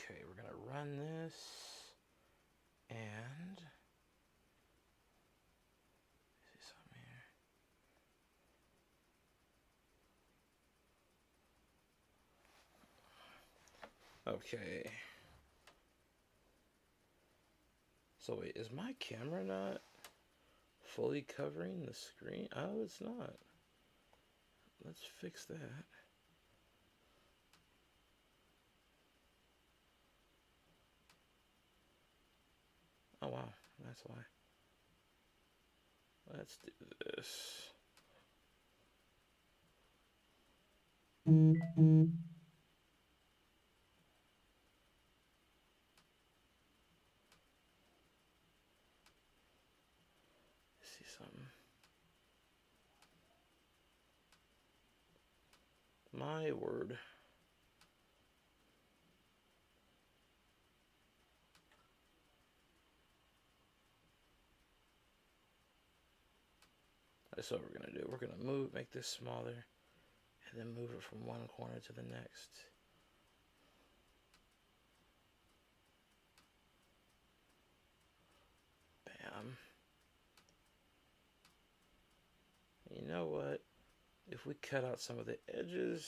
Okay, we're gonna run this and see something here. Okay. So wait, is my camera not fully covering the screen? Oh, it's not. Let's fix that. Oh wow, that's why. Let's do this. Let's see something. My word. That's what we're gonna do. We're gonna make this smaller, and then move it from one corner to the next. Bam. You know what? If we cut out some of the edges,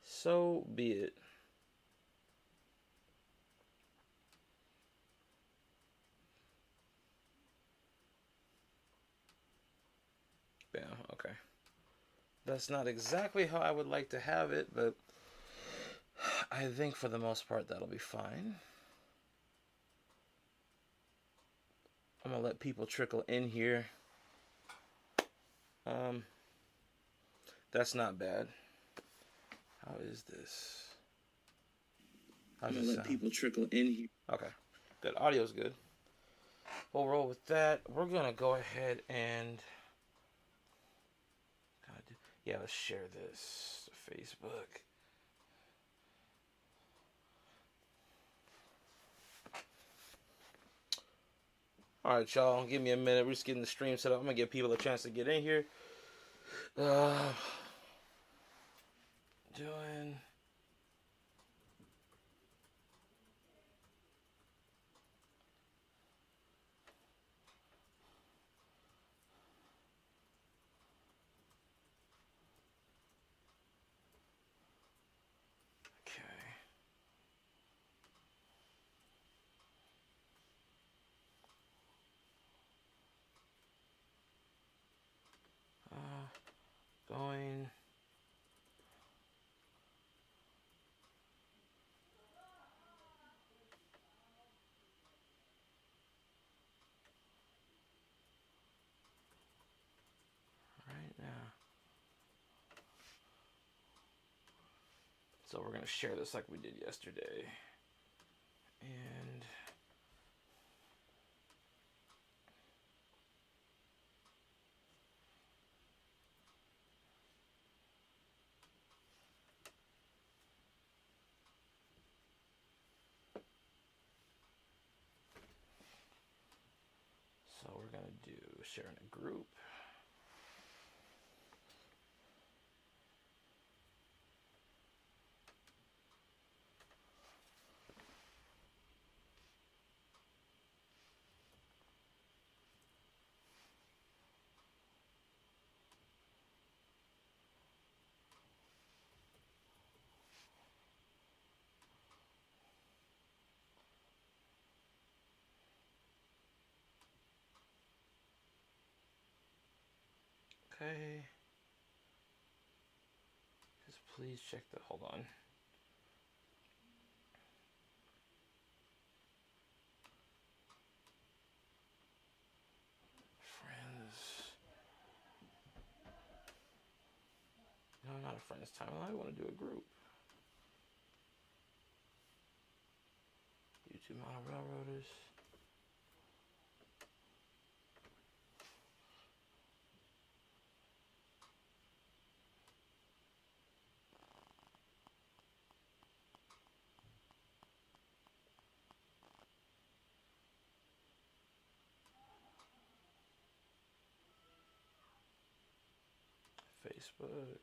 so be it. Bam, okay. That's not exactly how I would like to have it, but I think for the most part that'll be fine. I'm gonna let people trickle in here. That's not bad. How is this? I'm gonna let people trickle in here. Okay, good. Audio's good. We'll roll with that. We're gonna go ahead and yeah, let's share this to Facebook. All right, y'all. Give me a minute. We're just getting the stream set up. I'm gonna give people a chance to get in here. Doing. Okay. Going. Right now. So we're gonna share this like we did yesterday. And so we're gonna do sharing a group. Okay. Just please check the. Hold on. Friends. No, not a friends timeline. I want to do a group. YouTube Model Railroaders. Facebook.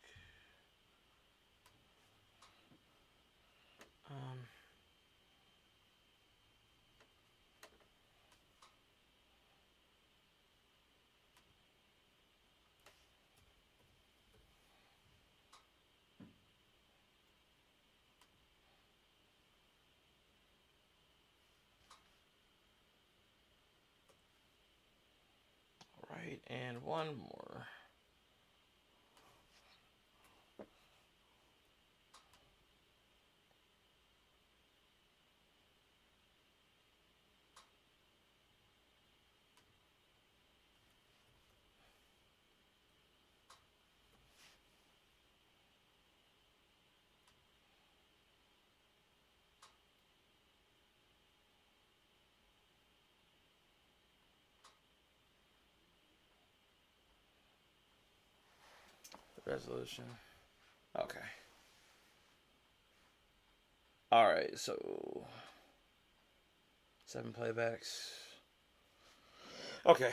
And one more. Resolution. Okay. Alright, so 7 playbacks. Okay.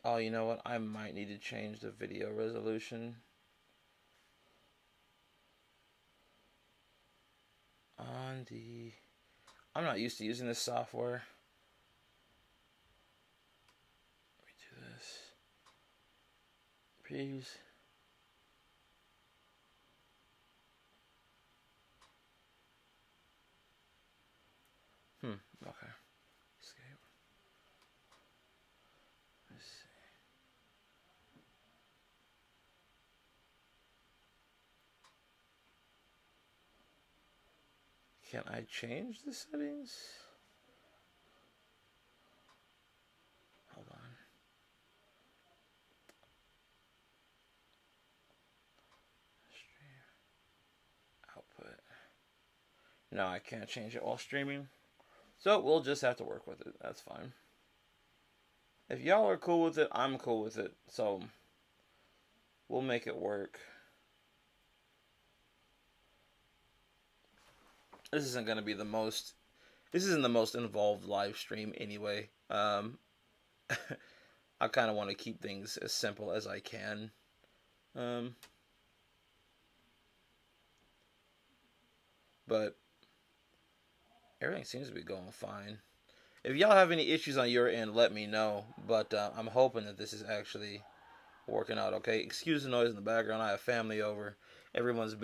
Oh, you know what? I might need to change the video resolution. I'm not used to using this software. Let me do this. Previews. Okay. Escape. Let's see. Can I change the settings? Hold on. Stream. Output. No, I can't change it while streaming. So we'll just have to work with it. That's fine. If y'all are cool with it, I'm cool with it. So we'll make it work. This isn't going to be the most... This isn't the most involved live stream anyway. I kind of want to keep things as simple as I can. But everything seems to be going fine. If y'all have any issues on your end, let me know. But I'm hoping that this is actually working out okay. Excuse the noise in the background. I have family over. Everyone's a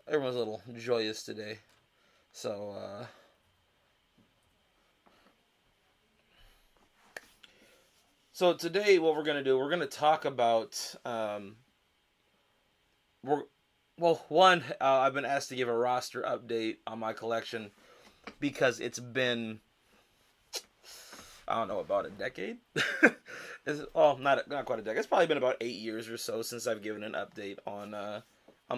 little joyous today. So, So today, what we're going to do, we're going to talk about, I've been asked to give a roster update on my collection because it's been, I don't know, about a decade? Not quite a decade. It's probably been about 8 years or so since I've given an update on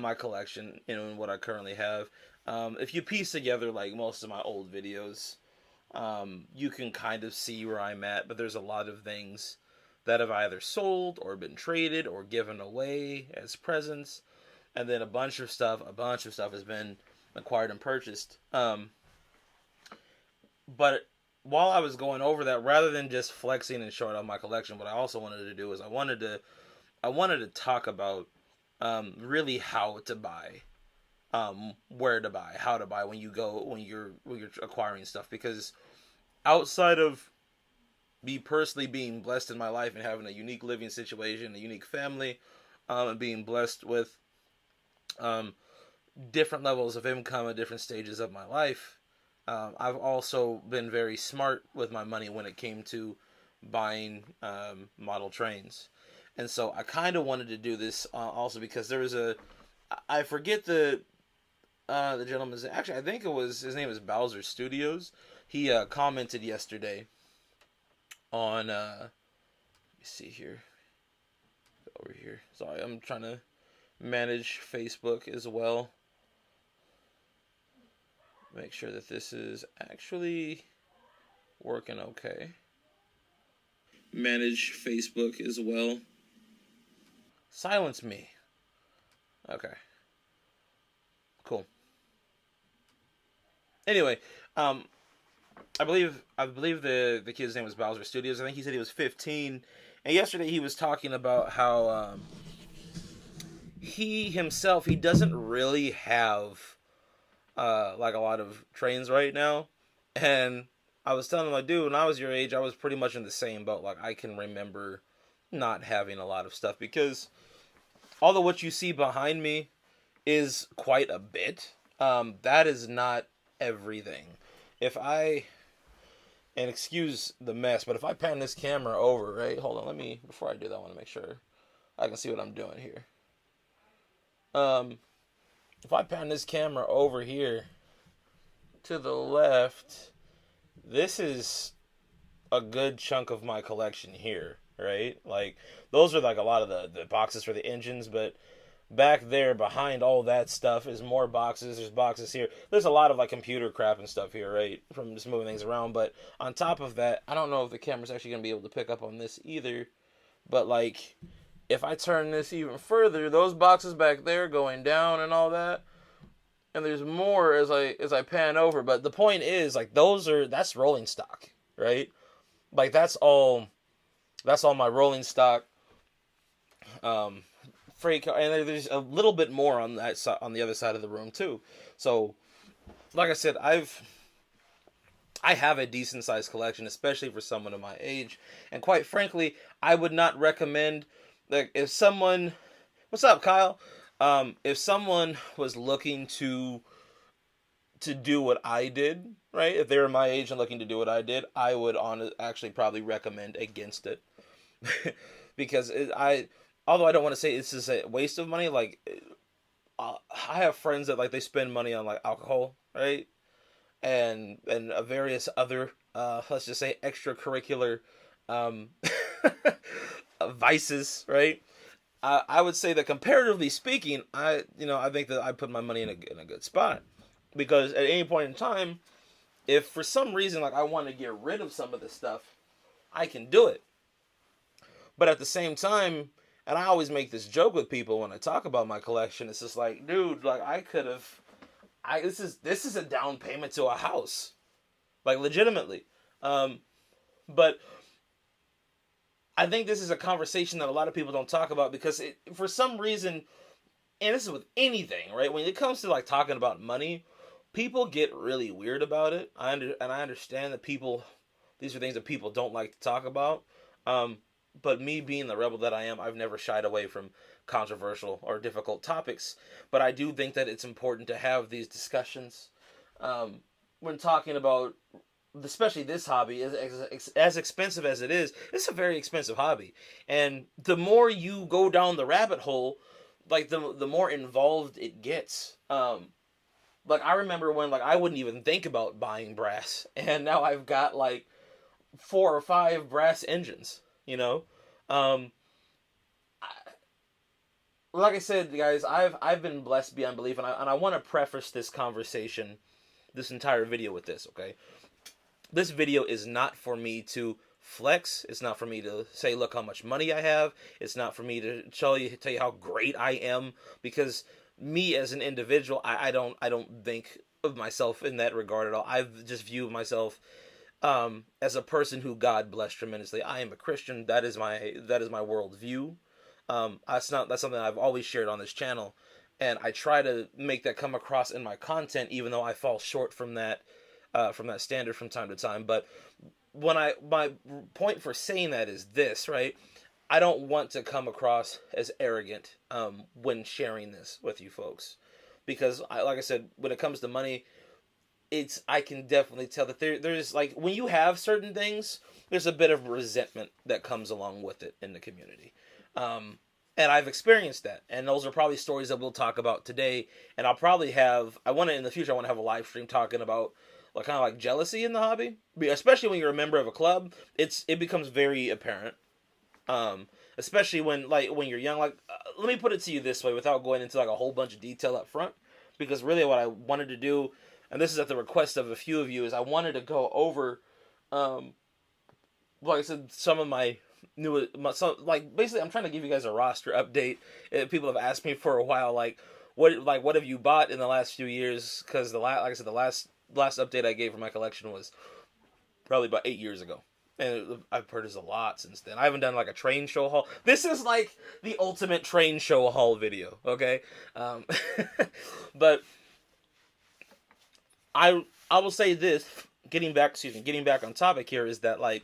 my collection, and what I currently have. If you piece together, like, most of my old videos, you can kind of see where I'm at, but there's a lot of things that have either sold or been traded or given away as presents, and then a bunch of stuff has been acquired and purchased. But while I was going over that, rather than just flexing and showing off my collection, what I also wanted to do is I wanted to talk about really how to buy. Where to buy, how to buy when you're acquiring stuff, because outside of me personally being blessed in my life and having a unique living situation, a unique family, and being blessed with different levels of income at different stages of my life, I've also been very smart with my money when it came to buying model trains. And so I kind of wanted to do this also because there was I forget the gentleman's, actually, I think his name is Bowser Studios. He commented yesterday on, let me see here, over here. Sorry, I'm trying to manage Facebook as well. Make sure that this is actually working okay. Manage Facebook as well. Silence me. Okay. Cool. Anyway, I believe the kid's name was Bowser Studios. I think he said he was 15, and yesterday he was talking about how he doesn't really have like a lot of trains right now. And I was telling him, like, dude, when I was your age, I was pretty much in the same boat. Like, I can remember not having a lot of stuff, because although what you see behind me is quite a bit, that is not everything. And excuse the mess, but if I pan this camera over, right? Hold on, before I do that, I want to make sure I can see what I'm doing here. If I pan this camera over here to the left, this is a good chunk of my collection here, right? Like, those are like a lot of the boxes for the engines, but back there behind all that stuff is more boxes. There's boxes here. There's a lot of like computer crap and stuff here, right? From just moving things around. But on top of that, I don't know if the camera's actually going to be able to pick up on this either. But like, if I turn this even further, those boxes back there going down and all that, and there's more as I pan over. But the point is, like, that's rolling stock, right? Like, that's all my rolling stock. Freight car, and there's a little bit more on that on the other side of the room too. So, like I said, I have a decent sized collection, especially for someone of my age. And quite frankly, I would not recommend, like, if someone, what's up, Kyle? If someone was looking to do what I did, right? If they were my age and looking to do what I did, I would actually probably recommend against it, because although I don't want to say this is a waste of money, like, I have friends that, like, they spend money on, like, alcohol, right? And various other, let's just say, extracurricular vices, right? I would say that, comparatively speaking, I think that I put my money in a good spot. Because at any point in time, if for some reason, like, I want to get rid of some of this stuff, I can do it. But at the same time, and I always make this joke with people when I talk about my collection. It's just like, dude, like, this is a down payment to a house, like, legitimately. But I think this is a conversation that a lot of people don't talk about, because for some reason, and this is with anything, right? When it comes to, like, talking about money, people get really weird about it. I understand that these are things that people don't like to talk about. But me being the rebel that I am, I've never shied away from controversial or difficult topics. But I do think that it's important to have these discussions when talking about, especially this hobby. As expensive as it is, it's a very expensive hobby. And the more you go down the rabbit hole, like, the more involved it gets. Like, I remember when, like, I wouldn't even think about buying brass, and now I've got, like, 4 or 5 brass engines. Like I said, guys, I've been blessed beyond belief, and I want to preface this conversation, this entire video, with this. Okay, this video is not for me to flex. It's not for me to say, look how much money I have. It's not for me to tell you how great I am, because me as an individual, I don't think of myself in that regard at all. I just view myself as a person who God blessed tremendously. I am a Christian. That is my worldview. That's something I've always shared on this channel, and I try to make that come across in my content, even though I fall short from that standard from time to time. But my point for saying that is this, right? I don't want to come across as arrogant when sharing this with you folks, because like I said, when it comes to money, I can definitely tell that there's, like, when you have certain things, there's a bit of resentment that comes along with it in the community. And I've experienced that. And those are probably stories that we'll talk about today. And in the future, I want to have a live stream talking about, like, kind of like jealousy in the hobby. Especially when you're a member of a club, it becomes very apparent. Especially when you're young. Like, let me put it to you this way, without going into, like, a whole bunch of detail up front. Because really what I wanted to do, and this is at the request of a few of you, is I wanted to go over, like I said, some of my basically, I'm trying to give you guys a roster update. People have asked me for a while, what have you bought in the last few years? Because the last update I gave for my collection was probably about 8 years ago, and I've purchased a lot since then. I haven't done, like, a train show haul. This is like the ultimate train show haul video, okay? But I will say this, getting back on topic here, is that, like,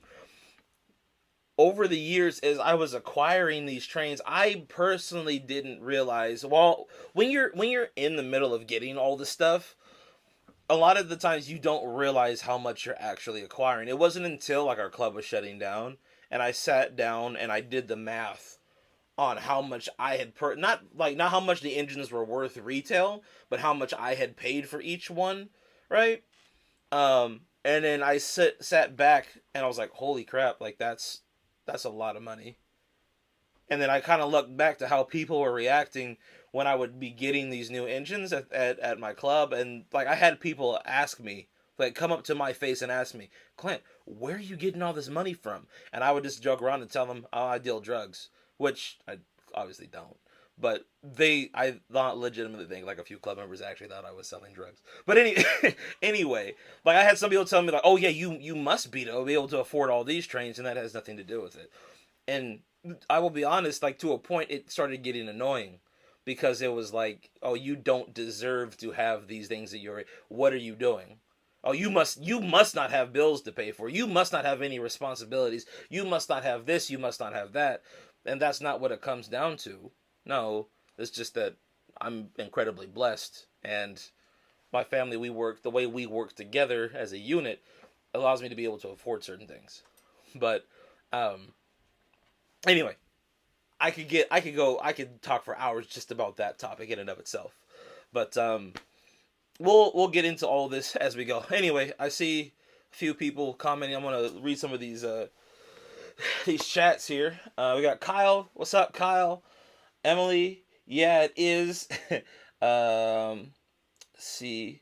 over the years, as I was acquiring these trains, I personally didn't realize, well, when you're in the middle of getting all this stuff, a lot of the times you don't realize how much you're actually acquiring. It wasn't until like our club was shutting down and I sat down and I did the math on how much I had not how much the engines were worth retail, but how much I had paid for each one, right? And then I sat back and I was like, holy crap, like that's a lot of money. And then I kind of looked back to how people were reacting when I would be getting these new engines at my club. And like I had people ask me, like come up to my face and ask me, Clint, where are you getting all this money from? And I would just joke around and tell them, oh, I deal drugs, which I obviously don't. But I not legitimately think like a few club members actually thought I was selling drugs. But anyway, like I had some people tell me like, oh yeah, you must be able to afford all these trains, and that has nothing to do with it. And I will be honest, like to a point, it started getting annoying because it was like, oh, you don't deserve to have these things that you're. What are you doing? Oh, you must not have bills to pay for. You must not have any responsibilities. You must not have this. You must not have that. And that's not what it comes down to. No, it's just that I'm incredibly blessed, and my family, the way we work together as a unit allows me to be able to afford certain things. But anyway, I could talk for hours just about that topic in and of itself. But we'll get into all this as we go. Anyway, I see a few people commenting. I'm gonna read some of these chats here. We got Kyle. What's up, Kyle? Emily. Yeah, it is. Let's see.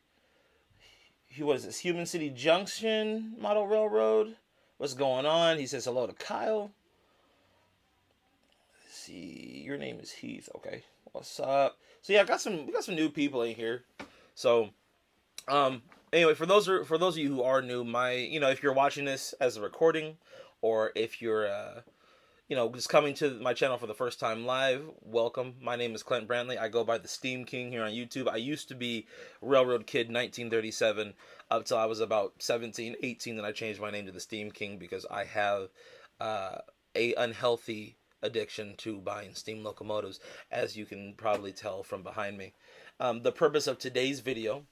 What is this? Human City Junction Model Railroad. What's going on? He says hello to Kyle. Let's see. Your name is Heath. Okay. What's up? So yeah, we got some new people in here. So, anyway, for those of you who are new, if you're watching this as a recording, or if you're just coming to my channel for the first time live, welcome. My name is Clint Brantley. I go by the Steam King here on YouTube. I used to be Railroad Kid 1937 up till I was about 17, 18, then I changed my name to the Steam King because I have a unhealthy addiction to buying steam locomotives, as you can probably tell from behind me. The purpose of today's video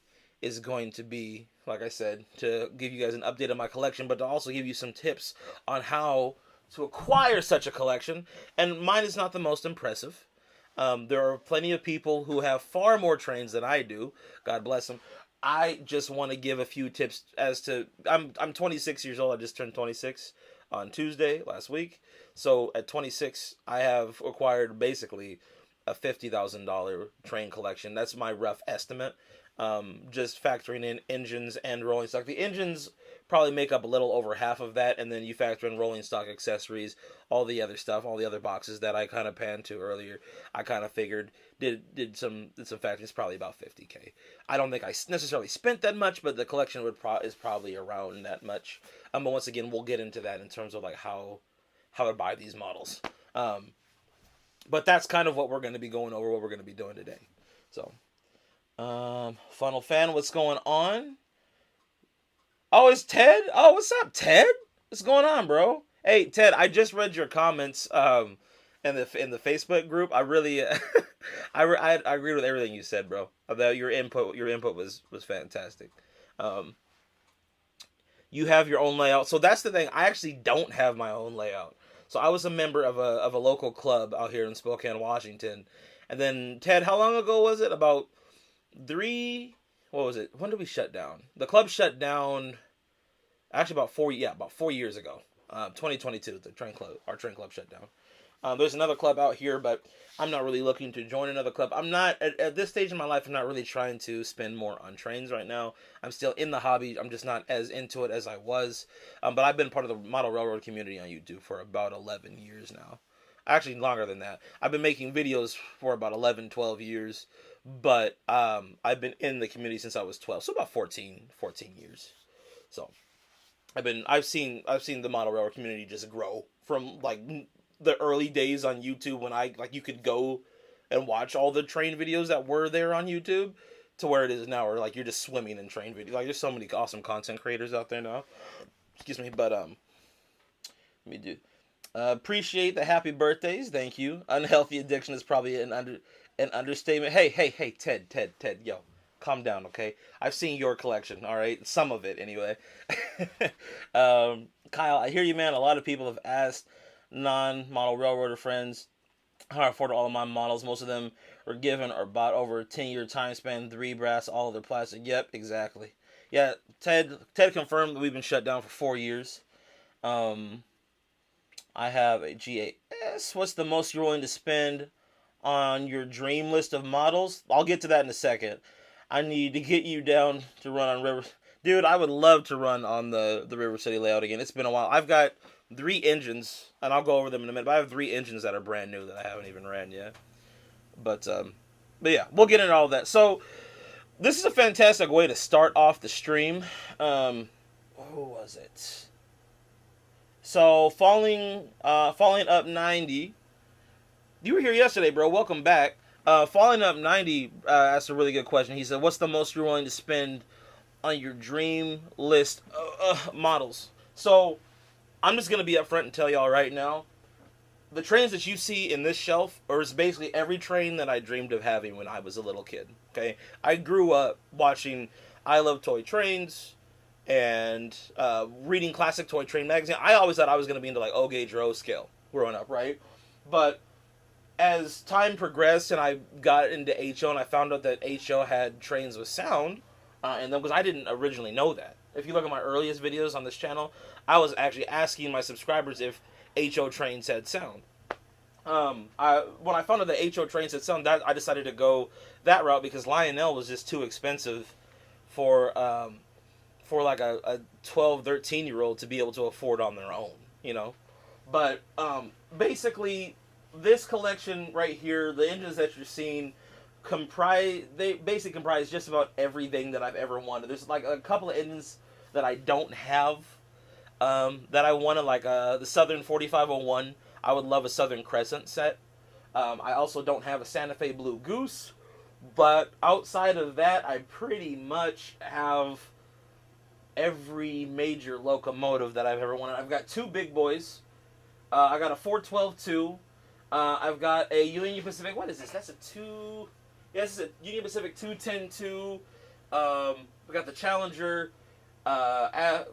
is going to be, like I said, to give you guys an update on my collection, but to also give you some tips on how to acquire such a collection. And mine is not the most impressive. There are plenty of people who have far more trains than I do. God bless them. I just want to give a few tips as to, I'm 26 years old. I just turned 26 on Tuesday last week. So at 26, I have acquired basically a $50,000 train collection. That's my rough estimate. Just factoring in engines and rolling stock. The engines probably make up a little over half of that, and then you factor in rolling stock, accessories, all the other stuff, all the other boxes that I kind of panned to earlier. I kind of figured did some factoring. It's probably about $50K. I don't think I necessarily spent that much, but the collection is probably around that much. But once again, we'll get into that in terms of like how to buy these models. But that's kind of what we're going to be going over, what we're going to be doing today. So, Funnel Fan, what's going on? Oh, it's Ted? Oh, what's up, Ted? What's going on, bro? Hey, Ted, I just read your comments in the Facebook group. I really I agree with everything you said, bro. About your input was fantastic. You have your own layout. So that's the thing. I actually don't have my own layout. So I was a member of a local club out here in Spokane, Washington. And then, Ted, how long ago was it? About what was it? When did we shut down? The club shut down actually about 4 years ago. 2022, our train club shut down. There's another club out here, but I'm not really looking to join another club. I'm not, at this stage in my life, I'm not really trying to spend more on trains right now. I'm still in the hobby. I'm just not as into it as I was. But I've been part of the model railroad community on YouTube for about 11 years now. Actually, longer than that. I've been making videos for about 11, 12 years. But I've been in the community since I was 12, so about 14 years. So I've seen the model railroad community just grow from like the early days on YouTube when you could go and watch all the train videos that were there on YouTube to where it is now, where like you're just swimming in train videos. Like there's so many awesome content creators out there now. Excuse me, but let me do. Appreciate the happy birthdays. Thank you. Unhealthy addiction is probably an understatement. Hey, Ted, yo. Calm down, okay? I've seen your collection, all right? Some of it, anyway. Kyle, I hear you, man. A lot of people have asked non-model railroader friends how I afford all of my models. Most of them were given or bought over a 10-year time span. 3 brass, all of their plastic. Yep, exactly. Yeah, Ted confirmed that we've been shut down for 4 years. I have a G8S. What's the most you're willing to spend on your dream list of models? I'll get to that in a second. I need to get you down to run on River. Dude, I would love to run on the River City layout again. It's been a while. I've got 3 engines, and I'll go over them in a minute, but I have 3 engines that are brand new that I haven't even ran yet. But yeah, we'll get into all of that. So, this is a fantastic way to start off the stream. Who was it? So, Falling Up 90. You were here yesterday, bro. Welcome back. Falling Up 90 asked a really good question. He said, what's the most you're willing to spend on your dream list models? So, I'm just going to be upfront and tell y'all right now, the trains that you see in this shelf is basically every train that I dreamed of having when I was a little kid. Okay, I grew up watching I Love Toy Trains and reading classic toy train magazine. I always thought I was going to be into like O-gauge or O-scale growing up, right? But as time progressed and I got into HO and I found out that HO had trains with sound, and then because I didn't originally know that. If you look at my earliest videos on this channel, I was actually asking my subscribers if HO trains had sound. When I found out that HO trains had sound, I decided to go that route because Lionel was just too expensive for like a 12, 13-year-old to be able to afford on their own, you know. But basically, this collection right here, the engines that you're seeing, they basically comprise just about everything that I've ever wanted. There's like a couple of engines that I don't have that I wanted, like the Southern 4501. I would love a Southern Crescent set. I also don't have a Santa Fe Blue Goose, but outside of that, I pretty much have every major locomotive that I've ever wanted. I've got 2 big boys. I got a 412-2. I've got a Union Pacific. What is this? That's a 2. Yeah, this is a Union Pacific 210-2. We got the Challenger, a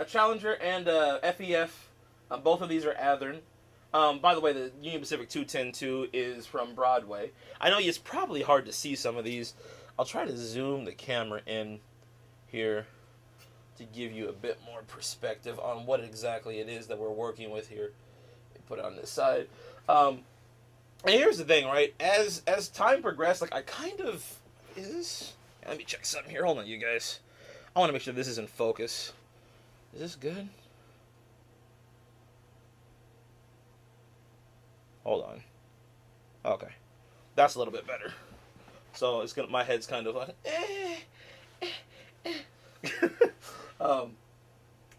Challenger and a FEF. Both of these are Athearn. By the way, the Union Pacific 210-2 is from Broadway. I know it's probably hard to see some of these. I'll try to zoom the camera in here to give you a bit more perspective on what exactly it is that we're working with here. Put it on this side. And here's the thing, right? As time progressed, like I kind of let me check something here. Hold on, you guys. I want to make sure this is in focus. Is this good? Hold on. Okay, that's a little bit better. So it's my head's kind of like.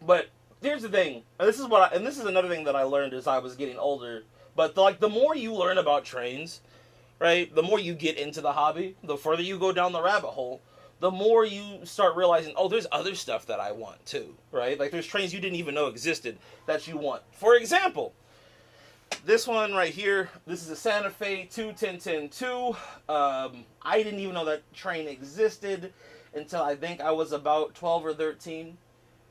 But here's the thing. This is another thing that I learned as I was getting older. But the more you learn about trains, right? The more you get into the hobby, the further you go down the rabbit hole, the more you start realizing, oh, there's other stuff that I want too, right? Like there's trains you didn't even know existed that you want. For example, this one right here, this is a Santa Fe 210-2. I didn't even know that train existed until I think I was about 12 or 13.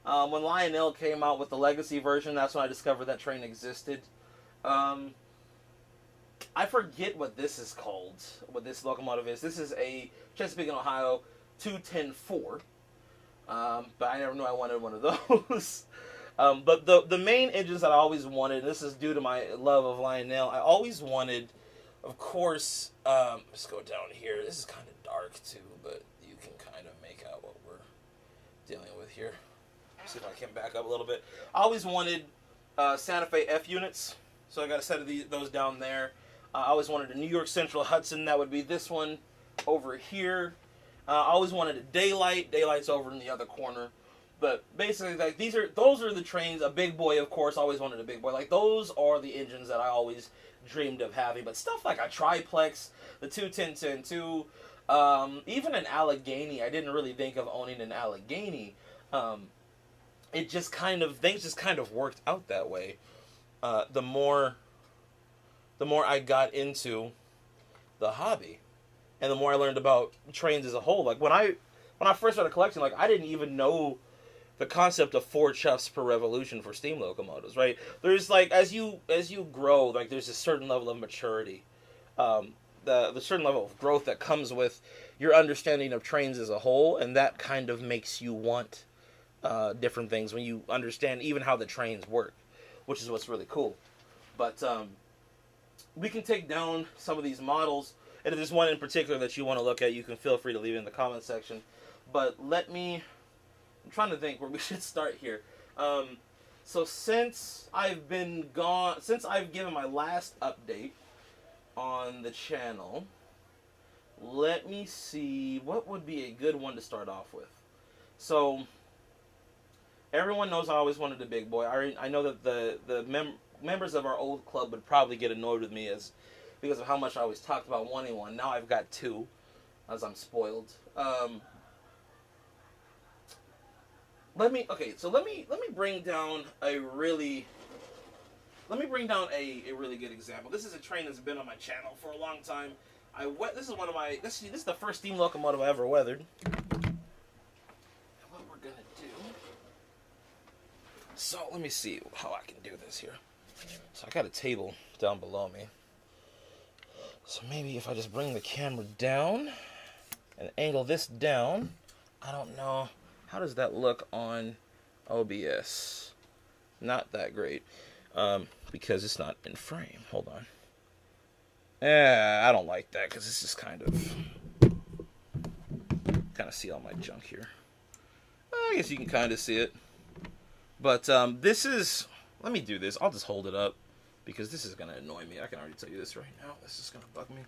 When Lionel came out with the Legacy version, that's when I discovered that train existed. I forget what this is called, what this locomotive is. This is a Chesapeake and Ohio 210-4. But I never knew I wanted one of those. But the main engines that I always wanted, and this is due to my love of Lionel, I always wanted, of course, let's go down here. This is kind of dark too, but you can kind of make out what we're dealing with here. See if I can back up a little bit. I always wanted Santa Fe F units, so I got a set of those down there. I always wanted a New York Central Hudson. That would be this one over here. I always wanted a Daylight. Daylight's over in the other corner. But basically, like those are the trains. A big boy, of course. Always wanted a big boy. Like those are the engines that I always dreamed of having. But stuff like a triplex, the 210-2, even an Allegheny. I didn't really think of owning an Allegheny. Things just kind of worked out that way. The more I got into the hobby, and the more I learned about trains as a whole. Like, when I first started collecting, like, I didn't even know the concept of 4 chuffs per revolution for steam locomotives, right? There's, like, as you grow, like, there's a certain level of maturity, the certain level of growth that comes with your understanding of trains as a whole, and that kind of makes you want different things when you understand even how the trains work, which is what's really cool. But we can take down some of these models, and if there's one in particular that you want to look at, you can feel free to leave it in the comment section. But I'm trying to think where we should start here. So since I've given my last update on the channel, let me see what would be a good one to start off with. So everyone knows I always wanted a big boy. I know that the members of our old club would probably get annoyed with me because of how much I always talked about wanting one. Now I've got 2, as I'm spoiled. Let me bring down a really good example. This is a train that's been on my channel for a long time. This is the first steam locomotive I ever weathered. What we're gonna do? So let me see how I can do this here. So I got a table down below me. So maybe if I just bring the camera down and angle this down, I don't know. How does that look on OBS? Not that great, because it's not in frame. Hold on. I don't like that because it's just kind of see all my junk here. I guess you can kind of see it. But this is... Let me do this. I'll just hold it up because this is going to annoy me. I can already tell you this right now. This is going to bug me.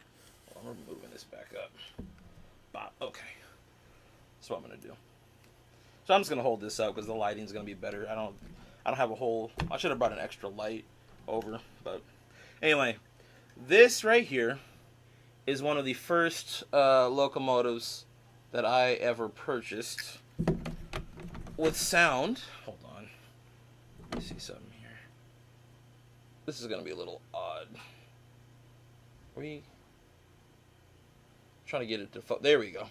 Well, I'm moving this back up. Okay. That's what I'm going to do. So I'm just going to hold this up because the lighting's going to be better. I don't have a whole... I should have brought an extra light over. But anyway, this right here is one of the first locomotives that I ever purchased with sound. Hold on. Let me see something here. This is going to be a little odd. Trying to get it to... There we go.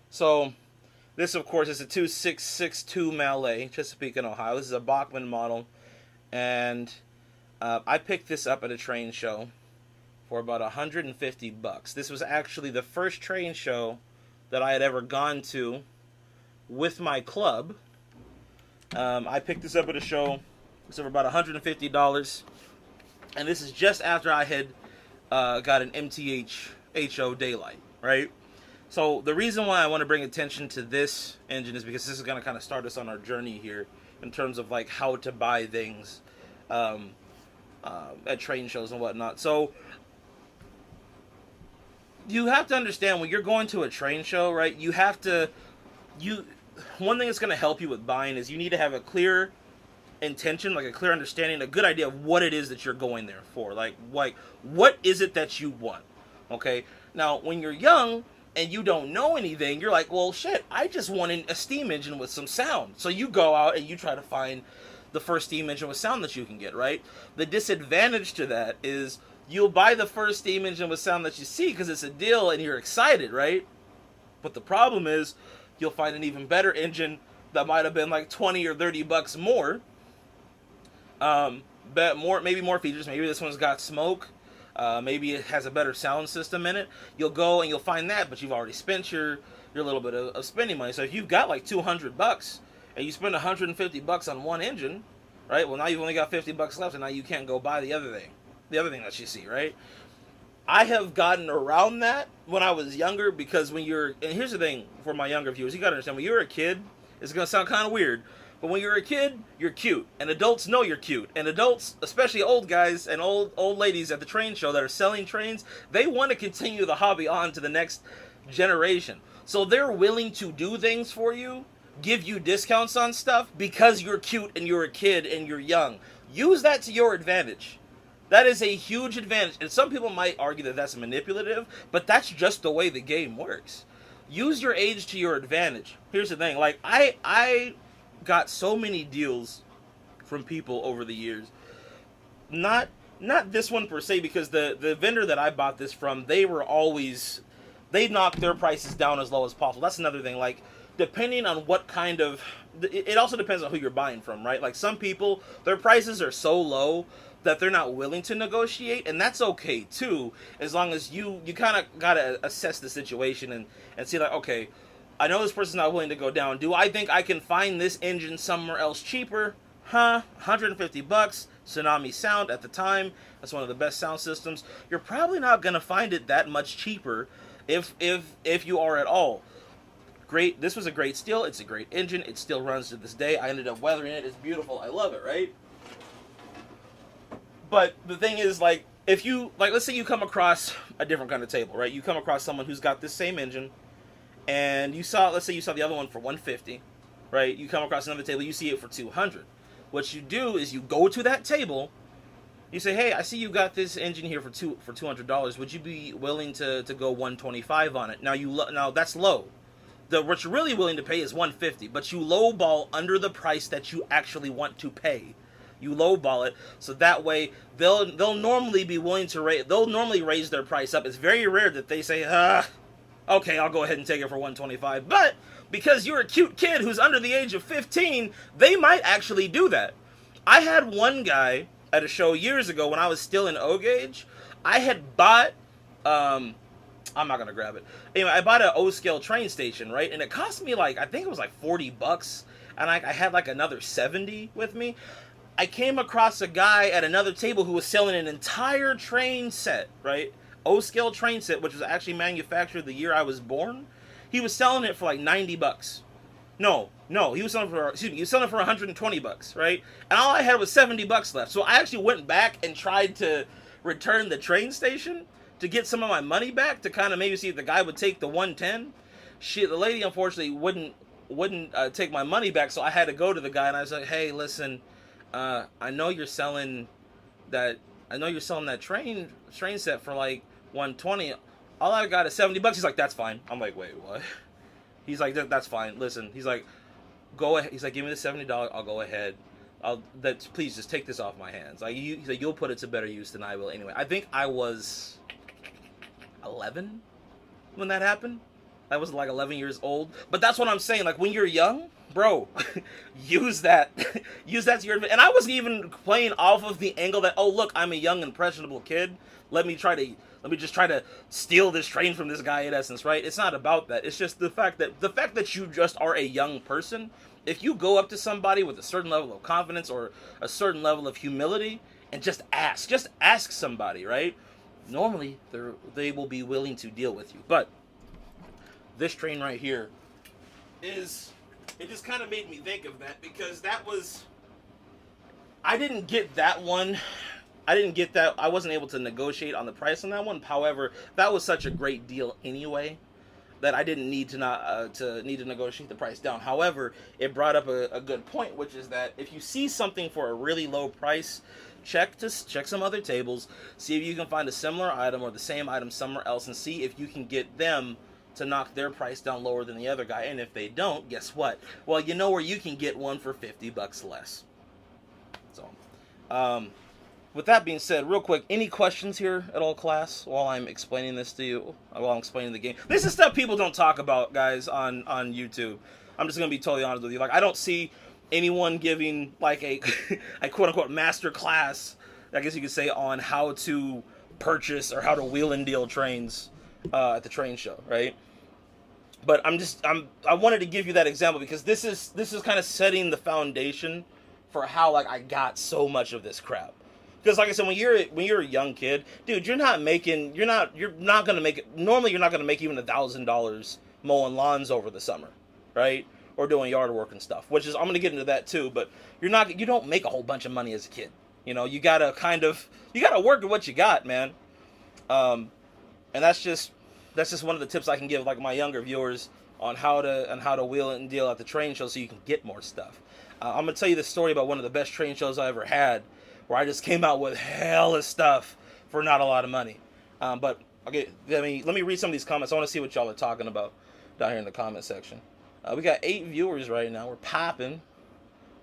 So... This, of course, is a 2662 Mallet, Chesapeake, Ohio. This is a Bachmann model, and I picked this up at a train show for about $150. This was actually the first train show that I had ever gone to with my club. I picked this up at a show. It was for about $150, and this is just after I had got an Mth Hhl Daylight, right? So the reason why I want to bring attention to this engine is because this is going to kind of start us on our journey here in terms of like how to buy things at train shows and whatnot. So you have to understand when you're going to a train show, right? One thing that's going to help you with buying is you need to have a clear intention, like a clear understanding, a good idea of what it is that you're going there for. Like what is it that you want? Okay. Now, when you're young and you don't know anything, you're like, well, shit, I just wanted a steam engine with some sound. So you go out and you try to find the first steam engine with sound that you can get, right? The disadvantage to that is you'll buy the first steam engine with sound that you see because it's a deal and you're excited, right? But the problem is you'll find an even better engine that might have been like 20 or 30 bucks more. Maybe more features. Maybe this one's got smoke. Maybe it has a better sound system in it. You'll go and you'll find that, but you've already spent your little bit of spending money. So if you've got like $200 and you spend $150 on one engine, right? Well, now you've only got $50 left, and now you can't go buy the other thing that you see, right? I have gotten around that when I was younger because and here's the thing for my younger viewers, you got to understand, when you're a kid, it's going to sound kind of weird, but when you're a kid, you're cute, and adults know you're cute, and adults, especially old guys and old ladies at the train show that are selling trains, they want to continue the hobby on to the next generation. So they're willing to do things for you, give you discounts on stuff because you're cute and you're a kid and you're young. Use that to your advantage. That is a huge advantage. And some people might argue that that's manipulative, but that's just the way the game works. Use your age to your advantage. Here's the thing. Like, I got so many deals from people over the years. Not this one per se, because the vendor that I bought this from, they were always they knock their prices down as low as possible. That's another thing. Like, depending on what kind of... It also depends on who you're buying from, right? Like, some people, their prices are so low that they're not willing to negotiate, and that's okay, too, as long as you kind of got to assess the situation and see, like, okay, I know this person's not willing to go down. Do I think I can find this engine somewhere else cheaper? $150. Tsunami Sound at the time. That's one of the best sound systems. You're probably not going to find it that much cheaper if you are at all. Great. This was a great steel. It's a great engine. It still runs to this day. I ended up weathering it. It's beautiful. I love it, right? But the thing is, like, if you, like, let's say you come across a different kind of table, right? You come across someone who's got this same engine, and let's say you saw the other one for $150, right? You come across another table, you see it for $200. What you do is you go to that table, you say, hey, I see you got this engine here for $200. Would you be willing to go $125 on it? Now that's low. What you're really willing to pay is $150, but you lowball under the price that you actually want to pay. You lowball it, so that way they'll normally be willing to they'll normally raise their price up. It's very rare that they say, okay, I'll go ahead and take it for $125. But because you're a cute kid who's under the age of 15, they might actually do that. I had one guy at a show years ago when I was still in O-Gauge. I had bought, I'm not going to grab it. Anyway, I bought an O-scale train station, right? And it cost me I think it was $40. And I had another 70 with me. I came across a guy at another table who was selling an entire train set, right? O-scale train set, which was actually manufactured the year I was born. He was selling it for $90. No, he was selling it for $120, right? And all I had was $70 left. So I actually went back and tried to return the train station to get some of my money back, to kind of maybe see if the guy would take the $110. The lady unfortunately wouldn't take my money back, so I had to go to the guy and I was like, hey, listen, I know you're selling that train set for $120. All I got is $70. He's like, that's fine. I'm like, wait, what? He's like, that's fine. Listen, he's like, go ahead. He's like, give me the $70. I'll go ahead. Please just take this off my hands. He's like, you'll put it to better use than I will anyway. I think I was 11 when that happened. I was 11 years old. But that's what I'm saying. When you're young, bro, use that to your advantage. And I wasn't even playing off of the angle that, oh, look, I'm a young, impressionable kid. Let me just try to steal this train from this guy, in essence, right? It's not about that. It's just the fact that you just are a young person. If you go up to somebody with a certain level of confidence or a certain level of humility and just ask somebody, right? Normally, they will be willing to deal with you. But this train right here it just kind of made me think of that, because I didn't get that one. I wasn't able to negotiate on the price on that one. However, that was such a great deal anyway that I didn't need to negotiate the price down. However, it brought up a good point, which is that if you see something for a really low price, check some other tables, see if you can find a similar item or the same item somewhere else, and see if you can get them to knock their price down lower than the other guy. And if they don't, guess what? Well, you know where you can get one for $50 less. So, with that being said, real quick, any questions here at all, class, while I'm explaining this to you, while I'm explaining the game? This is stuff people don't talk about, guys, on YouTube. I'm just going to be totally honest with you. I don't see anyone giving, a quote-unquote master class, I guess you could say, on how to purchase or how to wheel and deal trains at the train show, right? But I wanted to give you that example because this is kind of setting the foundation for how, I got so much of this crap. Because, like I said, when you're a young kid, dude, you're not gonna make it. Normally, you're not gonna make even $1,000 mowing lawns over the summer, right? Or doing yard work and stuff. Which is, I'm gonna get into that too. But you don't make a whole bunch of money as a kid. You gotta work with what you got, man. And that's just one of the tips I can give, my younger viewers on how to wheel and deal at the train show so you can get more stuff. I'm gonna tell you the story about one of the best train shows I ever had, where I just came out with hella stuff for not a lot of money. But okay, let me read some of these comments. I want to see what y'all are talking about down here in the comment section. We got 8 viewers right now. We're popping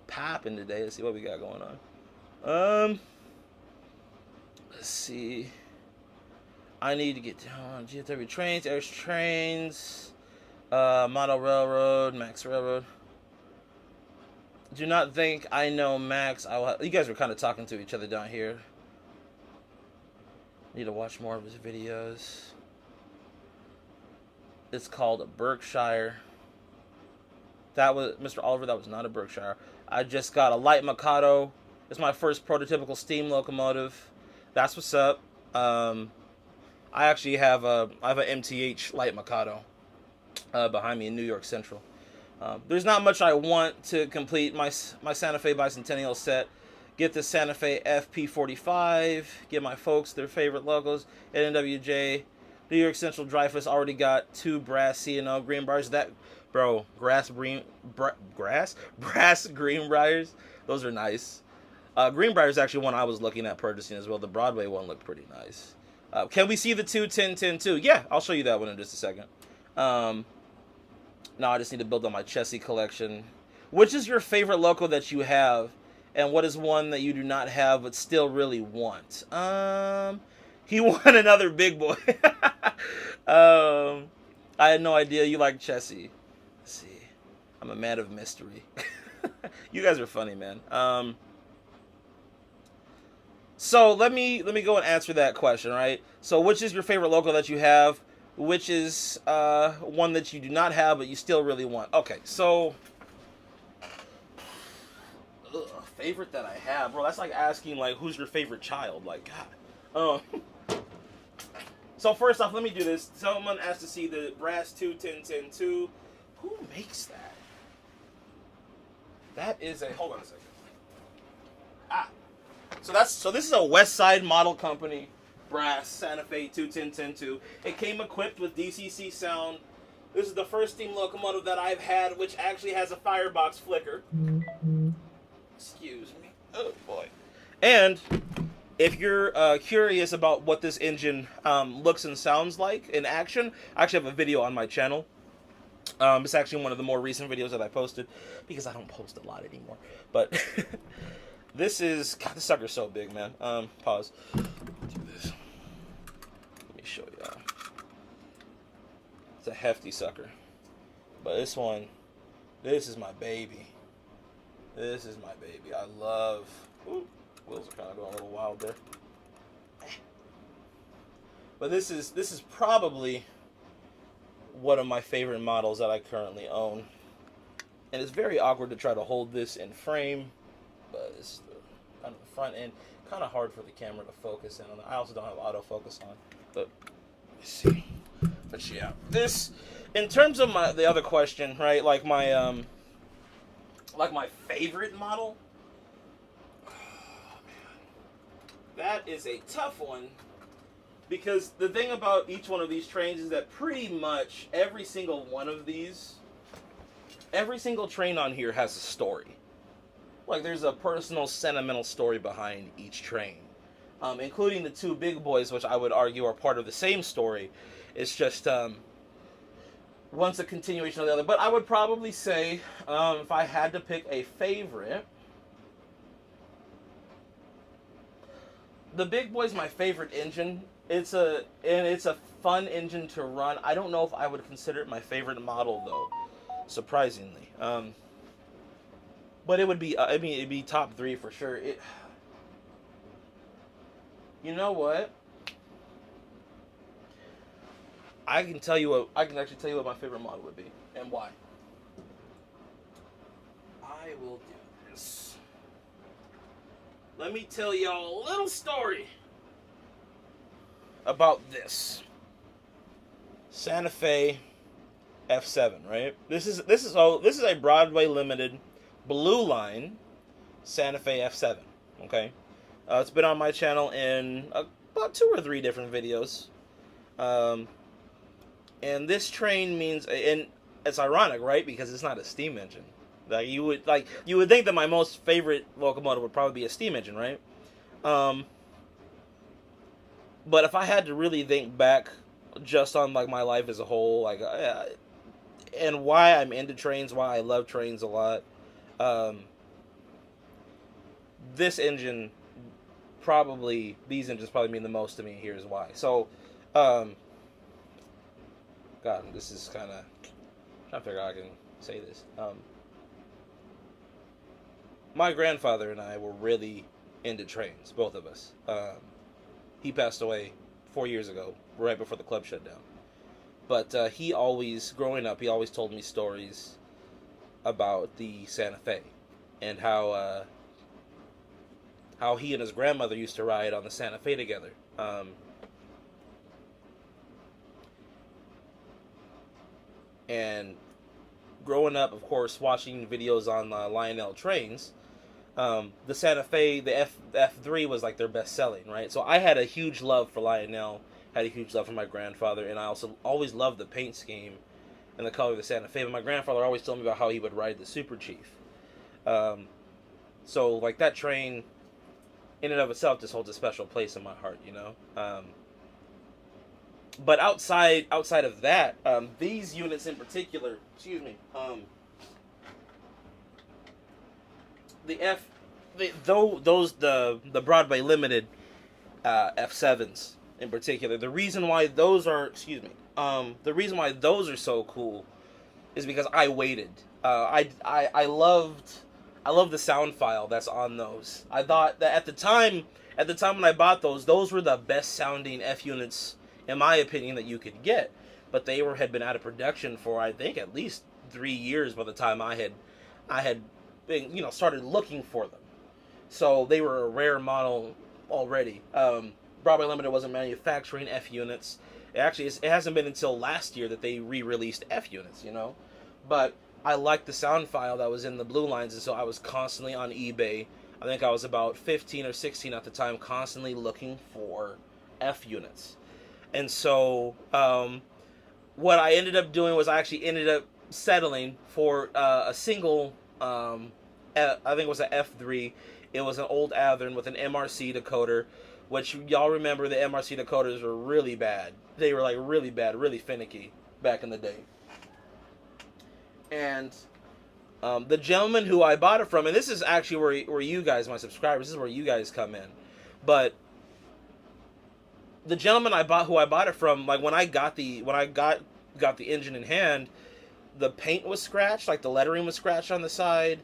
today. Let's see what we got going on. Let's see. I need to get down GFW trains, Air trains, Model Railroad, Max Railroad. Do not think I know Max. You guys were kind of talking to each other down here. Need to watch more of his videos. It's called a Berkshire. That was Mr. Oliver. That was not a Berkshire. I just got a light Mikado. It's my first prototypical steam locomotive. That's what's up. I actually have a MTH light Mikado behind me in New York Central. There's not much I want to complete my Santa Fe Bicentennial set. Get the Santa Fe FP45. Get my folks their favorite logos. NWJ. New York Central Dreyfuss already got 2 brass C&O Greenbriers. That, bro, brass Greenbriers. Those are nice. Greenbrier is actually one I was looking at purchasing as well. The Broadway one looked pretty nice. Can we see the 2 Yeah, I'll show you that one in just a second. Now I just need to build on my Chessie collection. Which is your favorite loco that you have? And what is one that you do not have but still really want? He won another big boy. I had no idea you like Chessie. Let's see. I'm a man of mystery. You guys are funny, man. So let me go and answer that question, right? So which is your favorite loco that you have? Which is one that you do not have but you still really want? Okay, so favorite that I have, bro. That's like asking like who's your favorite child? Like God. So first off, let me do this. Someone asked to see the brass 2 Who makes that? That is a hold on a second. So this is a West Side Model Company brass Santa Fe 2 It came equipped with DCC sound. This is the first steam locomotive that I've had, which actually has a firebox flicker. Excuse me. Oh boy. And if you're curious about what this engine looks and sounds like in action, I actually have a video on my channel. It's actually one of the more recent videos that I posted because I don't post a lot anymore. But this is God, this sucker's so big, man. Pause. Do this. Let me show y'all. It's a hefty sucker. But this one, this is my baby. This is my baby. I love. Ooh, wheels are kind of going a little wild there. But this is probably one of my favorite models that I currently own. And it's very awkward to try to hold this in frame, but it's kind of the front end. Kind of hard for the camera to focus in on. I also don't have autofocus on. But let's see. But yeah, this in terms of the other question, right? Like my favorite model. Oh, man. That is a tough one. Because the thing about each one of these trains is that pretty much every single one of these, every single train on here has a story. Like there's a personal, sentimental story behind each train. Including the 2 big boys, which I would argue are part of the same story. It's just, one's a continuation of the other. But I would probably say, if I had to pick a favorite, the big boy's my favorite engine. It's a fun engine to run. I don't know if I would consider it my favorite model though, surprisingly. But it would be. I mean, it'd be top 3 for sure. You know what? I can actually tell you what my favorite model would be and why. I will do this. Let me tell y'all a little story about this Santa Fe F7, right? This is a Broadway limited blue line Santa Fe F7. Okay, it's been on my channel in about 2 or 3 different videos. And this train means, and it's ironic, right? Because it's not a steam engine. You would think that my most favorite locomotive would probably be a steam engine, right? But if I had to really think back just on like my life as a whole, like and why I'm into trains, why I love trains a lot, these engines probably mean the most to me. Here's why. So God, this is kind of trying to figure out how I can say this. My grandfather and I were really into trains, both of us. He passed away 4 years ago, right before the club shut down. But he always, growing up, he always told me stories about the Santa Fe and how he and his grandmother used to ride on the Santa Fe together. And growing up, of course, watching videos on Lionel trains, the Santa Fe, the F3 was like their best selling, right? So I had a huge love for Lionel, had a huge love for my grandfather, and I also always loved the paint scheme and the color of the Santa Fe. But my grandfather always told me about how he would ride the Super Chief. So like that train, in and of itself, just holds a special place in my heart, you know. But outside of that, these units in particular, the Broadway Limited F7s in particular. The reason why those are so cool is because I waited. I loved the sound file that's on those. I thought that at the time when I bought those were the best sounding F units in my opinion that you could get. But they had been out of production for I think at least 3 years by the time I had been, started looking for them. So they were a rare model already. Broadway Limited wasn't manufacturing F units. It hasn't been until last year that they re-released F units, But I liked the sound file that was in the blue lines, and so I was constantly on eBay. I think I was about 15 or 16 at the time, constantly looking for F units. And so what I ended up doing was I actually ended up settling for a single, I think it was an F3. It was an old Athearn with an MRC decoder, which y'all remember the MRC decoders were really bad. They were like really bad, really finicky back in the day. And the gentleman who I bought it from, and this is actually where you guys, my subscribers, this is where you guys come in. But the gentleman who I bought it from, like when I got the engine in hand, the paint was scratched, like the lettering was scratched on the side.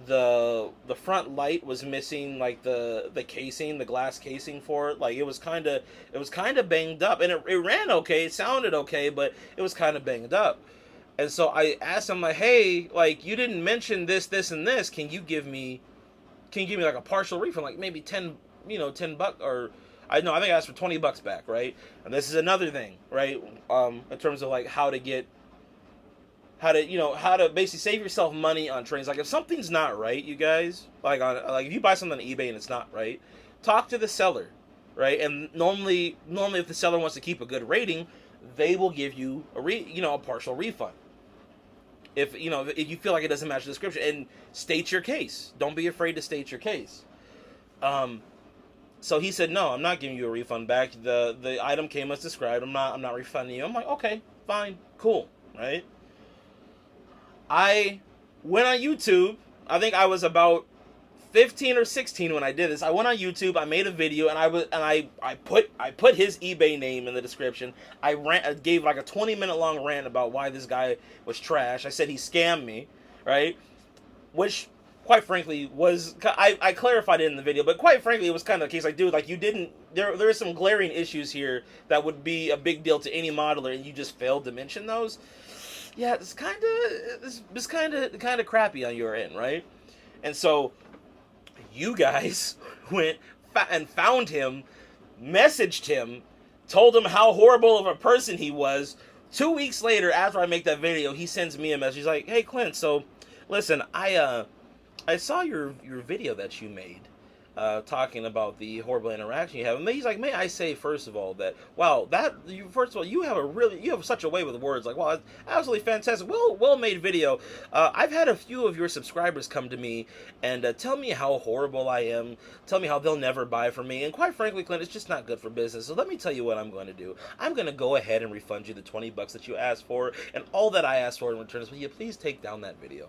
The front light was missing, like the casing, the glass casing for it. Like it was kind of banged up, and it ran okay, it sounded okay, but it was kind of banged up. And so I asked him, like, hey, like you didn't mention this, and this. Can you give me like a partial refund, like maybe $10 or I think I asked for $20 back, right? And this is another thing, right? In terms of like how to basically save yourself money on trains. Like if something's not right, you guys, like if you buy something on eBay and it's not right, talk to the seller, right? And normally if the seller wants to keep a good rating, they will give you a partial refund. If you feel like it doesn't match the description, and state your case. Don't be afraid to state your case. So he said, no, I'm not giving you a refund back. The item came as described. I'm not refunding you. I'm like, okay, fine, cool, right? I went on YouTube. I think I was about 15 or 16 when I did this. I went on YouTube. I made a video, and I put his eBay name in the description. I gave like a 20-minute long rant about why this guy was trash. I said he scammed me, right? Which, quite frankly, I clarified it in the video, but quite frankly, it was kind of the case. Like, dude, like you didn't. There are some glaring issues here that would be a big deal to any modeler, and you just failed to mention those. Yeah, it's kind of crappy on your end, right? And so you guys went and found him, messaged him, told him how horrible of a person he was. 2 weeks later, after I make that video, he sends me a message. He's like, "Hey, Clint, so listen, I saw your video that you made, talking about the horrible interaction you have." And he's like, "May I say first of all that you have such a way with words. Like, wow, it's absolutely fantastic, well made video. I've had a few of your subscribers come to me and tell me how horrible I am, tell me how they'll never buy from me, and quite frankly, Clint, it's just not good for business. So let me tell you what I'm going to do. I'm going to go ahead and refund you the $20 that you asked for, and all that I asked for in return is, will you please take down that video?"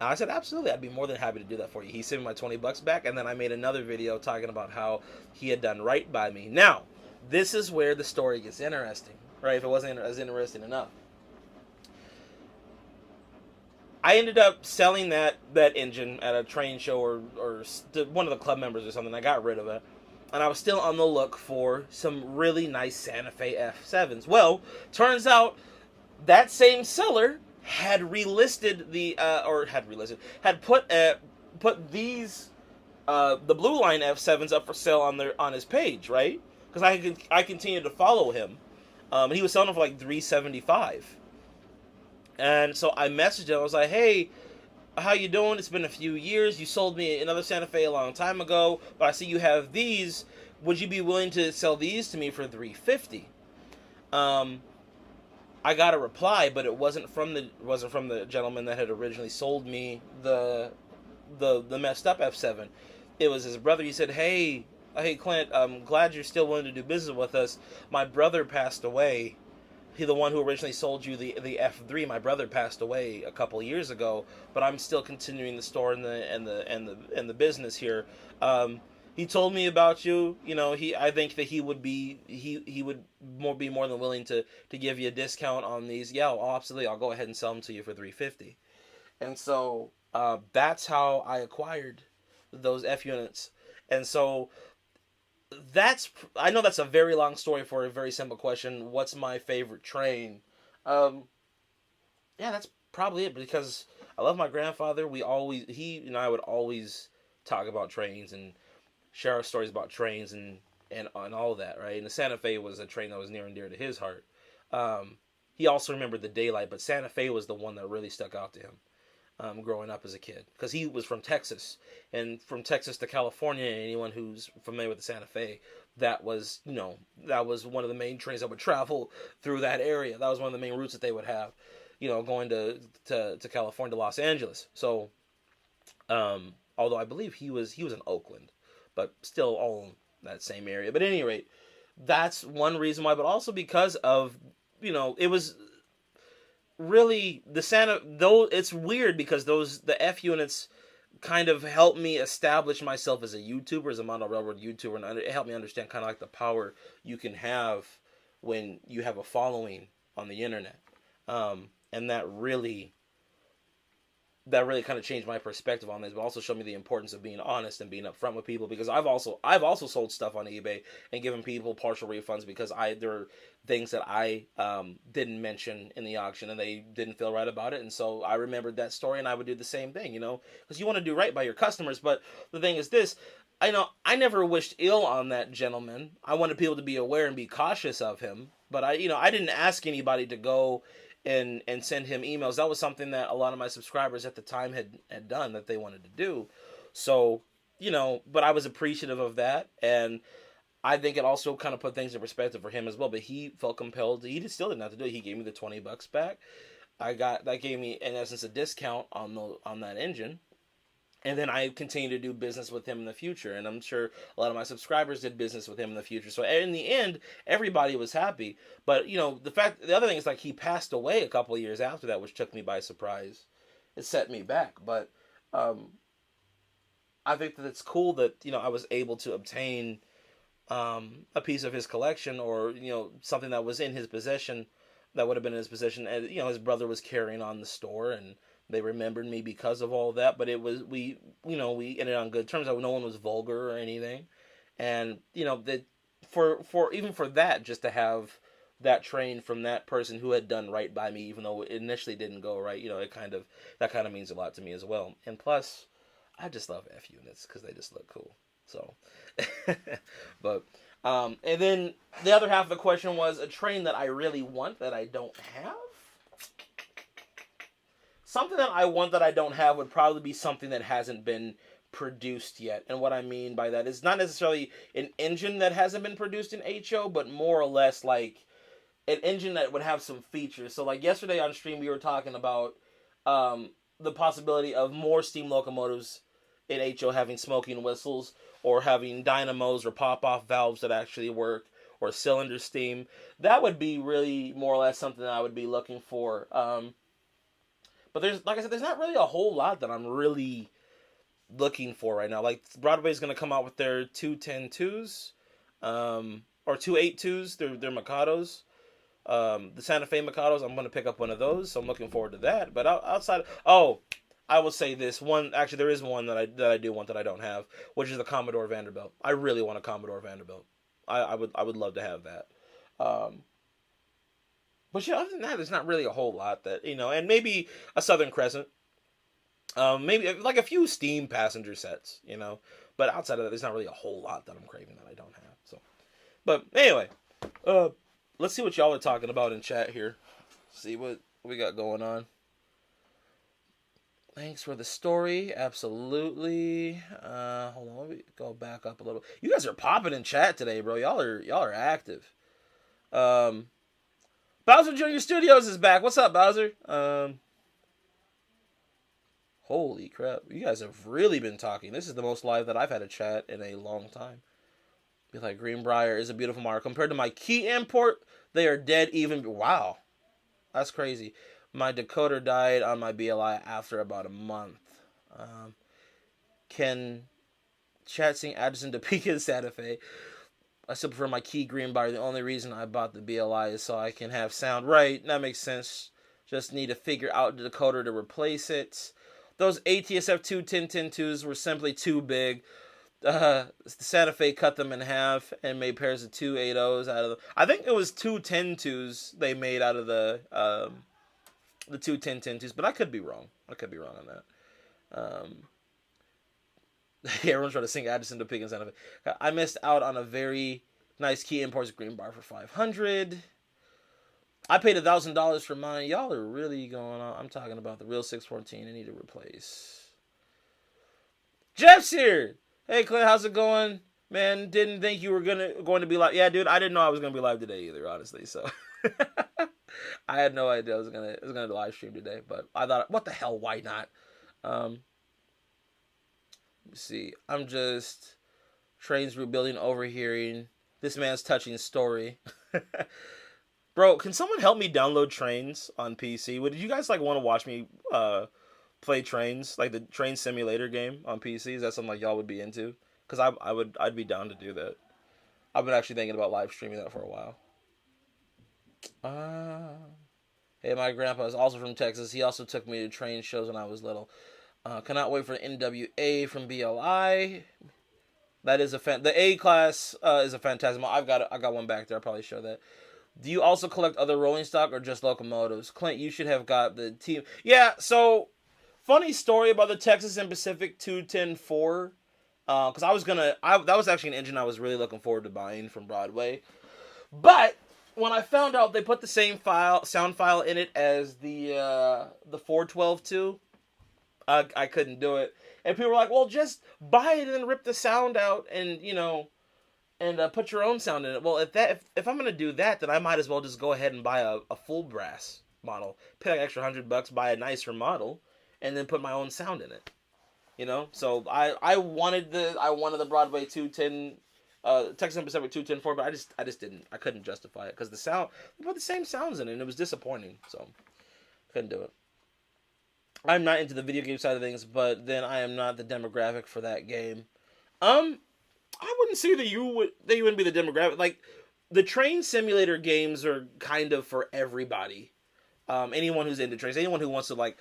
And I said, absolutely, I'd be more than happy to do that for you. He sent me my $20 back, and then I made another video talking about how he had done right by me. Now, this is where the story gets interesting, right? If it wasn't as interesting enough. I ended up selling that engine at a train show or one of the club members or something. I got rid of it. And I was still on the look for some really nice Santa Fe F7s. Well, turns out that same seller had relisted had put these the Blue Line F7s up for sale on his page, right? Because I continued to follow him, and he was selling them for like $375. And so I messaged him. I was like, "Hey, how you doing? It's been a few years. You sold me another Santa Fe a long time ago, but I see you have these. Would you be willing to sell these to me for $350?" I got a reply, but it wasn't from the gentleman that had originally sold me the messed up F7. It was his brother. He said, "Hey, Clint, I'm glad you're still willing to do business with us. My brother passed away. The one who originally sold you the F3, my brother passed away a couple years ago, but I'm still continuing the store and the business here. He told me about you. I think that he would be more than willing to give you a discount on these. Yeah, absolutely. I'll go ahead and sell them to you for $350." And so that's how I acquired those F units. And so I know that's a very long story for a very simple question. What's my favorite train? Yeah, that's probably it, because I love my grandfather. He and I would always talk about trains and share our stories about trains and all of that, right? And the Santa Fe was a train that was near and dear to his heart. He also remembered the Daylight, but Santa Fe was the one that really stuck out to him. Growing up as a kid, because he was from Texas, and from Texas to California, anyone who's familiar with the Santa Fe, that was one of the main trains that would travel through that area. That was one of the main routes that they would have, going to California, to Los Angeles. So, although I believe he was in Oakland, but still all in that same area. But at any rate, that's one reason why, but also because of, it was really though it's weird because the F units kind of helped me establish myself as a YouTuber, as a model railroad YouTuber, and it helped me understand kind of like the power you can have when you have a following on the internet. And that really kind of changed my perspective on this, but also showed me the importance of being honest and being upfront with people, because I've also sold stuff on eBay and given people partial refunds because there were things that I didn't mention in the auction and they didn't feel right about it. And so I remembered that story, and I would do the same thing, because you want to do right by your customers. But the thing is this, I never wished ill on that gentleman. I wanted people to be aware and be cautious of him, but I didn't ask anybody to go and send him emails. That was something that a lot of my subscribers at the time had done, that they wanted to do. So, but I was appreciative of that, and I think it also kind of put things in perspective for him as well. But he felt compelled. He still didn't have to do it. He gave me the $20 back. That gave me, in essence, a discount on that engine. And then I continue to do business with him in the future. And I'm sure a lot of my subscribers did business with him in the future. So in the end, everybody was happy. But, the other thing is, like, he passed away a couple of years after that, which took me by surprise. It set me back. But I think that it's cool that, I was able to obtain a piece of his collection, or, something that was in his possession, that would have been in his possession. And, his brother was carrying on the store, and they remembered me because of all that. But it was, we ended on good terms. No one was vulgar or anything. And, that even for that, just to have that train from that person who had done right by me, even though it initially didn't go right, that kind of means a lot to me as well. And plus, I just love F units because they just look cool. So, but, and then the other half of the question was a train that I really want that I don't have. Something that I want that I don't have would probably be something that hasn't been produced yet. And what I mean by that is not necessarily an engine that hasn't been produced in HO, but more or less like an engine that would have some features. So like yesterday on stream, we were talking about the possibility of more steam locomotives in HO having smoking whistles, or having dynamos or pop-off valves that actually work, or cylinder steam. That would be really more or less something that I would be looking for. But there's not really a whole lot that I'm really looking for right now. Like, Broadway's going to come out with their 210-2s. or 282s. They're Mikados. The Santa Fe Mikados, I'm going to pick up one of those, so I'm looking forward to that. But outside, I will say this one. Actually, there is one that I do want that I don't have, which is the Commodore Vanderbilt. I really want a Commodore Vanderbilt. I would love to have that. But yeah, other than that, there's not really a whole lot that, and maybe a Southern Crescent. Maybe like a few Steam passenger sets, But outside of that, there's not really a whole lot that I'm craving that I don't have. So, but anyway, let's see what y'all are talking about in chat here. See what we got going on. Thanks for the story. Absolutely. Hold on, let me go back up a little. You guys are popping in chat today, bro. Y'all are active. Bowser Jr. Studios is back. What's up, Bowser? Holy crap. You guys have really been talking. This is the most live that I've had a chat in a long time. Be like, Greenbrier is a beautiful mark. Compared to my key import, they are dead even. Wow. That's crazy. My decoder died on my BLI after about a month. Can chat sing Addison to Pekin Santa Fe? I still prefer my key Greenbrier. The only reason I bought the BLI is so I can have sound. Right, that makes sense. Just need to figure out the decoder to replace it. Those ATSF 210-10-2s were simply too big. Santa Fe cut them in half and made pairs of 280s out of them. I think it was 210-2s they made out of the 210-10-2s, but I could be wrong. On that. Yeah, everyone's trying to sing Addison to Pig in Santa Fe. I missed out on a very nice key imports Greenbrier for $500. I paid $1,000 for mine. Y'all are really going on. I'm talking about the real 614. I need to replace. Jeff's here. Hey, Clint, how's it going? Man, didn't think you were going to be live. Yeah, dude, I didn't know I was going to be live today either, honestly. So I had no idea I was going to live stream today, but I thought, what the hell, why not? Let me see. I'm just trains rebuilding, overhearing this man's touching story. Bro, can someone help me download Trains on PC? Would you guys want to watch me play Trains, like the Train Simulator game on PC? Is that something y'all would be into? Because I'd be down to do that. I've been actually thinking about live streaming that for a while. Hey, my grandpa is also from Texas. He also took me to train shows when I was little. Cannot wait for the NWA from BLI. That is the A class is a fantastic. I got one back there. I'll probably show that. Do you also collect other rolling stock or just locomotives? Clint, you should have got the team. Yeah, so funny story about the Texas and Pacific 210-4. Because that was actually an engine I was really looking forward to buying from Broadway. But when I found out they put the same sound file in it as the 412-2, I couldn't do it. And people were like, well, just buy it and then rip the sound out and, and put your own sound in it. Well, if I'm going to do that, then I might as well just go ahead and buy a full brass model. Pay like extra $100, buy a nicer model, and then put my own sound in it. So I wanted the Broadway 210, Texas and Pacific 210-4, but I just didn't. I couldn't justify it because they put the same sounds in it, and it was disappointing. So couldn't do it. I'm not into the video game side of things, but then I am not the demographic for that game. I wouldn't say that you wouldn't be the demographic. Like, the train simulator games are kind of for everybody. Anyone who's into trains, anyone who wants to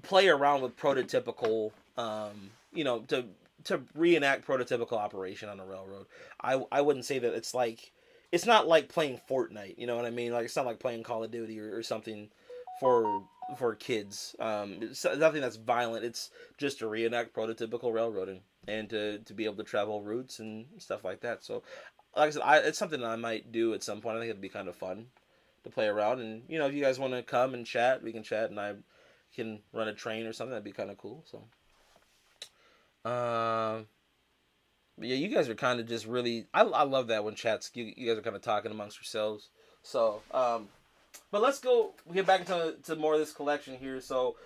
play around with prototypical, to reenact prototypical operation on a railroad. I wouldn't say that it's not like playing Fortnite. You know what I mean? Like, it's not like playing Call of Duty or something for kids. It's nothing that's violent. It's just to reenact prototypical railroading and to be able to travel routes and stuff like that. So, like I said, it's something that I might do at some point. I think it'd be kind of fun to play around. And, if you guys want to come and chat, we can chat, and I can run a train or something. That'd be kind of cool. So, but yeah, you guys are kind of just really, I love that when chats, you guys are kind of talking amongst yourselves. So, but let's get back into more of this collection here. So,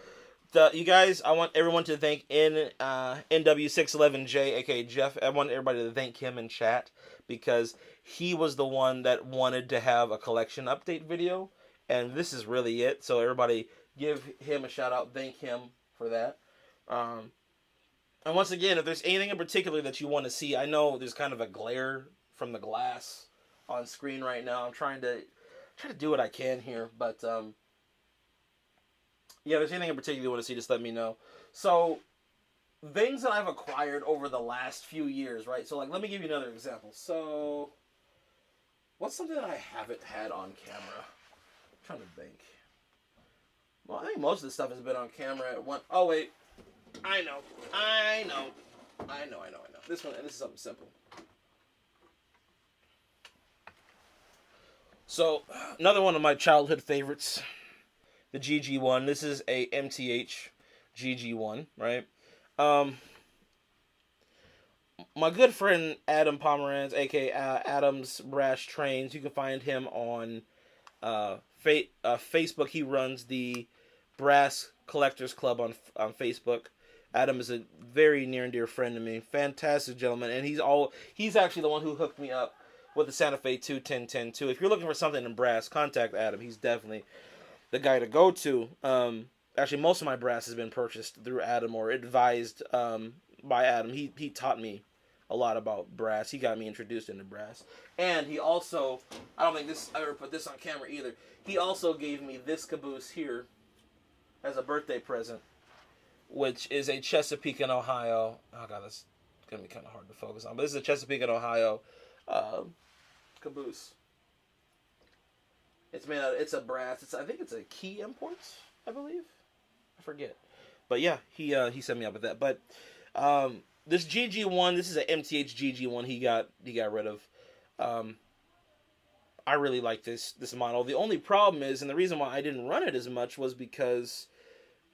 you guys, I want everyone to thank NW611J, aka Jeff. I want everybody to thank him in chat because he was the one that wanted to have a collection update video, and this is really it. So everybody give him a shout out, thank him for that. And once again, if there's anything in particular that you want to see, I know there's kind of a glare from the glass on screen right now. I'm trying to do what I can here, but yeah, if there's anything in particular you want to see, just let me know. So, things that I've acquired over the last few years, right? So, like, let me give you another example. So, what's something that I haven't had on camera? I'm trying to think. Well, I think most of this stuff has been on camera at one. Oh, wait. I know. This is something simple. So, another one of my childhood favorites, the GG1. This is a MTH GG1, right? My good friend Adam Pomeranz, aka Adam's Brash Trains, you can find him on Facebook. He runs the Brass Collectors Club on Facebook. Adam is a very near and dear friend to me. Fantastic gentleman, and he's actually the one who hooked me up with the Santa Fe 21010 too. If you're looking for something in brass, contact Adam. He's definitely the guy to go to. Actually, most of my brass has been purchased through Adam or advised by Adam. He taught me a lot about brass. He got me introduced into brass. And he also, I don't think I ever put this on camera either, he also gave me this caboose here as a birthday present, which is a Chesapeake in Ohio. Oh god, that's going to be kind of hard to focus on. But this is a Chesapeake in Ohio caboose. It's made out. It's a brass. I think it's a Key Imports, I believe. I forget. But yeah, he set me up with that. But this GG1, this is an MTH GG1 he got rid of. I really like this model. The only problem is, and the reason why I didn't run it as much was because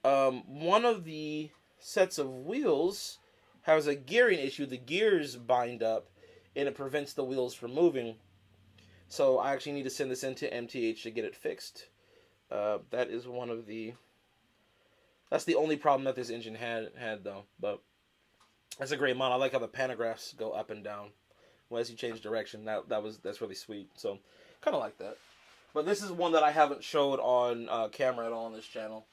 one of the sets of wheels has a gearing issue. The gears bind up, and it prevents the wheels from moving. So I actually need to send this into MTH to get it fixed. That is one of the... That's the only problem that this engine had though. But that's a great model. I like how the pantographs go up and down as you change direction. That's really sweet. So kind of like that. But this is one that I haven't showed on camera at all on this channel.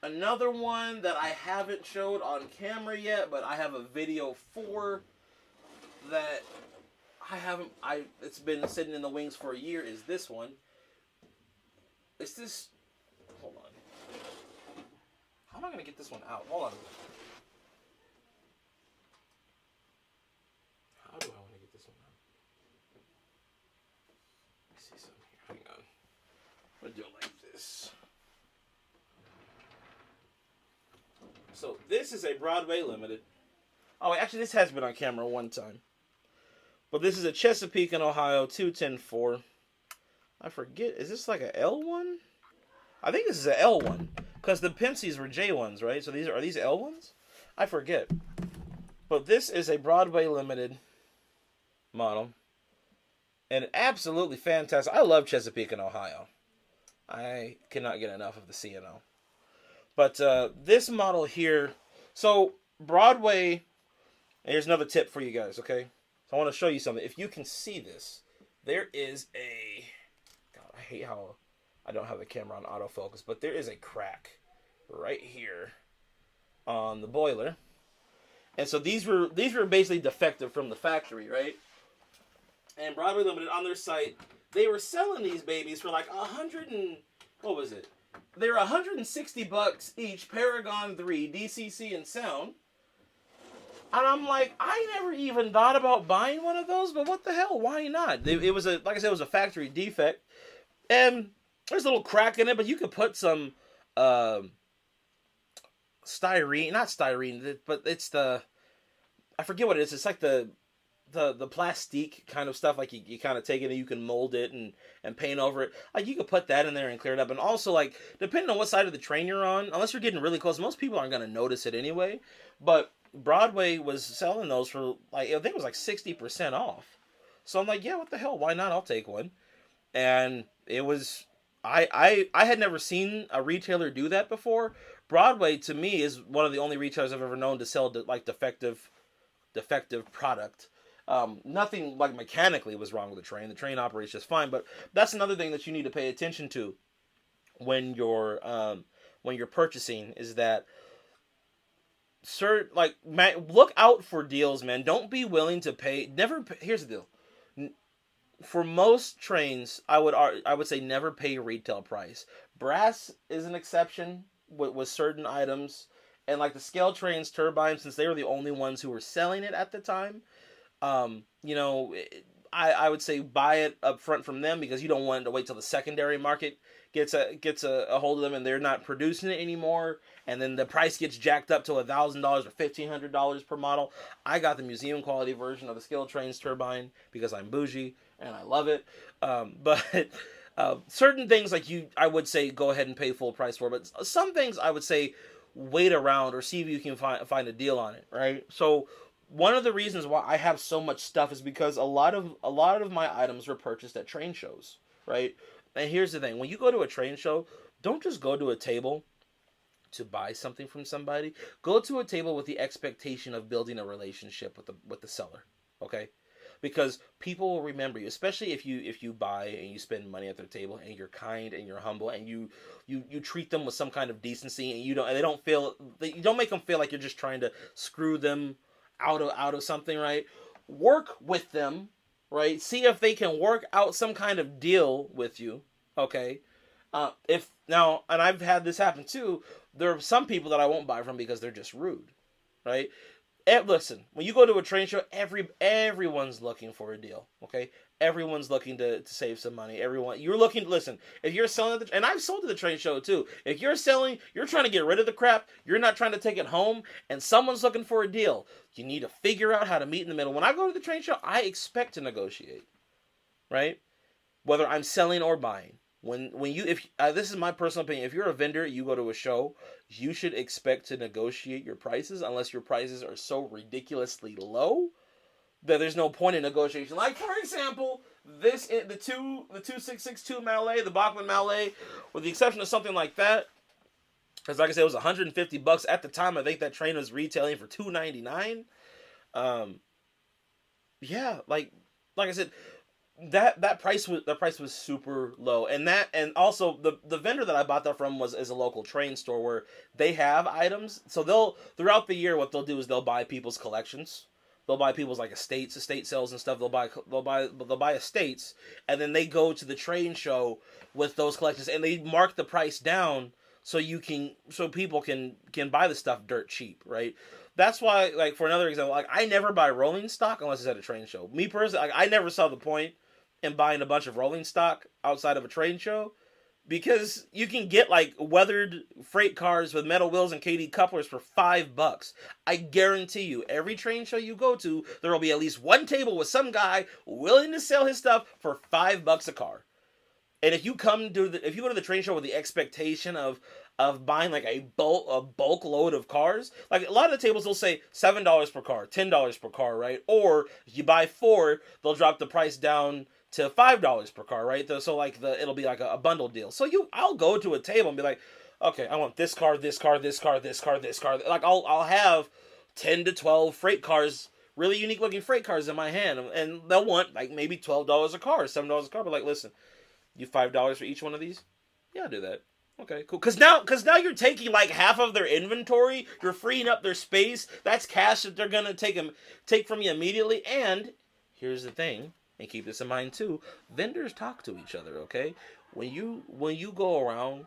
Another one that I haven't showed on camera yet, but I have a video for that it's been sitting in the wings for a year, is this one. It's this, hold on. How am I going to get this one out? Hold on. How do I want to get this one out? Let me see something here. Hang on. I'm going to do it like this. So this is a Broadway Limited. Oh, actually, this has been on camera one time. But this is a Chesapeake in Ohio 210-4. I forget. Is this like a L1? I think this is a L1. Because the Penceys were J1s, right? So are these L1s? I forget. But this is a Broadway Limited model. And absolutely fantastic. I love Chesapeake in Ohio. I cannot get enough of the C&O. But this model here, so Broadway, here's another tip for you guys, okay? So I want to show you something. If you can see this, there is a, God, I hate how I don't have the camera on autofocus, but there is a crack right here on the boiler. And so these were basically defective from the factory, right? And Broadway Limited on their site, they were selling these babies for like what was it? They were $160 each, Paragon 3, DCC and sound. And I'm like, I never even thought about buying one of those, but what the hell? Why not? It was like I said, it was a factory defect. And there's a little crack in it, but you could put some styrene, not styrene, but it's I forget what it is. It's like the plastique kind of stuff, like you kind of take it and you can mold it and paint over it. Like you could put that in there and clear it up. And also, like, depending on what side of the train you're on, unless you're getting really close, most people aren't going to notice it anyway. But Broadway was selling those for, like, I think it was like 60% off. So I'm like, yeah, what the hell? Why not? I'll take one. And it was, I had never seen a retailer do that before. Broadway, to me, is one of the only retailers I've ever known to sell, like, defective product. Nothing like mechanically was wrong with the train. The train operates just fine, but that's another thing that you need to pay attention to when you're purchasing, is that sir, like, man, look out for deals, man. Don't be willing to pay. Never. Here's the deal. For most trains, I would say never pay retail price. Brass is an exception with certain items, and like the scale trains, turbines, since they were the only ones who were selling it at the time. You know, I would say buy it up front from them, because you don't want to wait till the secondary market gets a hold of them and they're not producing it anymore, and then the price gets jacked up to $1,000 or $1,500 per model. I got the museum quality version of the scale trains turbine because I'm bougie and I love it. But certain things like I would say go ahead and pay full price for, but some things I would say wait around or see if you can find a deal on it, right? So one of the reasons why I have so much stuff is because a lot of my items were purchased at train shows, right? And here's the thing: when you go to a train show, don't just go to a table to buy something from somebody. Go to a table with the expectation of building a relationship with the seller, okay? Because people will remember you, especially if you buy and you spend money at their table and you're kind and you're humble and you treat them with some kind of decency, and you don't make them feel like you're just trying to screw them out of something, right? Work with them, right? See if they can work out some kind of deal with you, okay? And I've had this happen too. There are some people that I won't buy from because they're just rude, right? And listen, when you go to a train show, everyone's looking for a deal, okay? Everyone's looking to save some money. Listen, if you're selling and I've sold to the train show too. If you're selling, you're trying to get rid of the crap, you're not trying to take it home, and someone's looking for a deal, you need to figure out how to meet in the middle. When I go to the train show, I expect to negotiate, right? Whether I'm selling or buying. This is my personal opinion, if you're a vendor, you go to a show, you should expect to negotiate your prices, unless your prices are so ridiculously low that there's no point in negotiation. Like, for example, the 2662 Mallet, the Bachmann Mallet, with the exception of something like that, because like I said, it was $150 at the time. I think that train was retailing for $299. Yeah, like I said, that price was super low, and also the vendor that I bought that from is a local train store where they have items. So throughout the year, what they'll do is they'll buy people's collections. They'll buy people's like estate sales and stuff. They'll buy estates, and then they go to the train show with those collections, and they mark the price down so people can buy the stuff dirt cheap, right? That's why, like, for another example, like, I never buy rolling stock unless it's at a train show. Me personally, like, I never saw the point in buying a bunch of rolling stock outside of a train show, because you can get like weathered freight cars with metal wheels and KD couplers for $5. I guarantee you, every train show you go to, there will be at least one table with some guy willing to sell his stuff for $5 a car. And if you go to the train show with the expectation of buying like a bulk load of cars, like a lot of the tables will say $7 per car, $10 per car, right? Or if you buy 4, they'll drop the price down to $5 per car, right? So like it'll be like a bundle deal. So I'll go to a table and be like, okay, I want this car, this car, this car, this car, this car. Like I'll have 10 to 12 freight cars, really unique looking freight cars in my hand, and they'll want like maybe $12 a car, $7 a car. But like, listen, you $5 for each one of these? Yeah, I'll do that. Okay, cool. Because now you're taking like half of their inventory. You're freeing up their space. That's cash that they're gonna take from you immediately. And here's the thing, and keep this in mind too: vendors talk to each other. Okay, when you go around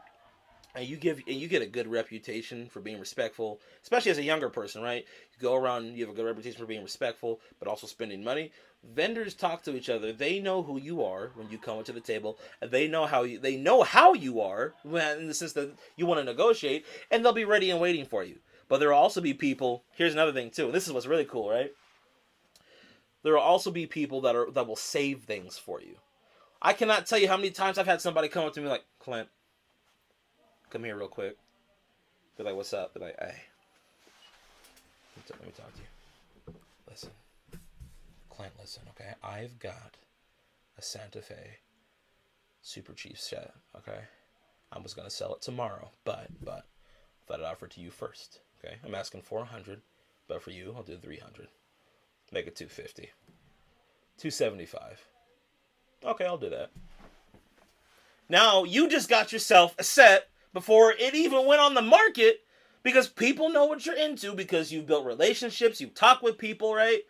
and you get a good reputation for being respectful, especially as a younger person, right? You go around and you have a good reputation for being respectful, but also spending money. Vendors talk to each other. They know who you are when you come to the table, and they know how you are in the sense that you want to negotiate, and they'll be ready and waiting for you. But there will also be people. Here's another thing too. And this is what's really cool, right? There will also be people that will save things for you. I cannot tell you how many times I've had somebody come up to me like, Clint, come here real quick. Be like, what's up? Be like, hey, let me talk to you. Listen. Clint, listen, okay? I've got a Santa Fe Super Chief set, okay? I was going to sell it tomorrow, but I thought I'd offer it to you first, okay? I'm asking for $100, but for you, I'll do $300. Make it $250. $275. Okay, I'll do that. Now, you just got yourself a set before it even went on the market, Because people know what you're into because you've built relationships, you've talked with people, right?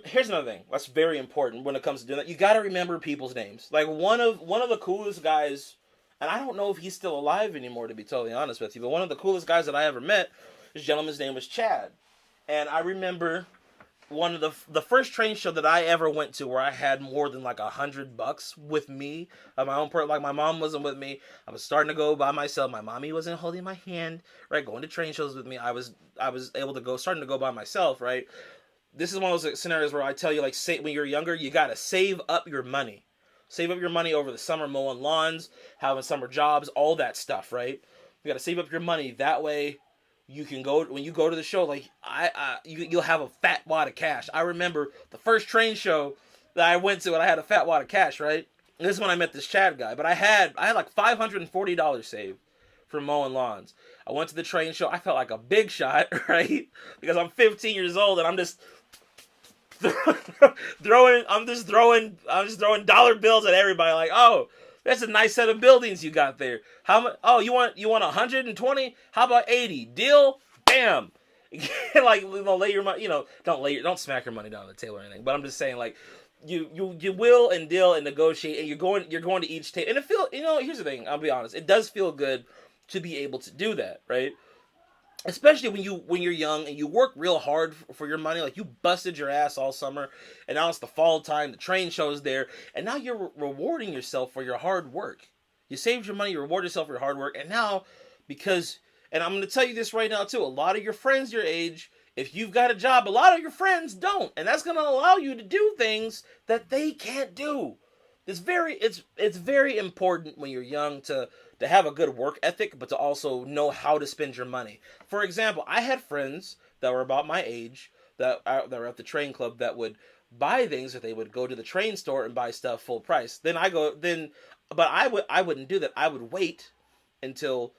Here's another thing that's very important when it comes to doing that. You got to remember people's names. Like one of the coolest guys, and I don't know if he's still alive anymore, to be totally honest with you, but one of the coolest guys that I ever met, this gentleman's name was Chad. And I remember one of the first train show that I ever went to where I had more than like $100 with me of my own part. Like my mom wasn't with me. I was starting to go by myself. My mommy wasn't holding my hand, right? Going to train shows with me. I was able to starting to go by myself, right? This is one of those scenarios where I tell you, like, say, when you're younger, you got to save up your money. Save up your money over the summer, mowing lawns, having summer jobs, all that stuff, right? You got to save up your money. That way, you can go, when you go to the show, like, you'll have a fat wad of cash. I remember the first train show that I went to, and I had a fat wad of cash, right? And this is when I met this Chad guy. But I had like $540 saved for mowing lawns. I went to the train show. I felt like a big shot, right? Because I'm 15 years old, and I'm just throwing dollar bills at everybody. Like, oh, that's a nice set of buildings you got there. How much? Oh, you want 120? How about 80? Deal? Bam. Like, lay your money. Don't smack your money down on the table or anything. But I'm just saying, like, you will and deal and negotiate, and you're going to each table. And it feel, here's the thing. I'll be honest. It does feel good to be able to do that, right? Especially when you're young and you work real hard for your money, like you busted your ass all summer, and now it's the fall time, the train show's there, and now you're rewarding yourself for your hard work. You saved your money, you reward yourself for your hard work, and now, and I'm going to tell you this right now too, a lot of your friends your age, if you've got a job, a lot of your friends don't, and that's going to allow you to do things that they can't do. It's very important when you're young to have a good work ethic, but to also know how to spend your money. For example, I had friends that were about my age that were at the train club that would buy things, that they would go to the train store and buy stuff full price. But I wouldn't do that. I would wait till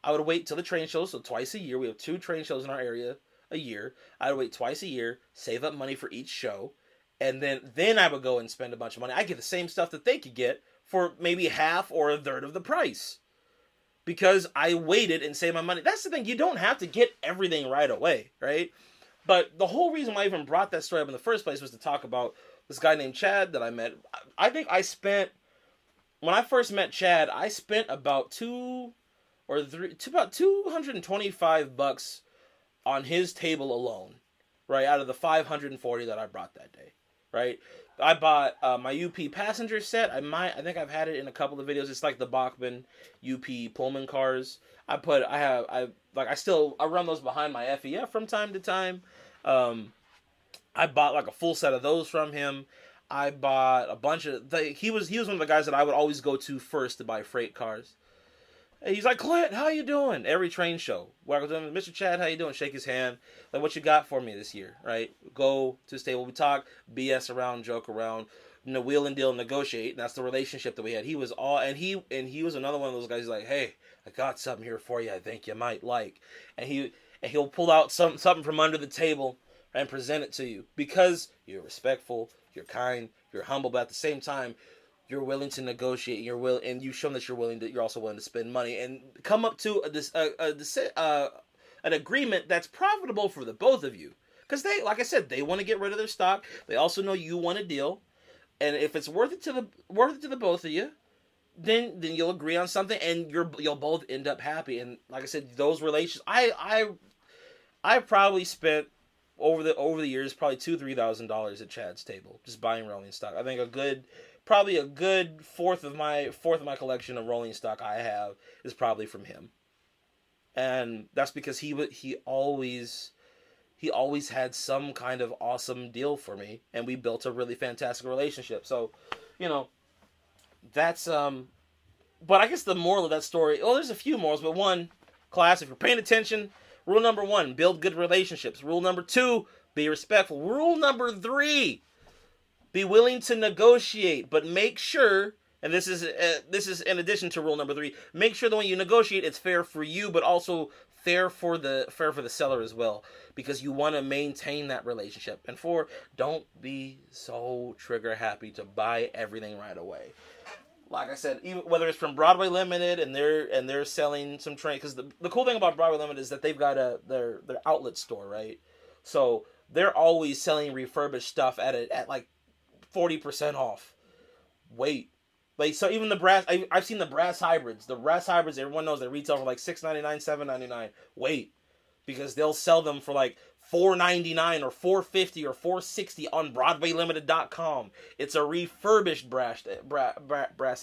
the train shows. So twice a year, we have 2 train shows in our area a year. I would wait twice a year, save up money for each show, and then I would go and spend a bunch of money. I get the same stuff that they could get for maybe half or a third of the price. Because I waited and saved my money. That's the thing. You don't have to get everything right away, right? But the whole reason why I even brought that story up in the first place was to talk about this guy named Chad that I met. I think when I first met Chad, I spent about $225 on his table alone, right? Out of the 540 that I brought that day, right? I bought my UP passenger set. I think I've had it in a couple of videos. It's like the Bachmann UP Pullman cars. I run those behind my FEF from time to time. I bought like a full set of those from him. I bought a bunch of. He was one of the guys that I would always go to first to buy freight cars. And he's like, Clint, how you doing? Every train show. Welcome to him, Mr. Chad, how you doing? Shake his hand. Like, what you got for me this year, right? Go to the table, we talk, BS around, joke around, wheel and deal, negotiate. And that's the relationship that we had. He was he was another one of those guys who's like, hey, I got something here for you I think you might like. And he'll pull out something from under the table and present it to you because you're respectful, you're kind, you're humble, but at the same time, you're willing to negotiate. And you've shown that you're also willing to spend money and come up to an agreement that's profitable for the both of you. Because they, like I said, they want to get rid of their stock. They also know you want a deal, and if it's worth it to the both of you, then you'll agree on something, and you'll both end up happy. And like I said, those relations, I probably spent over the years probably $2,000-$3,000 at Chad's table just buying rolling stock. I think probably a good fourth of my collection of rolling stock I have is probably from him. And that's because he always had some kind of awesome deal for me, and we built a really fantastic relationship. So, that's but I guess the moral of that story, there's a few morals, but one, class, if you're paying attention, rule number 1, build good relationships. Rule number 2, be respectful. Rule number 3, be willing to negotiate, but make sure, and this is in addition to rule number 3, make sure that when you negotiate, it's fair for you, but also fair for the seller as well, because you want to maintain that relationship. And 4, don't be so trigger happy to buy everything right away. like I said, even whether it's from Broadway Limited and they're selling some train, because the cool thing about Broadway Limited is that they've got their outlet store, right? So they're always selling refurbished stuff at like 40% off. Wait. Like, so even the brass, I've seen the brass hybrids. The brass hybrids, everyone knows they retail for like $6.99, $7.99. Wait, because they'll sell them for like $4.99 or $4.50 or $4.60 on BroadwayLimited.com. It's a refurbished brass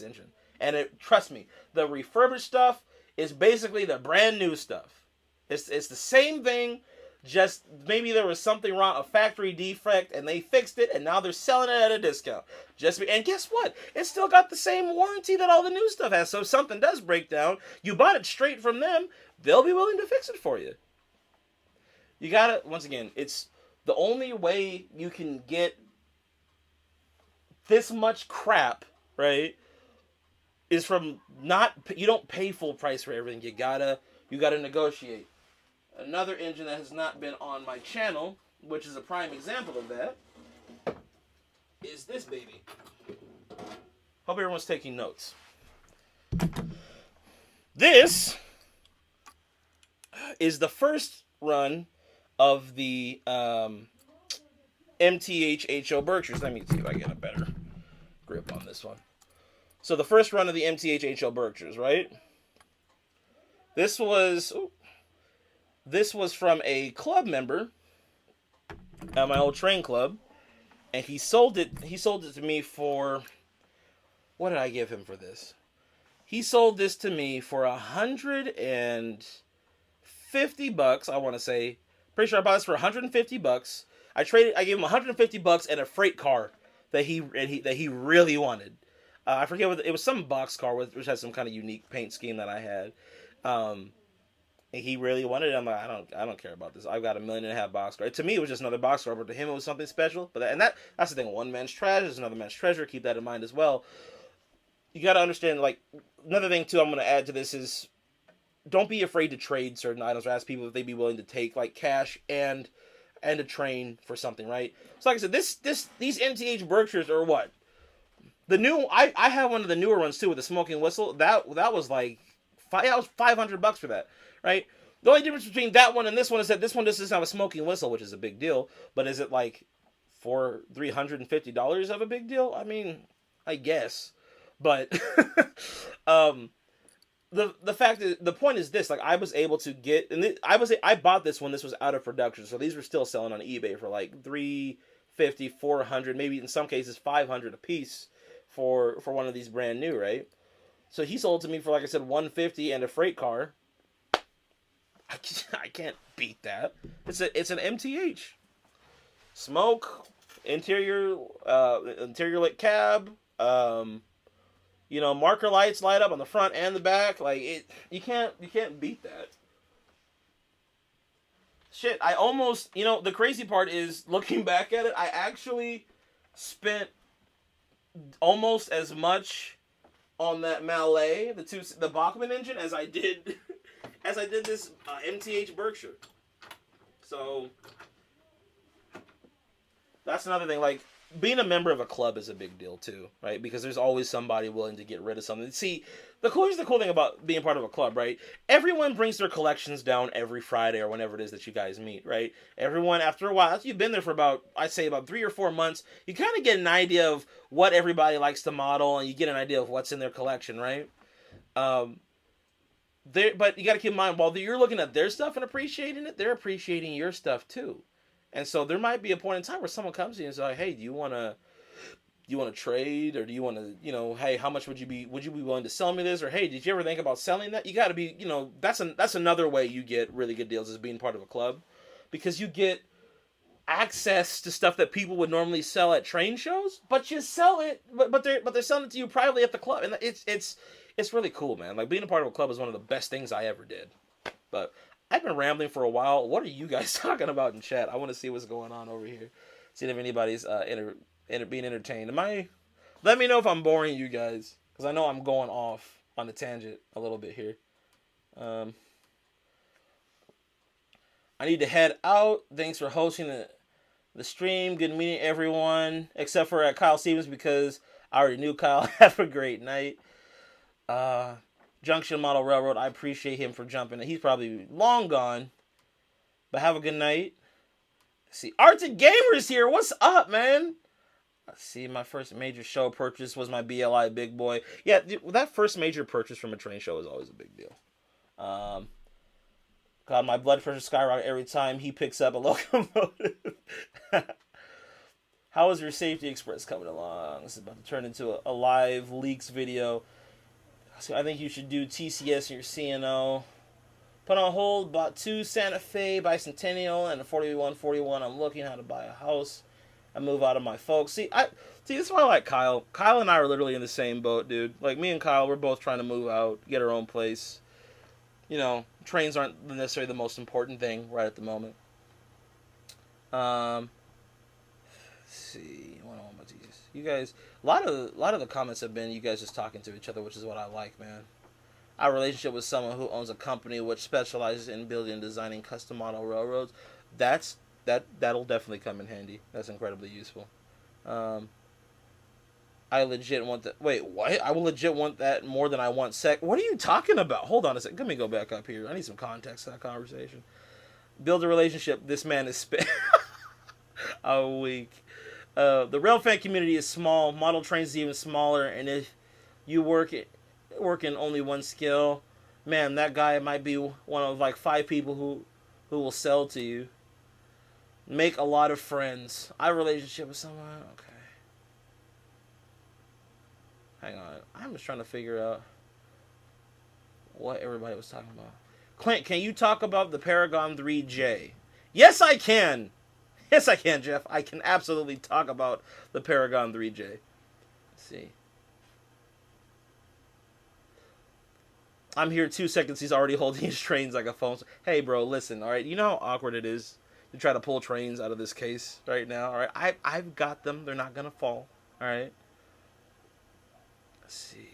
engine, and trust me, the refurbished stuff is basically the brand new stuff. It's the same thing. Just maybe there was something wrong, a factory defect, and they fixed it, and now they're selling it at a discount. And guess what? It's still got the same warranty that all the new stuff has. So if something does break down, you bought it straight from them, they'll be willing to fix it for you. You gotta, once again, it's the only way you can get this much crap, right, is from you don't pay full price for everything. You gotta negotiate. Another engine that has not been on my channel, which is a prime example of that, is this baby. Hope everyone's taking notes. This is the first run of the Mth Hhl Berkshires. Let me see if I get a better grip on this one. So the first run of the Mth Hhl Berkshires, right? This was from a club member at my old train club, and he sold it to me for, what did I give him for this? He sold this to me for $150, I want to say. Pretty sure I bought this for $150. I gave him $150 and a freight car that he really wanted. I forget what it was, some box car which had some kind of unique paint scheme that I had. And he really wanted it. I'm like, I don't care about this. I've got $1.5 million box car. To me, it was just another box car, but to him, it was something special. But that's the thing. One man's trash is another man's treasure. Keep that in mind as well. You got to understand. Like, another thing too, I'm going to add to this is, don't be afraid to trade certain items or ask people if they'd be willing to take like cash and a train for something, right? So, like I said, these Mth Berkshires are what the new. I have one of the newer ones too with the smoking whistle. That was like was $500 for that. Right? The only difference between that one and this one is that this one just doesn't have a smoking whistle, which is a big deal. But is it like for $350 of a big deal? I mean, I guess. But the fact is, the point is this: like, I was able to get, and I bought this when this was out of production, so these were still selling on eBay for like $350, $400, maybe in some cases $500 a piece for one of these brand new, right? So he sold to me for, like I said, $150 and a freight car. I can't beat that. It's an MTH. Smoke, interior lit cab, marker lights light up on the front and the back. Like, you can't beat that. Shit, I almost, the crazy part is, looking back at it, I actually spent almost as much on that Malay, the Bachmann engine, as I did this Mth Berkshire. So that's another thing. Like, being a member of a club is a big deal too, right? Because there's always somebody willing to get rid of something. See, here's the cool thing about being part of a club, right? Everyone brings their collections down every Friday or whenever it is that you guys meet, right? Everyone, after a while, after you've been there for about 3 or 4 months, you kind of get an idea of what everybody likes to model, and you get an idea of what's in their collection, right? But you got to keep in mind, while you're looking at their stuff and appreciating it, they're appreciating your stuff too. And so there might be a point in time where someone comes to you and says, like, "Hey, do you want to trade, or do you want to, hey, how much would you be willing to sell me this? Or, hey, did you ever think about selling that?" You got to be, that's another way you get really good deals, is being part of a club, because you get access to stuff that people would normally sell at train shows, but you sell it, but they're selling it to you privately at the club, and it's really cool, man. Like, being a part of a club is one of the best things I ever did. But I've been rambling for a while. What are you guys talking about in chat? I want to see what's going on over here. See if anybody's being entertained. Let me know if I'm boring you guys, because I know I'm going off on a tangent a little bit here. I need to head out. Thanks for hosting the stream. Good meeting everyone, except for Kyle Stevens, because I already knew Kyle. Have a great night. Junction Model Railroad, I appreciate him for jumping. He's probably long gone. But have a good night. See, Arctic Gamers here. What's up, man? See, my first major show purchase was my BLI Big Boy. Yeah, that first major purchase from a train show is always a big deal. God, my blood pressure skyrockets every time he picks up a locomotive. How is your Safety Express coming along? This is about to turn into a live leaks video. So I think you should do TCS in your CNO. Put on hold, bought 2 Santa Fe Bicentennial and a 4141. I'm looking how to buy a house. I move out of my folks. See, this is why I like Kyle. Kyle and I are literally in the same boat, dude. Like, me and Kyle, we're both trying to move out, get our own place. You know, trains aren't necessarily the most important thing right at the moment. Let's see. You guys, a lot of the comments have been you guys just talking to each other, which is what I like, man. Our relationship with someone who owns a company which specializes in building and designing custom model railroads, that'll definitely come in handy. That's incredibly useful. I legit want that. Wait, what? I will legit want that more than I want What are you talking about? Hold on a second. Let me go back up here. I need some context to that conversation. Build a relationship. This man is a week. The railfan community is small. Model trains is even smaller. And if you work in only one skill, man, that guy might be one of like 5 people who will sell to you. Make a lot of friends. I have a relationship with someone. Okay. Hang on. I'm just trying to figure out what everybody was talking about. Clint, can you talk about the Paragon 3J? Yes, I can. Yes, I can, Jeff. I can absolutely talk about the Paragon 3J. Let's see. I'm here 2 seconds. He's already holding his trains like a phone. Hey, bro, listen, all right? You know how awkward it is to try to pull trains out of this case right now, all right? I've got them. They're not going to fall, all right? Let's see.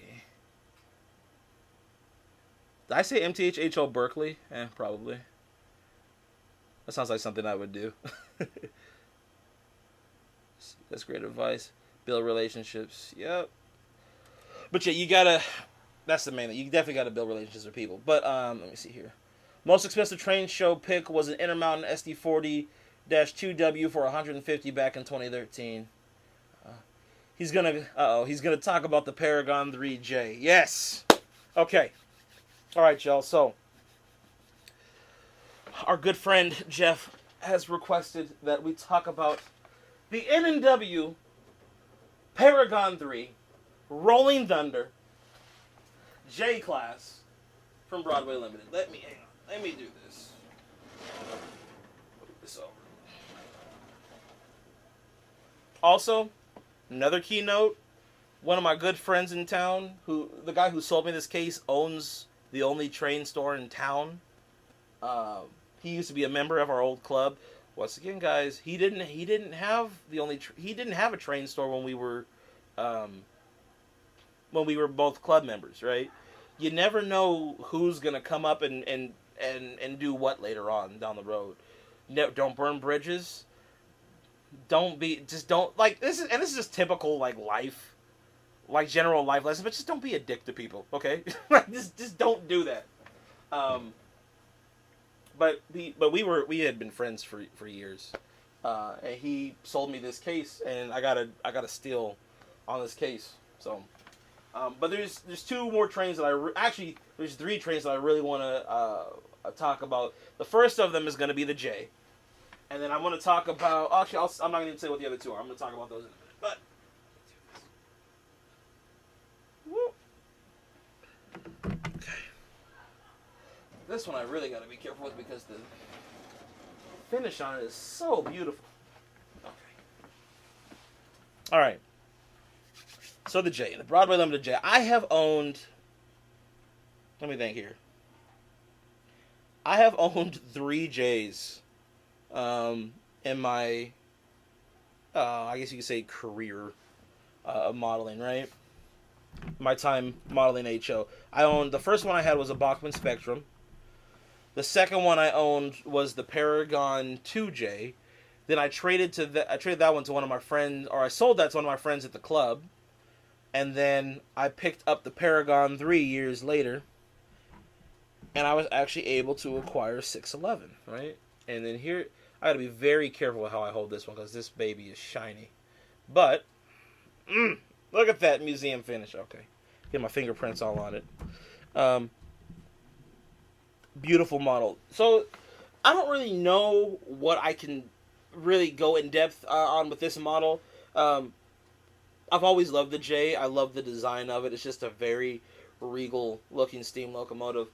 Did I say Mth Hhl Berkeley? Probably. That sounds like something I would do. That's great advice. Build relationships. Yep. But yeah, you gotta... That's the main thing. You definitely gotta build relationships with people. But, let me see here. Most expensive train show pick was an Intermountain SD40-2W for $150 back in 2013. He's gonna talk about the Paragon 3J. Yes! Okay. Alright, y'all. So, our good friend Jeff has requested that we talk about the N&W Paragon 3 Rolling Thunder J-Class from Broadway Limited. Let me do this. Move this over. Also, another keynote, one of my good friends in town, the guy who sold me this case owns the only train store in town. He used to be a member of our old club. Once again, guys, he didn't have a train store when we were both club members, right? You never know who's gonna come up and do what later on down the road. No, don't burn bridges. Don't like this is just typical like life, like general life lessons. But just don't be a dick to people, okay? Like just don't do that. But we had been friends for years, and he sold me this case, and I got a steal on this case. So, but there's 2 more trains that there's 3 trains that I really want to talk about. The first of them is going to be the J, and then I want to talk about. Actually, I'm not going to say what the other 2 are. I'm going to talk about those in a minute. But okay. This one I really got to be careful with because the finish on it is so beautiful. Okay. All right. So the J, the Broadway Limited J. I have owned... Let me think here. I have owned 3 Js in my, I guess you could say, career of modeling, right? My time modeling HO. I owned... The first one I had was a Bachmann Spectrum. The second one I owned was the Paragon 2J. Then I traded that one to one of my friends, or I sold that to one of my friends at the club. And then I picked up the Paragon 3 years later, and I was actually able to acquire 611, right? And then here, I gotta be very careful with how I hold this one, because this baby is shiny. But, look at that museum finish. Okay. Get my fingerprints all on it. Beautiful model. So, I don't really know what I can really go in depth on with this model. I've always loved the J. I love the design of it. It's just a very regal looking steam locomotive.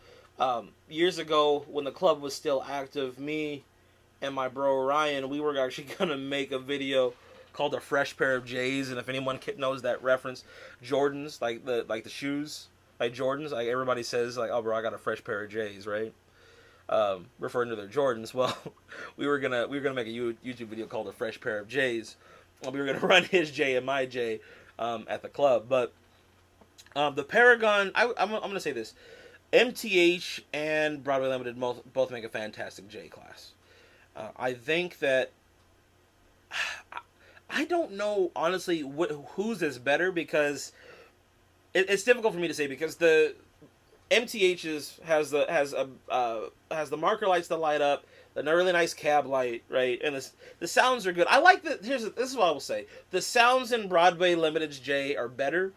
Years ago, when the club was still active, me and my bro Ryan, we were actually going to make a video called A Fresh Pair of J's. And if anyone knows that reference, Jordans, like the shoes, like Jordans, like everybody says, like, oh bro, I got a fresh pair of J's, right? Referring to their Jordans. Well, we were gonna make a YouTube video called A Fresh Pair of J's. We were gonna run his J and my J at the club. But the Paragon, I'm gonna say this: MTH and Broadway Limited both make a fantastic J class. I think that I don't know honestly whose is better, because it's difficult for me to say, because the MTH's has the marker lights that light up, the really nice cab light, right? And the sounds are good. I like the this is what I will say. The sounds in Broadway Limited's J are better,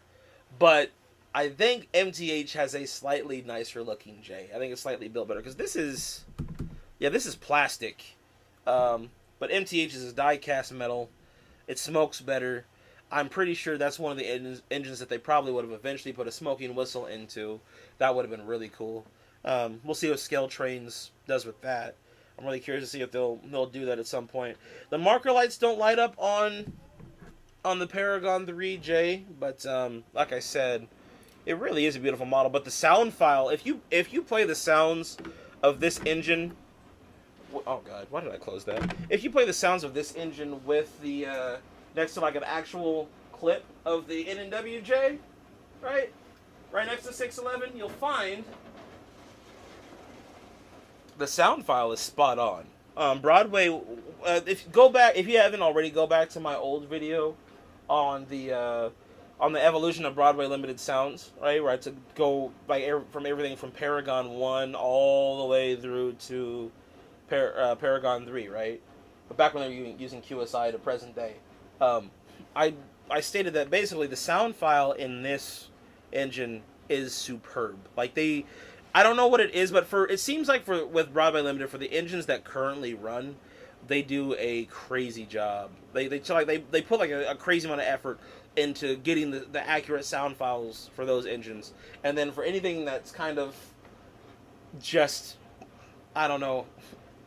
but I think MTH has a slightly nicer looking J. I think it's slightly built better, because this is plastic, but MTH's is die cast metal. It smokes better. I'm pretty sure that's one of the engines that they probably would have eventually put a smoking whistle into. That would have been really cool. We'll see what Scale Trains does with that. I'm really curious to see if they'll do that at some point. The marker lights don't light up on the Paragon 3J, but like I said, it really is a beautiful model. But the sound file, if you play the sounds of this engine, oh god, why did I close that? If you play the sounds of this engine with the next to like an actual clip of the N&WJ, right next to 611, you'll find the sound file is spot on. Broadway, if you haven't already, go back to my old video on the evolution of Broadway Limited sounds, right? Where I had to go from everything from Paragon 1 all the way through to Paragon 3, right? But back when they were using QSI to present day. I stated that basically the sound file in this engine is superb. Like I don't know what it is, but it seems like with Broadway Limited, for the engines that currently run, they do a crazy job. They put like a crazy amount of effort into getting the accurate sound files for those engines. And then for anything that's kind of just, I don't know,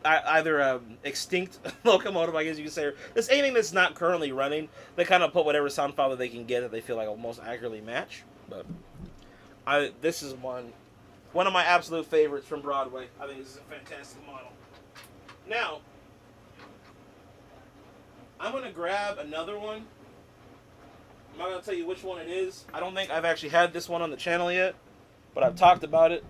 either a extinct locomotive, I guess you could say, or just anything that's not currently running, they kind of put whatever sound file that they can get that they feel like will most accurately match. But this is one of my absolute favorites from Broadway. I think this is a fantastic model. Now, I'm going to grab another one. I'm not going to tell you which one it is. I don't think I've actually had this one on the channel yet, but I've talked about it.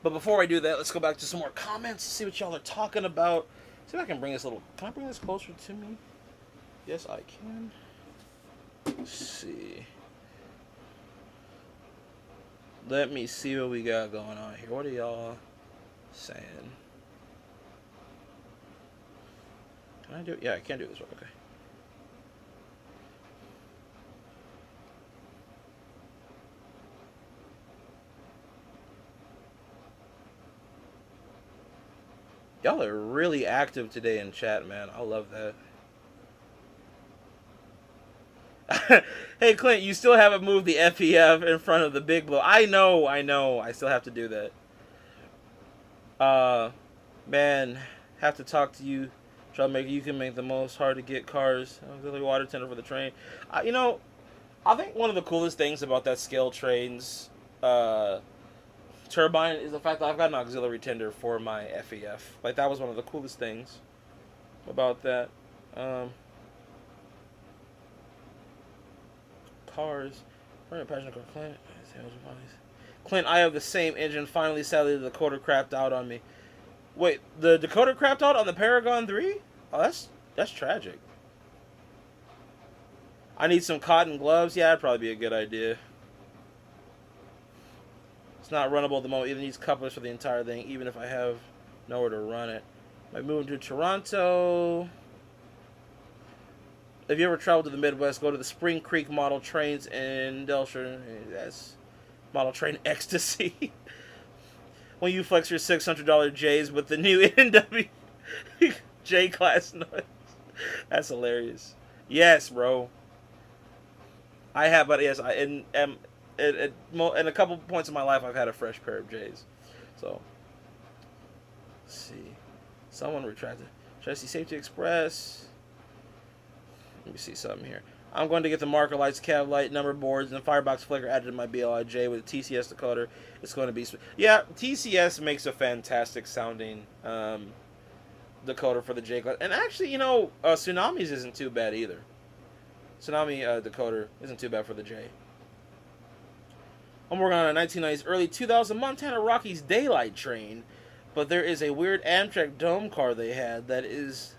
But before I do that, let's go back to some more comments, see what y'all are talking about. See if I can bring this can I bring this closer to me? Yes, I can. Let's see. Let me see what we got going on here. What are y'all saying? Can I do it? Yeah, I can do this one. Okay. Y'all are really active today in chat, man. I love that. Hey, Clint, you still haven't moved the FEF in front of the big blow. I know. I still have to do that. Man, have to talk to you. Try to make you can make the most hard to get cars. Auxiliary water tender for the train. I think one of the coolest things about that Scale Trains turbine is the fact that I've got an auxiliary tender for my FEF. Like, that was one of the coolest things about that. Cars. Clint, I have the same engine. Finally, sadly, the Dakota crapped out on me. Wait, the Dakota crapped out on the Paragon 3? Oh, that's tragic. I need some cotton gloves. Yeah, that'd probably be a good idea. It's not runnable at the moment. It needs couplers for the entire thing, even if I have nowhere to run it. I moved to Toronto. If you ever traveled to the Midwest, go to the Spring Creek model trains in Delshire. That's model train ecstasy. When you flex your $600 J's with the new NW J class nuts. That's hilarious. Yes, bro. I have, but yes, in a couple points in my life, I've had a fresh pair of J's. So, let's see. Someone retracted. Should I see Safety Express? Let me see something here. I'm going to get the marker lights, cab light, number boards, and firebox flicker added to my BLIJ with a TCS decoder. It's going to be... Yeah, TCS makes a fantastic sounding decoder for the J class. And actually, you know, Tsunami's isn't too bad either. Tsunami decoder isn't too bad for the J. I'm working on a 1990s, early 2000 Montana Rockies daylight train, but there is a weird Amtrak dome car they had that is...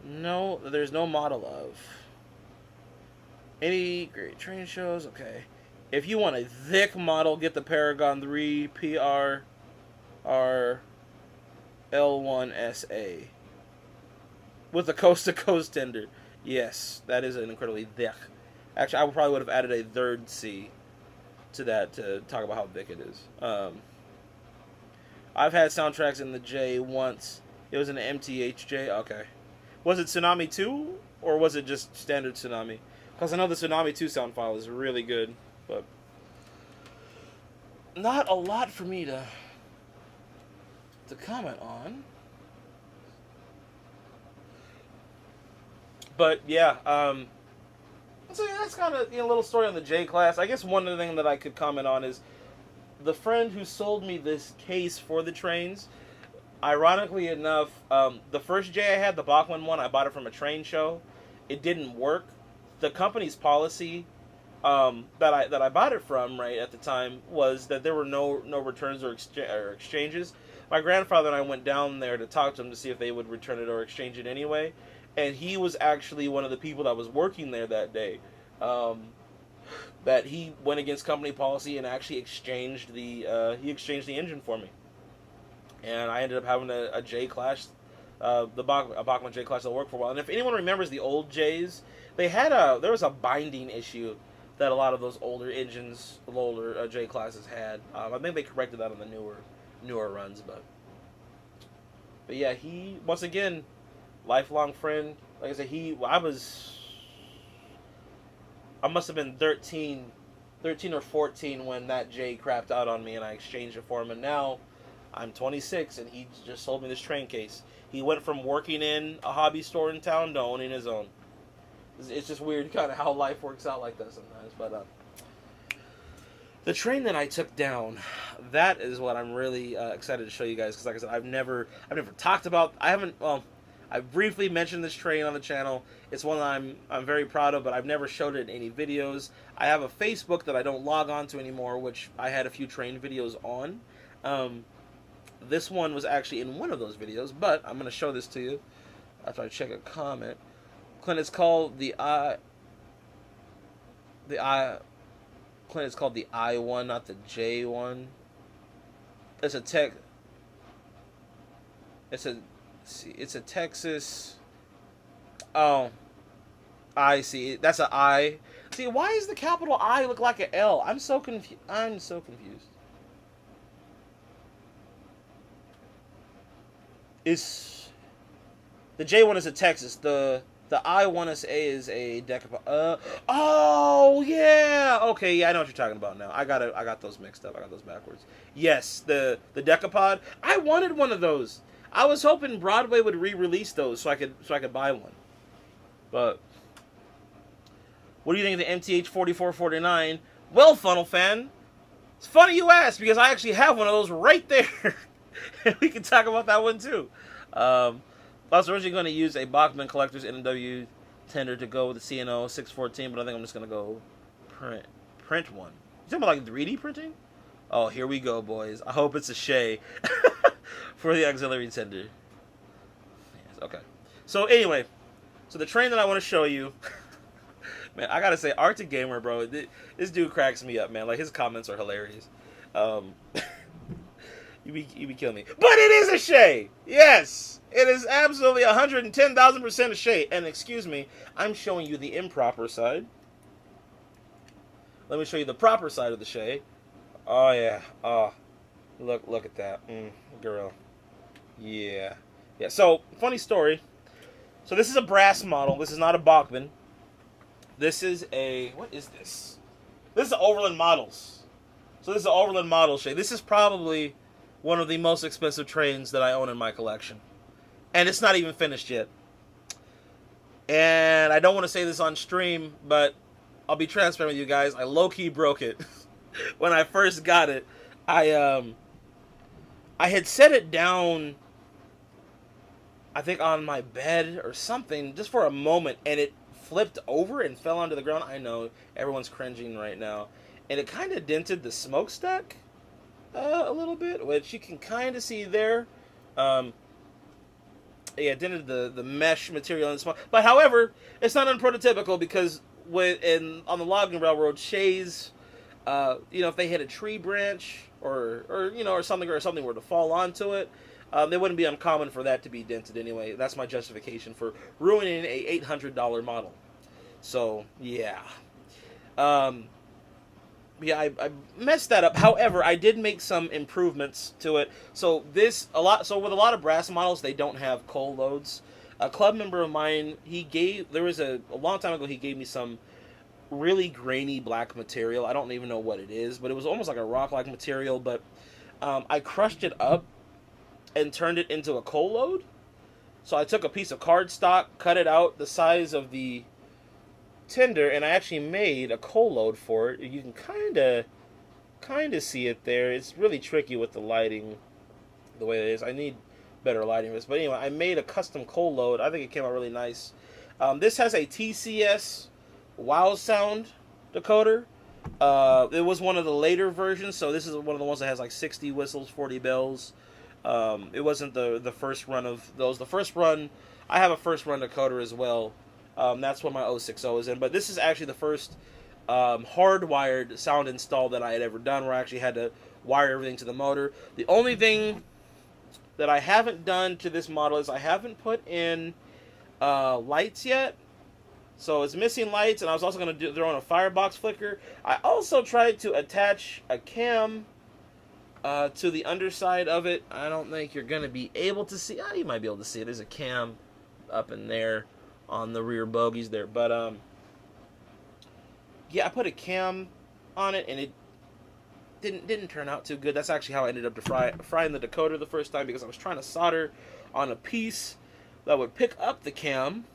No, there's no model of. Any great train shows? Okay. If you want a thick model, get the Paragon 3 PRR L1SA with the coast-to-coast tender. Yes, that is an incredibly thick. Actually, I probably would have added a third C to that to talk about how thick it is. I've had soundtracks in the J once. It was an MTHJ. Okay. Was it Tsunami 2 or was it just standard Tsunami? Because I know the Tsunami 2 sound file is really good, but not a lot for me to comment on. But yeah, so yeah, that's kind of a little story on the J class. I guess one other thing that I could comment on is the friend who sold me this case for the trains. Ironically enough, the first J I had, the Bachman one, I bought it from a train show. It didn't work. The company's policy that I bought it from right at the time was that there were no returns or exchanges. My grandfather and I went down there to talk to them to see if they would return it or exchange it anyway. And he was actually one of the people that was working there that day. That he went against company policy and actually exchanged the engine for me. And I ended up having a J class, a Bachman J class that worked for a while. And if anyone remembers the old J's, there was a binding issue that a lot of those older engines, the older J classes had. I think they corrected that on the newer runs, but yeah, he once again, lifelong friend. Like I said, I must have been 13 or 14 when that J crapped out on me, and I exchanged it for him, and now I'm 26, and he just sold me this train case. He went from working in a hobby store in town to owning his own. It's just weird kind of how life works out like that sometimes. But the train that I took down, that is what I'm really excited to show you guys. Because like I said, I've never talked about. I briefly mentioned this train on the channel. It's one that I'm very proud of, but I've never showed it in any videos. I have a Facebook that I don't log on to anymore, which I had a few train videos on. This one was actually in one of those videos, but I'm going to show this to you after I check a comment. Clint, it's called the I1, not the J1. It's a Texas. Oh, I see. That's an I. See, why does the capital I look like an L? I'm so confused. The J1 is a Texas. The I1SA is a Decapod. Oh yeah. Okay, yeah, I know what you're talking about now. I got those mixed up. I got those backwards. Yes, the Decapod. I wanted one of those. I was hoping Broadway would re-release those so I could buy one. But what do you think of the MTH 4449? Well, Funnel Fan, it's funny you asked because I actually have one of those right there. And we can talk about that one too. I was originally going to use a Bachman Collector's NW tender to go with the CNO 614, but I think I'm just going to go print one. You talking about like 3D printing? Oh, here we go, boys. I hope it's a Shea for the auxiliary tender. Yes, okay. So anyway, so the train that I want to show you, Man, I gotta say, Arctic Gamer, bro, this dude cracks me up, man. Like, his comments are hilarious. You be killing me. But it is a Shay! Yes! It is absolutely 110,000% a Shay. And excuse me, I'm showing you the improper side. Let me show you the proper side of the Shay. Oh, yeah. Oh, look at that. Girl. Yeah. Yeah, so, funny story. So, this is a brass model. This is not a Bachman. This is a... What is this? This is Overland Models. So, this is an Overland Model Shay. This is probably one of the most expensive trains that I own in my collection. And it's not even finished yet. And I don't want to say this on stream, but I'll be transparent with you guys. I low-key broke it. When I first got it, I had set it down, I think on my bed or something, just for a moment, and it flipped over and fell onto the ground. I know, everyone's cringing right now. And it kind of dented the smokestack a little bit, which you can kind of see there. Yeah, it dented the mesh material in the smoke. But however, it's not unprototypical because on the logging railroad, Shays, if they hit a tree branch or something were to fall onto it, they wouldn't be uncommon for that to be dented anyway. That's my justification for ruining a $800 model. So, yeah. Yeah, I messed that up. However, I did make some improvements to it. So with a lot of brass models, they don't have coal loads. A club member of mine, there was a long time ago, he gave me some really grainy black material. I don't even know what it is, but it was almost like a rock-like material. But I crushed it up and turned it into a coal load. So I took a piece of cardstock, cut it out the size of the tender, and I actually made a coal load for it. You can kind of see it there. It's really tricky with the lighting the way it is. I need better lighting for this. But anyway, I made a custom coal load. I think it came out really nice. This has a TCS Wow Sound decoder. It was one of the later versions, so this is one of the ones that has like 60 whistles, 40 bells. It wasn't the first run of those. The first run, I have a first run decoder as well. That's what my 060 is in. But this is actually the first hardwired sound install that I had ever done, where I actually had to wire everything to the motor. The only thing that I haven't done to this model is I haven't put in lights yet. So it's missing lights, and I was also going to throw in a firebox flicker. I also tried to attach a cam to the underside of it. I don't think you're going to be able to see. You might be able to see it. There's a cam up in there on the rear bogies there. But, yeah, I put a cam on it, and it didn't turn out too good. That's actually how I ended up frying the decoder the first time, because I was trying to solder on a piece that would pick up the cam.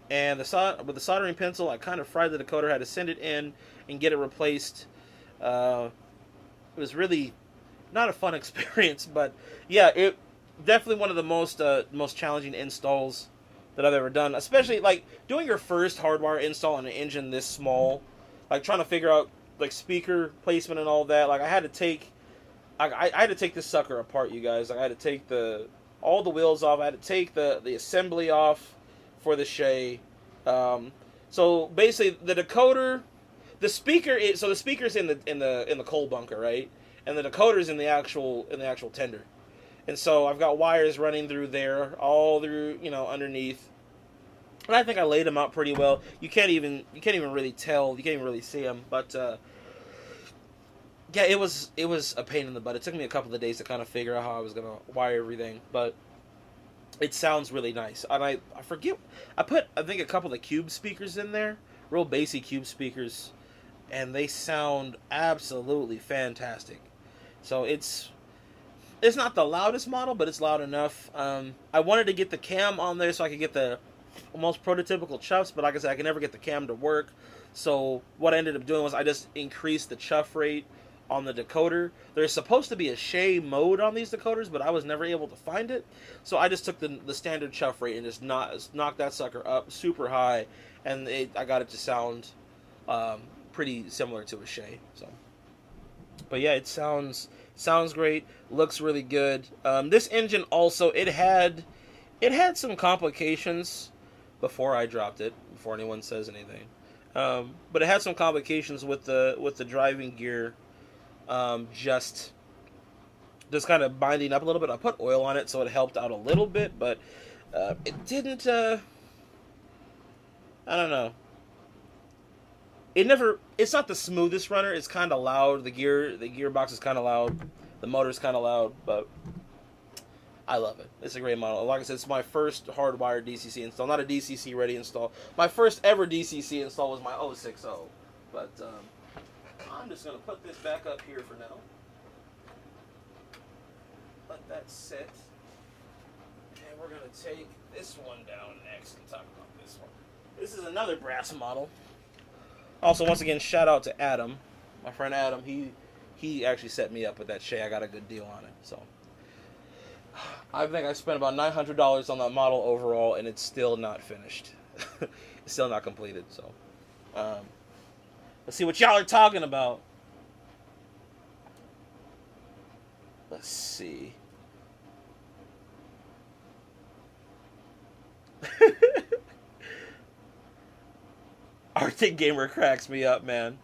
And with the soldering pencil, I kind of fried the decoder, had to send it in and get it replaced. It was really not a fun experience, but yeah, it definitely one of the most challenging installs that I've ever done. Especially like doing your first hardwire install on an engine this small, like trying to figure out like speaker placement and all that. Like I had to take this sucker apart, you guys. Like, I had to take all the wheels off. I had to take the assembly off for the Shay. So basically, the decoder, the speaker's in the coal bunker, right? And the decoder's in the actual tender. And so I've got wires running through there, all through underneath. And I think I laid them out pretty well. You can't even really tell. You can't even really see them. But yeah, it was a pain in the butt. It took me a couple of days to kind of figure out how I was gonna wire everything, but it sounds really nice. And I forget, I put I think a couple of cube speakers in there, real basic cube speakers, and they sound absolutely fantastic. So it's not the loudest model, but it's loud enough. I wanted to get the cam on there so I could get the almost prototypical chuffs, but like I said, I can never get the cam to work. So what I ended up doing was I just increased the chuff rate on the decoder. There's supposed to be a Shay mode on these decoders, but I was never able to find it. So I just took the standard chuff rate and just knocked that sucker up super high, and I got it to sound pretty similar to a Shay. So, but yeah, it sounds great. Looks really good. This engine also it had some complications before I dropped it, before anyone says anything. But it had some complications with the driving gear, just kind of binding up a little bit. I put oil on it, so it helped out a little bit, but it didn't. I don't know. It's not the smoothest runner. It's kind of loud. The gearbox is kind of loud. The motor's kind of loud, but I love it. It's a great model. Like I said, it's my first hardwired DCC install. Not a DCC ready install. My first ever DCC install was my 060. But I'm just going to put this back up here for now. Let that sit. And we're going to take this one down next and talk about this one. This is another brass model. Also, once again, shout out to Adam. My friend Adam, he actually set me up with that Shay. I got a good deal on it. So I think I spent about $900 on that model overall, and it's still not finished. It's still not completed. So let's see what y'all are talking about. Let's see. Arctic Gamer cracks me up, man.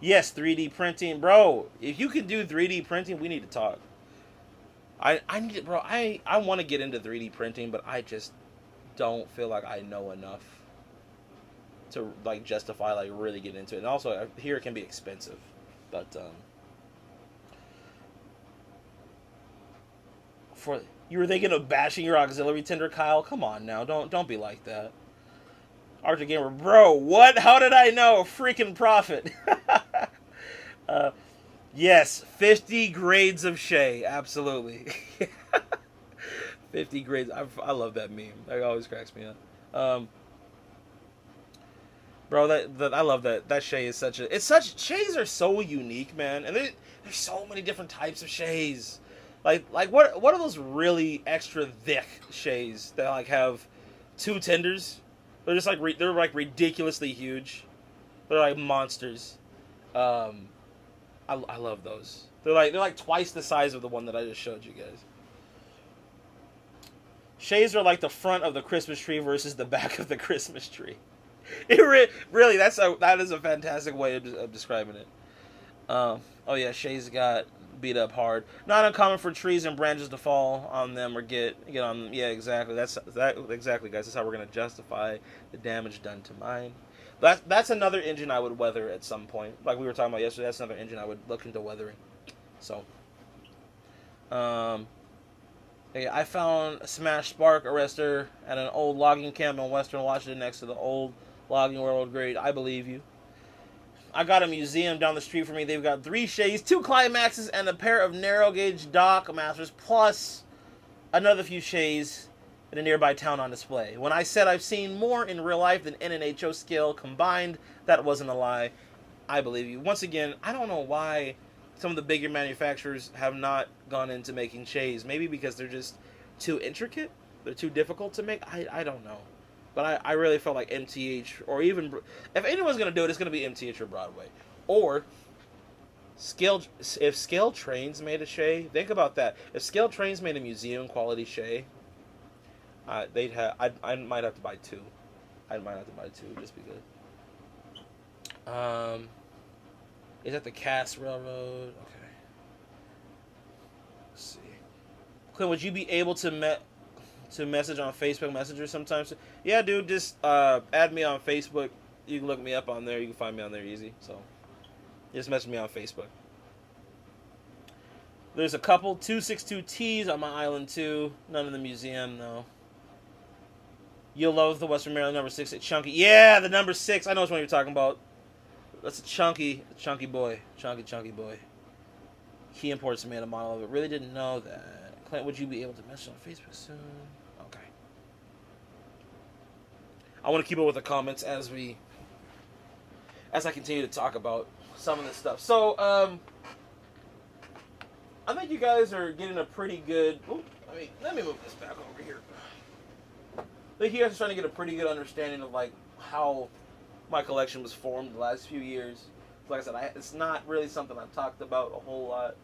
Yes, 3D printing, bro. If you can do 3D printing, we need to talk. I need it, bro. I want to get into 3D printing, but I just don't feel like I know enough to like justify like really getting into it. And also, I hear it can be expensive, but you were thinking of bashing your auxiliary tender, Kyle? Come on now, don't be like that. Arctic Gamer, bro, what? How did I know? Freaking profit. Yes, 50 grades of Shay, absolutely. 50 grades. I love that meme. That always cracks me up. Bro, I love that. That Shay is Shays are so unique, man. And there's so many different types of Shays. Like what are those really extra thick Shays that like have two tenders? They're just like they're like ridiculously huge. They're like monsters. I love those. They're like twice the size of the one that I just showed you guys. Shays are like the front of the Christmas tree versus the back of the Christmas tree. Really, that is a fantastic way of describing it. Oh yeah, Shays got beat up hard. Not uncommon for trees and branches to fall on them or get on them. Yeah, exactly. Exactly, guys. That's how we're gonna justify the damage done to mine. That's another engine I would weather at some point. Like we were talking about yesterday, that's another engine I would look into weathering. So, yeah, I found a smashed spark arrestor at an old logging camp in Western Washington next to the old logging railroad grade. I believe you. I got a museum down the street from me. They've got 3 Shays, 2 Climaxes, and a pair of narrow gauge Dock Masters, plus another few Shays in a nearby town on display. When I said I've seen more in real life than NNHO scale combined, that wasn't a lie. I believe you. Once again, I don't know why some of the bigger manufacturers have not gone into making Shays. Maybe because they're just too intricate? They're too difficult to make? I don't know. But I really felt like MTH, or even... If anyone's going to do it, it's going to be MTH or Broadway. Or, if Scale Trains made a Shay, think about that. If Scale Trains made a museum-quality Shay, I might have to buy 2. I might have to buy 2, just because. Is that the Cass Railroad? Okay. Let's see. Clint, would you be able to message on Facebook Messenger sometimes? Yeah, dude, just add me on Facebook. You can look me up on there. You can find me on there easy. So, just message me on Facebook. There's a couple 262Ts on my island too. None in the museum, though. You'll love the Western Maryland number 6 at Chunky. Yeah, the number 6. I know which one you're talking about. That's a chunky boy. Chunky boy. He Imports made a model of it. Really didn't know that. Clint, would you be able to message on Facebook soon? Okay. I want to keep up with the comments as I continue to talk about some of this stuff. So, I think you guys are getting a pretty good... let me move this back over here. I think you guys are starting to get a pretty good understanding of, like, how my collection was formed the last few years. Like I said, it's not really something I've talked about a whole lot.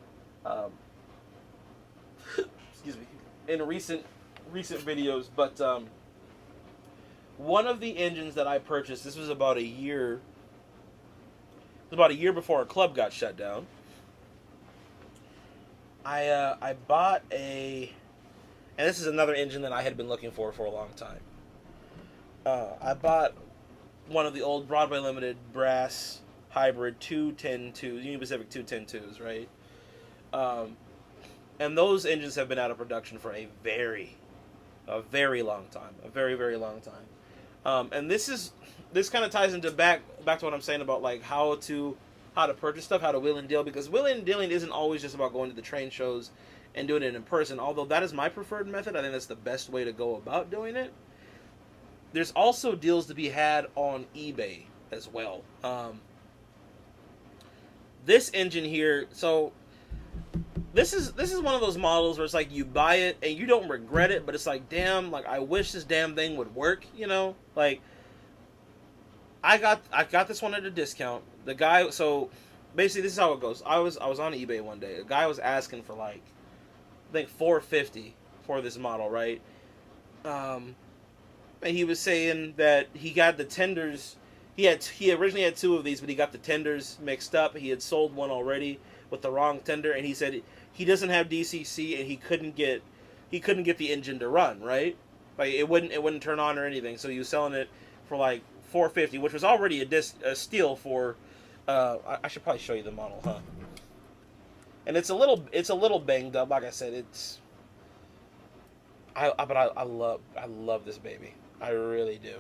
Excuse me. In recent videos, but one of the engines that I purchased, this was about a year before our club got shut down. I bought and this is another engine that I had been looking for a long time. I bought one of the old Broadway Limited brass hybrid 210-2s, Union Pacific 210-2s, right? And those engines have been out of production for a very long time, a very, very long time. And this kind of ties into back to what I'm saying about like how to purchase stuff, how to wheel and deal, because wheeling and dealing isn't always just about going to the train shows and doing it in person. Although that is my preferred method, I think that's the best way to go about doing it. There's also deals to be had on eBay as well. This engine here, so this is one of those models where it's like you buy it and you don't regret it, but it's like, damn, like I wish this damn thing would work, you know? Like I got this one at a discount. The guy, so basically this is how it goes. I was on eBay one day. A guy was asking for like I think $450 for this model, right? And he was saying that he got the tenders. He originally had two of these, but he got the tenders mixed up. He had sold one already with the wrong tender, and he said he doesn't have DCC and he couldn't get the engine to run, right? Like it wouldn't turn on or anything. So he was selling it for like $450, which was already a steal for. I should probably show you the model, huh? And it's a little banged up. Like I said, I love this baby. I really do.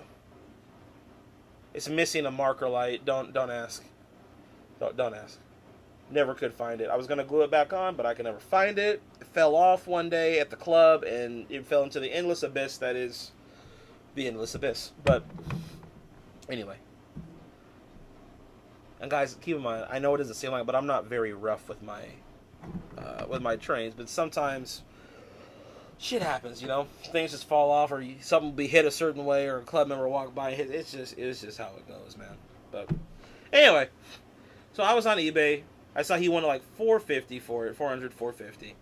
It's missing a marker light. Don't ask. Don't ask. Never could find it. I was gonna glue it back on, but I could never find it. It fell off one day at the club, and it fell into the endless abyss that is the endless abyss. But anyway. And guys, keep in mind, I know it doesn't seem like, but I'm not very rough with my trains. But sometimes shit happens, you know. Things just fall off, or something will be hit a certain way, or a club member walk by and hit. It's just how it goes, man. But anyway, so I was on eBay. I saw he wanted like $450 for it, $450.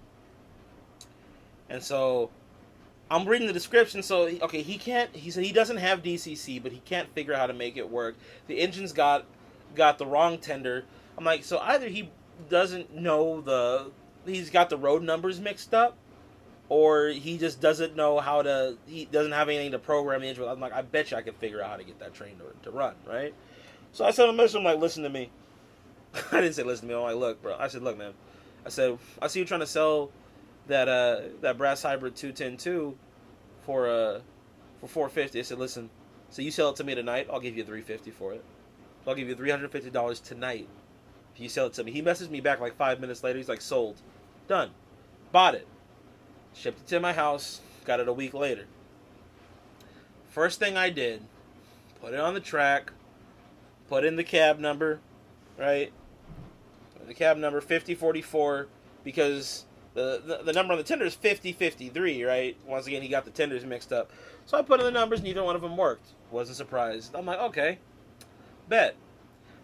And so I'm reading the description. So okay, he said he doesn't have DCC, but he can't figure out how to make it work. The engine's got the wrong tender. I'm like, so either he doesn't know he's got the road numbers mixed up, or he just doesn't know he doesn't have anything to program the engine. I'm like, I bet you I could figure out how to get that train to run, right? So I sent him a message. I'm like, listen to me. I didn't say listen to me. I'm like, look, bro. I said, look, man. I said, I see you trying to sell that brass hybrid 210-2 for $450. I said, listen. So you sell it to me tonight, I'll give you $350 for it. So I'll give you $350 tonight if you sell it to me. He messaged me back like 5 minutes later. He's like, sold, done, bought it, shipped it to my house. Got it a week later. First thing I did, put it on the track, put in the cab number, right? The cab number 5044, because the number on the tender is 5053, right? Once again, he got the tenders mixed up. So I put in the numbers, neither one of them worked. Wasn't surprised. I'm like, okay, bet.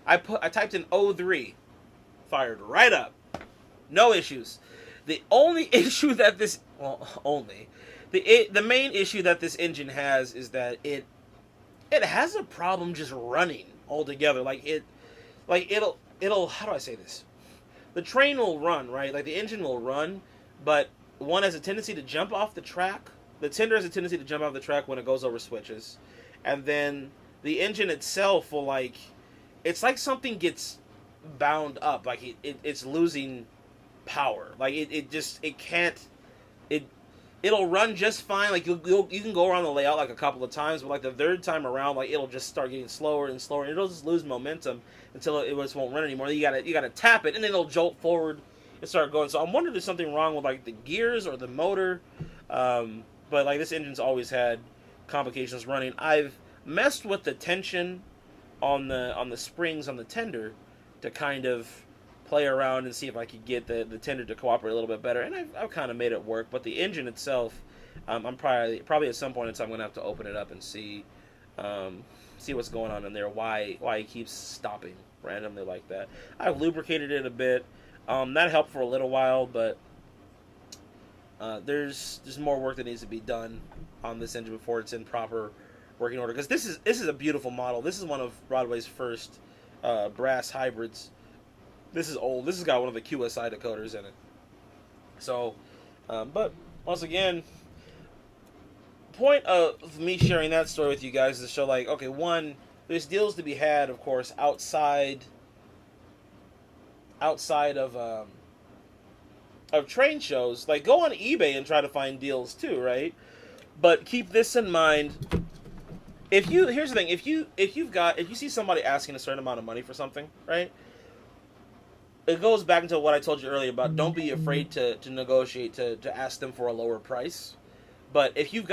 I typed in 03, fired right up. No issues. The only issue that the main issue that this engine has is that it has a problem just running altogether. It'll how do I say this? The train will run, right? Like the engine will run, but one has a tendency to jump off the track. The tender has a tendency to jump off the track when it goes over switches. And then the engine itself will it's like something gets bound up. Like it's losing power. Like it'll run just fine. Like you can go around the layout like a couple of times, but like the third time around, like it'll just start getting slower and slower, and it'll just lose momentum until it just won't run anymore. You gotta tap it, and then it'll jolt forward and start going. So I'm wondering if there's something wrong with like the gears or the motor. But like this engine's always had complications running. I've messed with the tension on the springs on the tender to kind of play around and see if I could get the tender to cooperate a little bit better, and I've kind of made it work. But the engine itself, I'm probably at some point in time I'm gonna have to open it up and see what's going on in there. Why it keeps stopping randomly like that. I've lubricated it a bit. That helped for a little while, but there's more work that needs to be done on this engine before it's in proper working order, because this is a beautiful model. This is one of Broadway's first brass hybrids. This is old. This has got one of the QSI decoders in it. So, but once again, point of me sharing that story with you guys is to show, like, okay, one, there's deals to be had, of course, outside of train shows. Like, go on eBay and try to find deals too, right? But keep this in mind. Here's the thing, if you see somebody asking a certain amount of money for something, right? It goes back into what I told you earlier about don't be afraid to negotiate, to ask them for a lower price. But if you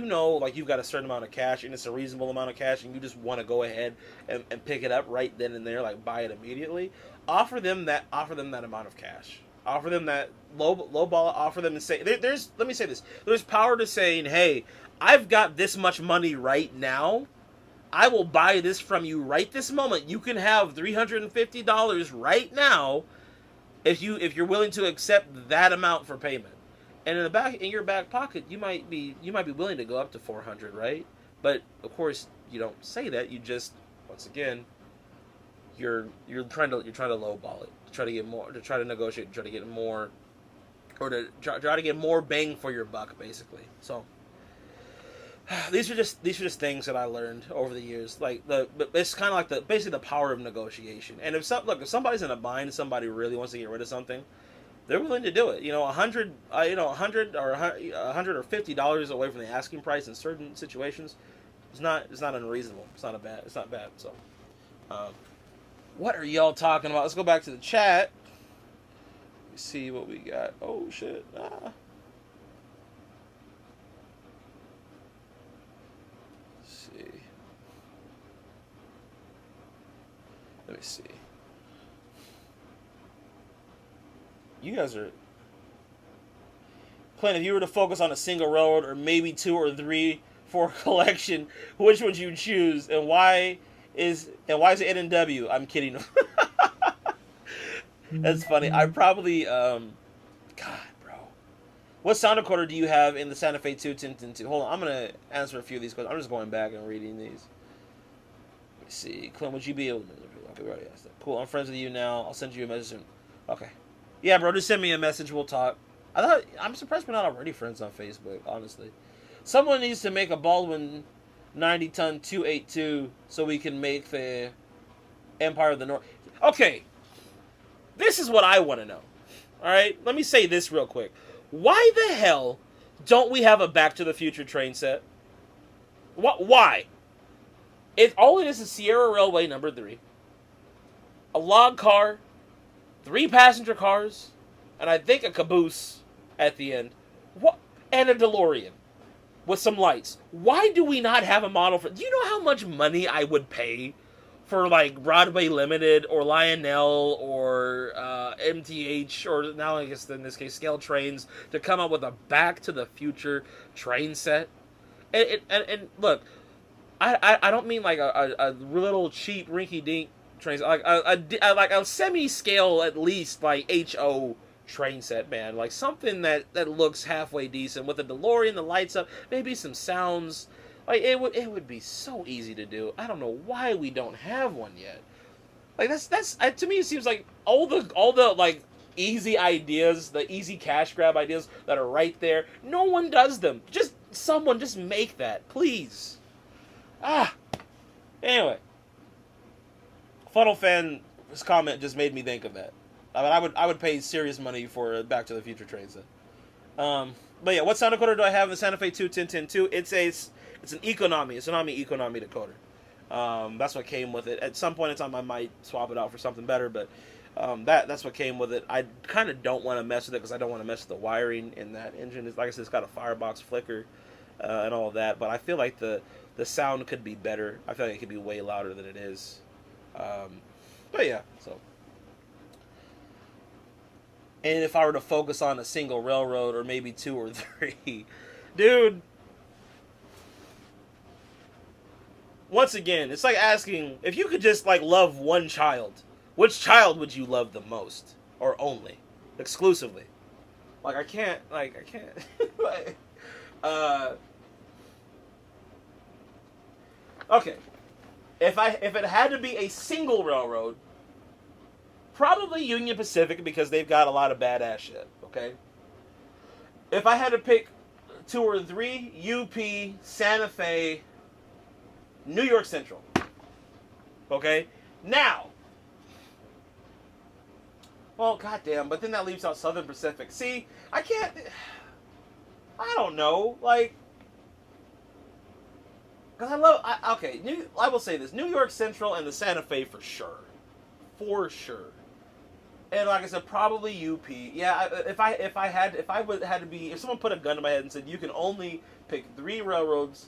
know, like, you've got a certain amount of cash and it's a reasonable amount of cash and you just want to go ahead and pick it up right then and there, like buy it immediately, offer them that amount of cash. Offer them that low ball, offer them and say, let me say this. There's power to saying, hey, I've got this much money right now. I will buy this from you right this moment. You can have $350 right now if you're willing to accept that amount for payment. And in your back pocket, you might be willing to go up to $400, right? But of course, you don't say that. You just, once again, you're trying to lowball it, to try to get more, to try to negotiate, to try to get more, or to try to get more bang for your buck, basically. So these are just things that I learned over the years. Like it's kind of like basically the power of negotiation. And if somebody's in a bind, somebody really wants to get rid of something, they're willing to do it. $100 or $50 away from the asking price in certain situations is not unreasonable. It's not bad. So, what are y'all talking about? Let's go back to the chat. Let me see what we got. Oh shit. Let me see. You guys are... Clint, if you were to focus on a single railroad or maybe 2 or 3 for a collection, which would you choose? And why is it N&W? I'm kidding. That's funny. I probably... God, bro. What sound recorder do you have in the Santa Fe 2 1010? Hold on. I'm going to answer a few of these questions. I'm just going back and reading these. Let me see. Clint, would you be able to... Okay, we already asked that. Cool, I'm friends with you now. I'll send you a message soon. Okay. Yeah, bro, just send me a message. We'll talk. I'm surprised we're not already friends on Facebook, honestly. Someone needs to make a Baldwin 90-ton 282 so we can make the Empire of the North. Okay. This is what I want to know. Alright? Let me say this real quick. Why the hell don't we have a Back to the Future train set? Why? All it is Sierra Railway number 3. A log car, 3 passenger cars, and I think a caboose at the end. What? And a DeLorean with some lights. Why do we not have a model for... Do you know how much money I would pay for, like, Broadway Limited or Lionel or MTH, or now I guess in this case Scale Trains, to come up with a Back to the Future train set? And look, I don't mean like a little cheap rinky-dink trains, like a semi-scale, at least, like HO train set, man. Like something that looks halfway decent with a DeLorean, the lights up, maybe some sounds. Like it would be so easy to do. I don't know why we don't have one yet. Like that's to me it seems like all the like easy ideas, the easy cash grab ideas that are right there. No one does them. Someone just make that, please. Anyway. Funnel Fan's comment just made me think of that. I mean, I would pay serious money for a Back to the Future train set. But yeah, what sound decoder do I have in the Santa Fe 2 1010-2? It's an Economy. It's an Omni Economy decoder. That's what came with it. At some point in time, I might swap it out for something better, but that's what came with it. I kind of don't want to mess with it because I don't want to mess with the wiring in that engine. Like I said, it's got a firebox flicker and all of that, but I feel like the sound could be better. I feel like it could be way louder than it is. But yeah, so. And if I were to focus on a single railroad or maybe 2 or 3, dude. Once again, it's like asking if you could just like love one child, which child would you love the most or only, exclusively? I can't. like, Okay. If it had to be a single railroad, probably Union Pacific, because they've got a lot of badass shit. Okay. If I had to pick 2 or 3, UP, Santa Fe, New York Central. Okay. Now. Well, goddamn, but then that leaves out Southern Pacific. See, I can't. I don't know, like. Because I will say this. New York Central and the Santa Fe for sure. For sure. And like I said, probably UP. Yeah, if someone put a gun to my head and said, you can only pick 3 railroads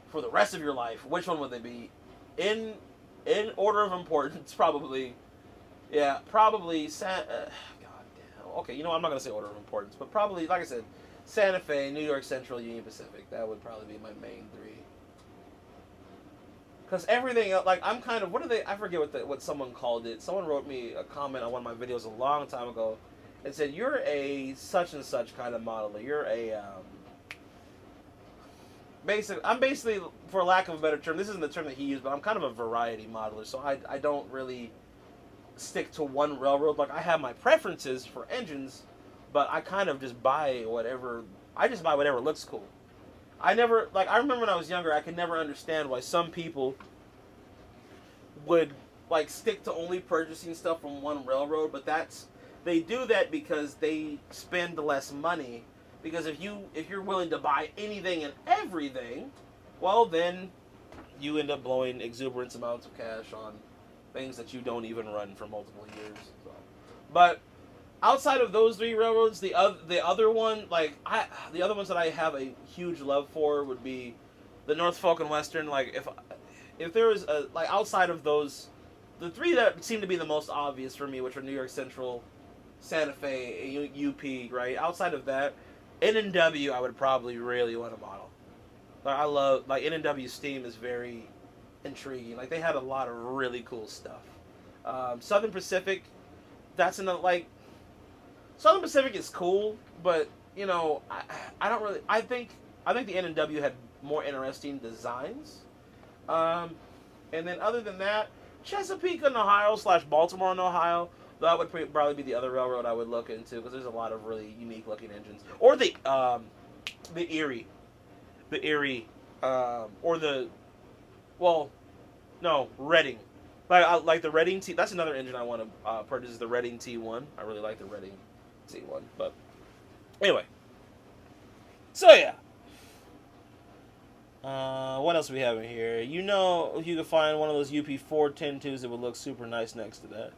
for the rest of your life, which one would they be? In order of importance, probably. Yeah, probably God damn. Okay, you know, I'm not going to say order of importance, but probably, like I said, Santa Fe, New York Central, Union Pacific. That would probably be my main 3. Because everything else, like, I'm kind of, I forget what someone called it. Someone wrote me a comment on one of my videos a long time ago and said, you're a such and such kind of modeler. You're a, I'm basically, for lack of a better term, this isn't the term that he used, but I'm kind of a variety modeler. So I don't really stick to one railroad. Like, I have my preferences for engines, but I kind of just buy whatever looks cool. I remember when I was younger, I could never understand why some people would, like, stick to only purchasing stuff from one railroad, but they do that because they spend less money. Because if you're willing to buy anything and everything, well, then you end up blowing exuberant amounts of cash on things that you don't even run for multiple years. So. But outside of those 3 railroads, the other ones that I have a huge love for would be the Norfolk and Western. Like, if there was outside of those, the 3 that seem to be the most obvious for me, which are New York Central, Santa Fe, UP, right? Outside of that, N&W I would probably really want to model. Like, I love, like, N&W Steam is very intriguing. Like, they had a lot of really cool stuff. Southern Pacific, that's another, like, Southern Pacific is cool, but, you know, I don't really, I think the N&W had more interesting designs. And then other than that, Chesapeake and Ohio / Baltimore and Ohio, that would probably be the other railroad I would look into, because there's a lot of really unique looking engines. Or the Erie. Reading. Like the Reading T. That's another engine I want to purchase, is the Reading T1. I really like the Reading T1. But anyway. So yeah. What else do we have in here? You know, if you could find one of those UP 410-2s that would look super nice next to that.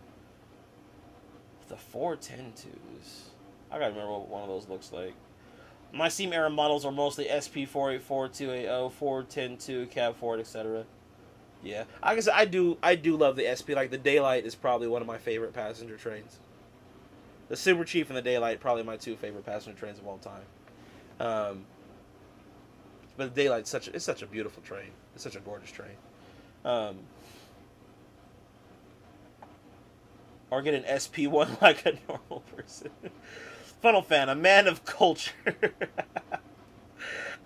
The 410-2s. I gotta remember what one of those looks like. My Steam era models are mostly SP484, 280, 410-2, Cab Forward, etc. Yeah, I guess I do love the SP. Like, the Daylight is probably one of my favorite passenger trains. The Super Chief and the Daylight, probably my 2 favorite passenger trains of all time. But the Daylight's such a beautiful train. It's such a gorgeous train. Or get an SP1 like a normal person. Funnel fan, a man of culture.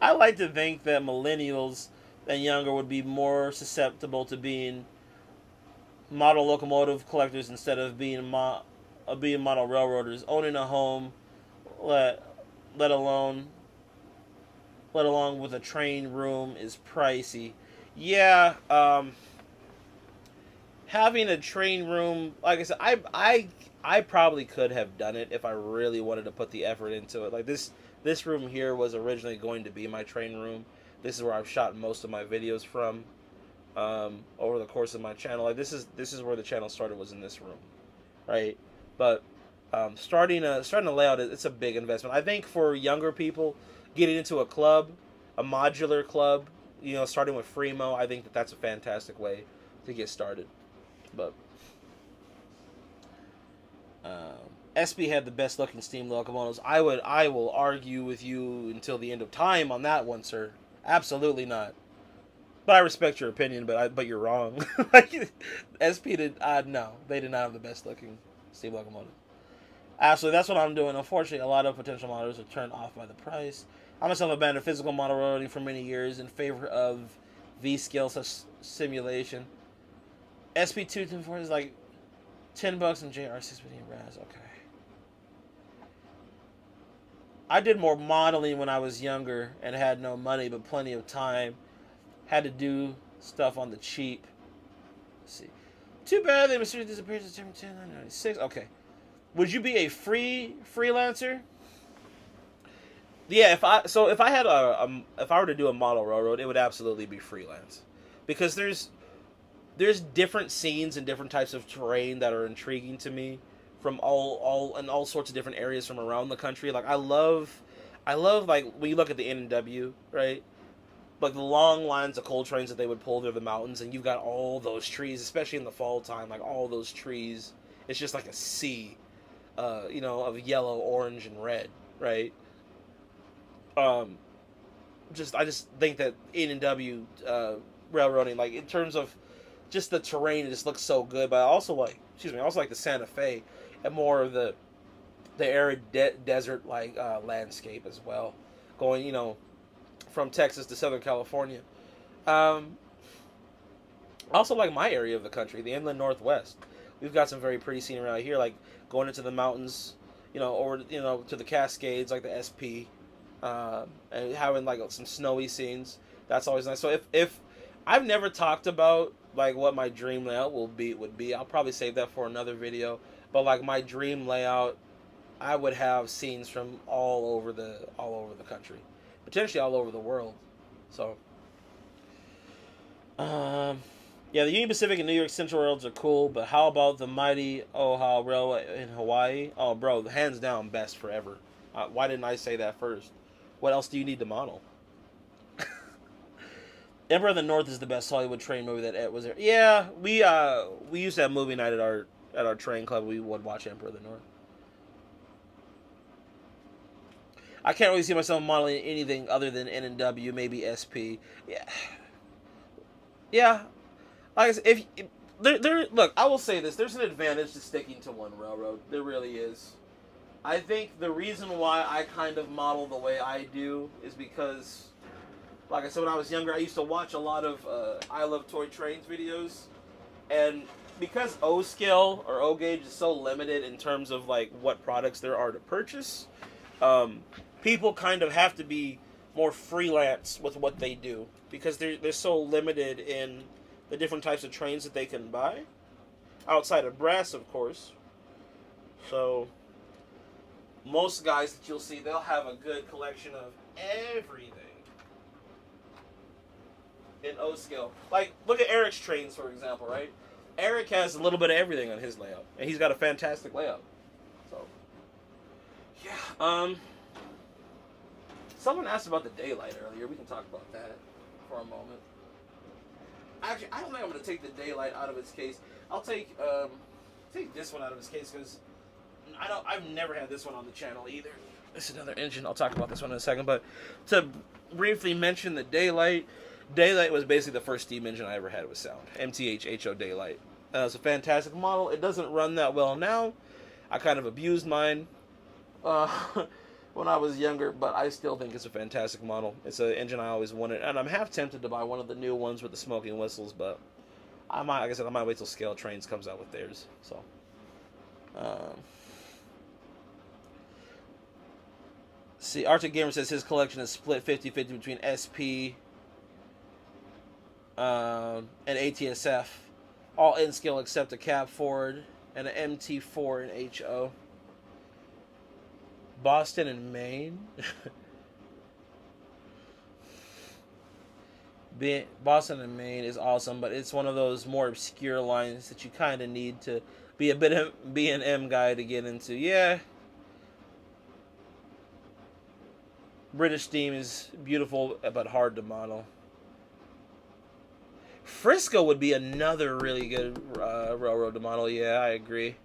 I like to think that millennials and younger would be more susceptible to being model locomotive collectors instead of being model railroaders. Owning a home, let along with a train room, is pricey. Yeah, having a train room, like I said, I probably could have done it if I really wanted to put the effort into it. Like, this room here was originally going to be my train room. This is where I've shot most of my videos from over the course of my channel. Like, this is where the channel started, was in this room, right? But starting to lay out, it's a big investment. I think for younger people, getting into a club, a modular club, you know, starting with Fremo, I think that's a fantastic way to get started. But SB had the best looking steam locomotives. I will argue with you until the end of time on that one, sir. Absolutely not. But I respect your opinion, but you're wrong. Like, SP did no, they did not have the best looking steam locomotive. Absolutely, that's what I'm doing. Unfortunately, a lot of potential modelers are turned off by the price. I myself have been a physical model railroading for many years in favor of V-scale simulation. SP224 is like $10 and JR650 Raz. Okay. I did more modeling when I was younger and had no money but plenty of time. Had to do stuff on the cheap. Let's see. Too bad they mysteriously disappeared in September 10, 1996. Okay. Would you be a freelancer? Yeah, if I were to do a model railroad, it would absolutely be freelance. Because there's different scenes and different types of terrain that are intriguing to me from all sorts of different areas from around the country. Like I love like when you look at the N&W, right? Like the long lines of coal trains that they would pull through the mountains, and you've got all those trees, especially in the fall time, like all those trees. It's just like a sea, of yellow, orange, and red, right? I just think that N&W railroading, like in terms of just the terrain, it just looks so good. But I also like the Santa Fe and more of the arid desert like landscape as well, going from Texas to Southern California. I also like my area of the country, the inland Northwest. We've got some very pretty scenery around here, like going into the mountains, or to the Cascades, like the SP, and having like some snowy scenes. That's always nice. So if I've never talked about like what my dream layout would be, I'll probably save that for another video. But like my dream layout, I would have scenes from all over the country, potentially all over the world. So, yeah, the Union Pacific and New York Central Railroads are cool, but how about the mighty Mth Hhl Railway in Hawaii? Oh, bro, hands down, best forever. Why didn't I say that first? What else do you need to model? Emperor of the North is the best Hollywood train movie that was there. Yeah, we used to have movie night at our train club. We would watch Emperor of the North. I can't really see myself modeling anything other than N&W, maybe SP. Yeah. Like I said, look, I will say this: there's an advantage to sticking to one railroad. There really is. I think the reason why I kind of model the way I do is because, like I said, when I was younger, I used to watch a lot of I Love Toy Trains videos, and because O scale or O gauge is so limited in terms of like what products there are to purchase, people kind of have to be more freelance with what they do because they're so limited in the different types of trains that they can buy, outside of brass, of course. So most guys that you'll see, they'll have a good collection of everything in O scale. Like, look at Eric's trains, for example, right? Eric has a little bit of everything on his layout, and he's got a fantastic layout. So, yeah. Someone asked about the daylight earlier. We can talk about that for a moment. Actually, I don't think I'm going to take the daylight out of its case. I'll take this one out of its case because I've never had this one on the channel either. This is another engine. I'll talk about this one in a second. But to briefly mention the daylight was basically the first steam engine I ever had with sound. Mth Hhl Daylight. It's a fantastic model. It doesn't run that well now. I kind of abused mine when I was younger, but I still think it's a fantastic model. It's an engine I always wanted, and I'm half tempted to buy one of the new ones with the smoking whistles, but like I said, I might wait till Scale Trains comes out with theirs. So, see, Arctic Gamer says his collection is split 50-50 between SP and ATSF, all in scale except a cab Ford and an MT4 in HO. Boston and Maine. Boston and Maine is awesome, but it's one of those more obscure lines that you kind of need to be a bit of B&M guy to get into. Yeah. British Steam is beautiful, but hard to model. Frisco would be another really good railroad to model. Yeah, I agree.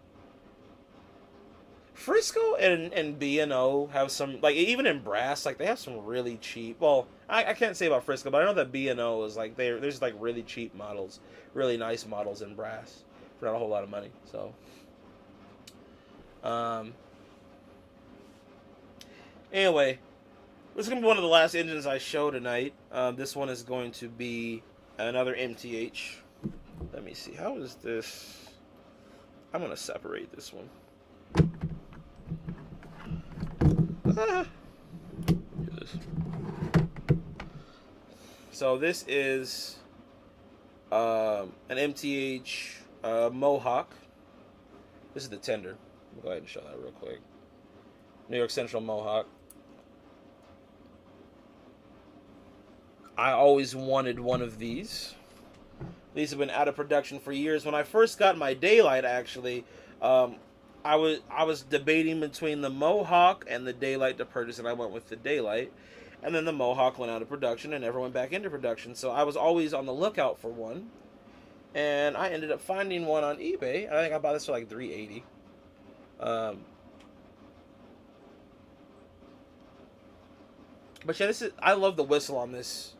Frisco and B&O have some, like, even in brass, like, they have some really cheap, well, I can't say about Frisco, but I know that B&O is, like, there's, like, really cheap models, really nice models in brass for not a whole lot of money, so. Anyway, this is going to be one of the last engines I show tonight. This one is going to be Another MTH. Let me see. How is this? I'm going to separate this one. This. So this is an MTH Mohawk. This is the tender. I'll go ahead and show that real quick. New York Central Mohawk. I always wanted one of these. These have been out of production for years. When I first got my Daylight, actually, I was debating between the Mohawk and the Daylight to purchase, and I went with the Daylight. And then the Mohawk went out of production and never went back into production. So I was always on the lookout for one. And I ended up finding one on eBay. I think I bought this for like $380. But yeah, I love the whistle on this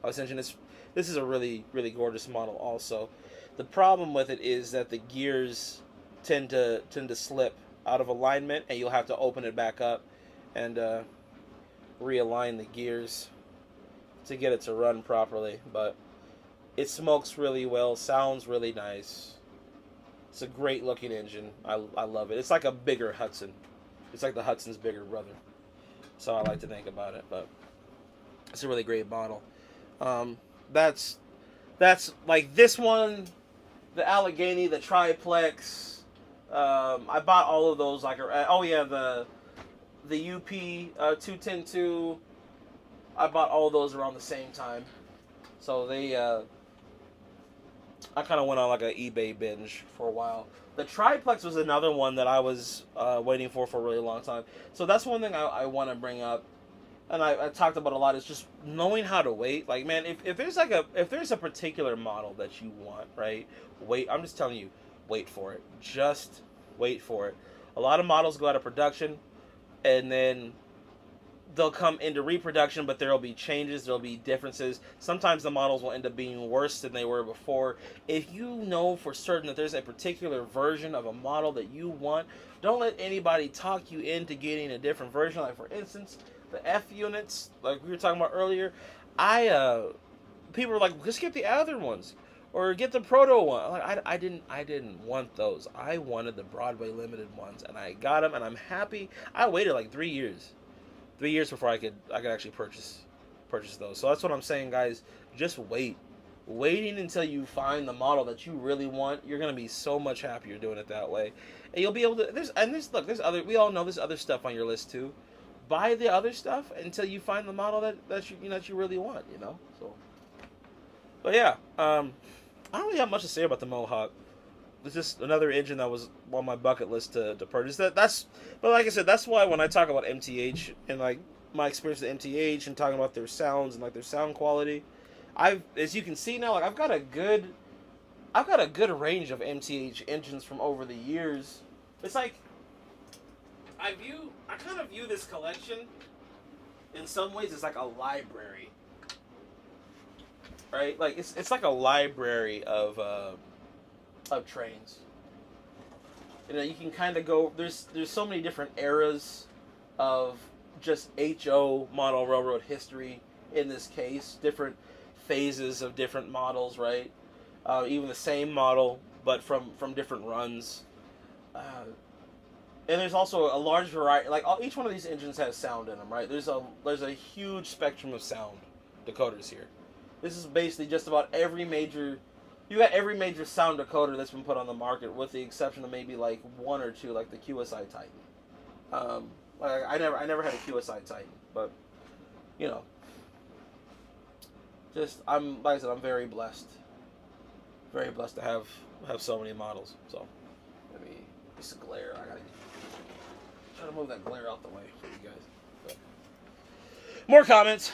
extension. This is a really, really gorgeous model also. The problem with it is that the gears tend to slip out of alignment, and you'll have to open it back up and realign the gears to get it to run properly. But it smokes really well, sounds really nice. It's a great looking engine. I love it. It's like a bigger Hudson. It's like the Hudson's bigger brother. So I like to think about it, but it's a really great model. That's like this one, the Allegheny, the Triplex. I bought all of those. Like, oh yeah, the UP 210-2. I bought all of those around the same time. So they, I kind of went on like an eBay binge for a while. The Triplex was another one that I was waiting for a really long time. So that's one thing I want to bring up, and I talked about a lot, is just knowing how to wait. Like, man, if there's a particular model that you want, right? Wait. I'm just telling you, wait for it. Just wait for it. A lot of models go out of production, and then they'll come into reproduction, but there'll be changes, there'll be differences. Sometimes the models will end up being worse than they were before. If you know for certain that there's a particular version of a model that you want, don't let anybody talk you into getting a different version. Like, for instance, the F units, like we were talking about earlier, people were like, just get the other ones, or get the Proto one. Like, I didn't want those. I wanted the Broadway limited ones, and I got them, and I'm happy. I waited like 3 years. 3 years before I could actually purchase those. So that's what I'm saying, guys. Just wait. Waiting until you find the model that you really want, you're gonna be so much happier doing it that way. And you'll be able to. There's other. We all know there's other stuff on your list too. Buy the other stuff until you find the model that you really want. You know. So. But yeah, I don't really have much to say about the Mohawk. It's just another engine that was on my bucket list to purchase. But like I said, that's why when I talk about MTH and like my experience with MTH and talking about their sounds and like their sound quality, as you can see now, like I've got a good range of MTH engines from over the years. It's like I kind of view this collection in some ways as like a library, right? Like it's like a library of trains. You know, you can kind of go. There's so many different eras of just HO model railroad history. In this case, different phases of different models, right? Even the same model, but from different runs. And there's also a large variety. Like each one of these engines has sound in them, right? There's a huge spectrum of sound decoders here. This is basically just about every major. You got every major sound decoder that's been put on the market, with the exception of maybe like one or two, like the QSI Titan. Like I never had a QSI Titan, but you know, like I said, I'm very blessed to have so many models. So let me just glare. I gotta try to move that glare out the way for you guys. But more comments.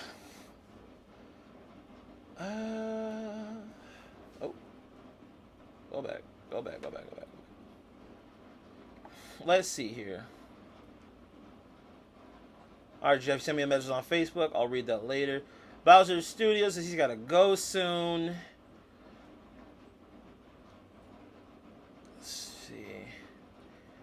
Go back. Let's see here. Alright, Jeff, send me a message on Facebook. I'll read that later. Bowser Studios says he's got to go soon. Let's see.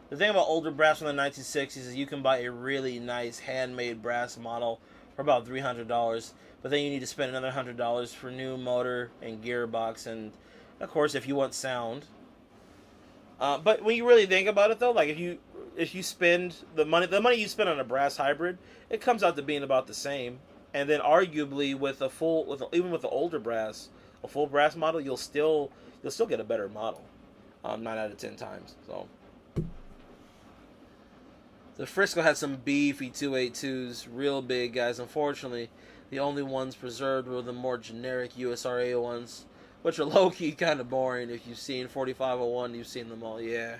The thing about older brass from the 1960s is you can buy a really nice handmade brass model for about $300. But then you need to spend another $100 for new motor and gearbox, and of course if you want sound. But when you really think about it, though, like if you spend the money you spend on a brass hybrid, it comes out to being about the same. And then arguably with even with the older brass, a full brass model, you'll still get a better model, 9 out of 10 times. So the Frisco had some beefy 282s, real big guys. Unfortunately, the only ones preserved were the more generic USRA ones, which are low-key kind of boring. If you've seen 4501, you've seen them all. Yeah,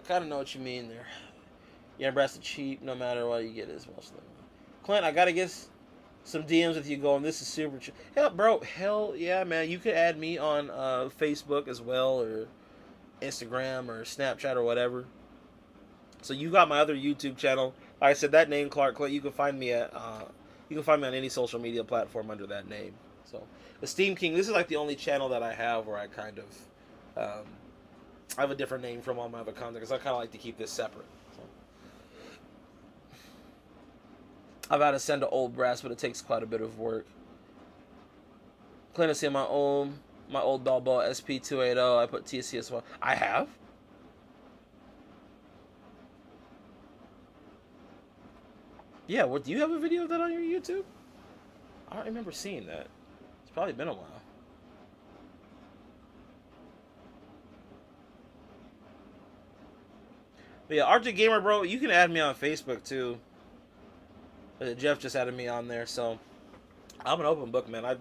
kind of know what you mean there. Yeah, brass is cheap. No matter what you get, is most of them. Clint, I gotta get some DMs with you going. This is super cheap. Hell yeah, man. You could add me on Facebook as well, or Instagram, or Snapchat, or whatever. So you got my other YouTube channel. Like I said, that name, Clark Clint. You can find me on any social media platform under that name. So, Esteem King. This is like the only channel that I have where I kind of I have a different name from all my other content because I kind of like to keep this separate. So. I've had to send to old brass, but it takes quite a bit of work. Clint, I see my old Balboa SP280. I put TC as well. I have. Yeah, what, do you have a video of that on your YouTube? I don't remember seeing that. It's probably been a while. But yeah, Arctic Gamer, bro, you can add me on Facebook too. Jeff just added me on there, so I'm an open book, man. I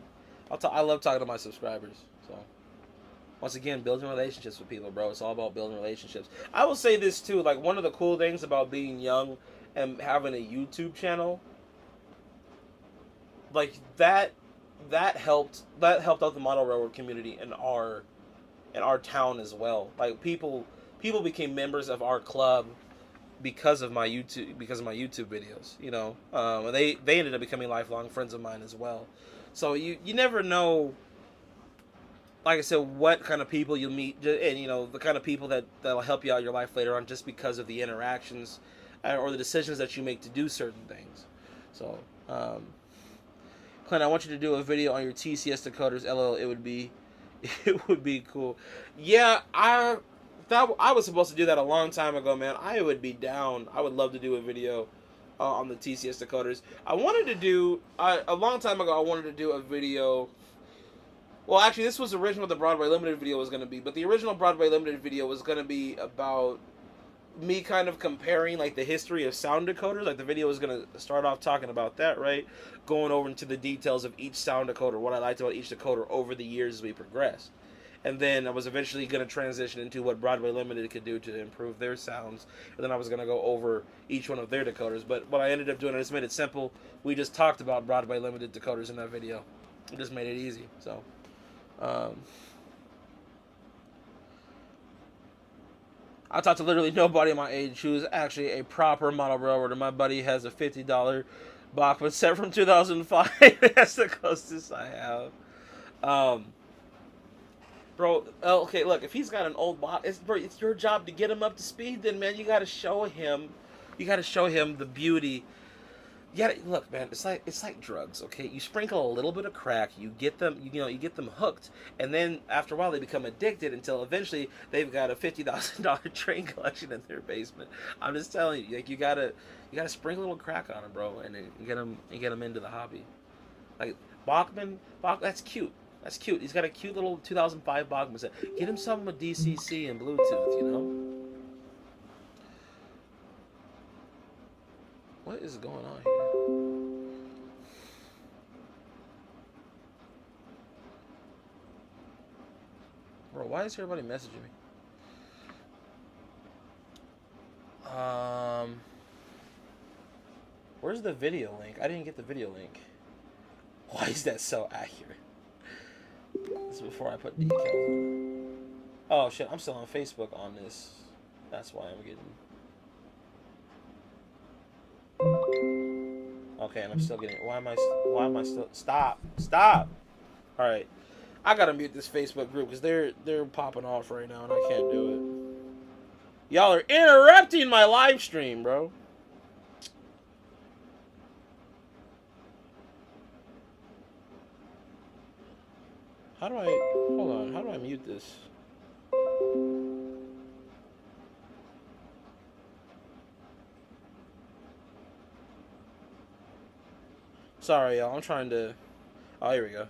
love talking to my subscribers. So once again, building relationships with people, bro. It's all about building relationships. I will say this too, like one of the cool things about being young and having a YouTube channel, like that helped out the model railroad community in our town as well. Like people became members of our club because of my YouTube videos, you know. And they ended up becoming lifelong friends of mine as well. So you never know, like I said, what kind of people you'll meet, and you know the kind of people that'll help you out in your life later on, just because of the interactions or the decisions that you make to do certain things. So, Clint, I want you to do a video on your TCS decoders. LL, it would be cool. Yeah, I was supposed to do that a long time ago, man. I would be down. I would love to do a video on the TCS decoders. I wanted to do a long time ago. I wanted to do a video. Well, actually, this was originally what the Broadway Limited video was going to be, but the original Broadway Limited video was going to be about me kind of comparing like the history of sound decoders. Like the video was going to start off talking about that, right? Going over into the details of each sound decoder, what I liked about each decoder over the years as we progressed. And then I was eventually going to transition into what Broadway Limited could do to improve their sounds. And then I was going to go over each one of their decoders. But what I ended up doing, I just made it simple. We just talked about Broadway Limited decoders in that video. It just made it easy. So, I talked to literally nobody my age who is actually a proper model railroader. My buddy has a $50 Bachman set from 2005. That's the closest I have. Bro, okay, look, if he's got an old Bach, it's your job to get him up to speed. Then, man, you got to show him the beauty. Yeah, look, man, it's like drugs, okay? You sprinkle a little bit of crack, you get them hooked, and then after a while they become addicted until eventually they've got a $50,000 train collection in their basement. I'm just telling you, like you gotta sprinkle a little crack on them, bro, and then get them into the hobby. Like Bachman, that's cute. That's cute. He's got a cute little 2005 Bachman set. Get him something with DCC and Bluetooth, you know. What is going on here? Bro, why is everybody messaging me? Where's the video link? I didn't get the video link. Why is that so accurate? This is before I put decals. Oh shit, I'm still on Facebook on this. That's why I'm getting... Okay, and I'm still getting... Why am I still... Stop! Alright. I gotta mute this Facebook group because they're popping off right now and I can't do it. Y'all are interrupting my live stream, bro. How do I... Hold on. How do I mute this? Sorry, y'all. I'm trying to... Oh, here we go.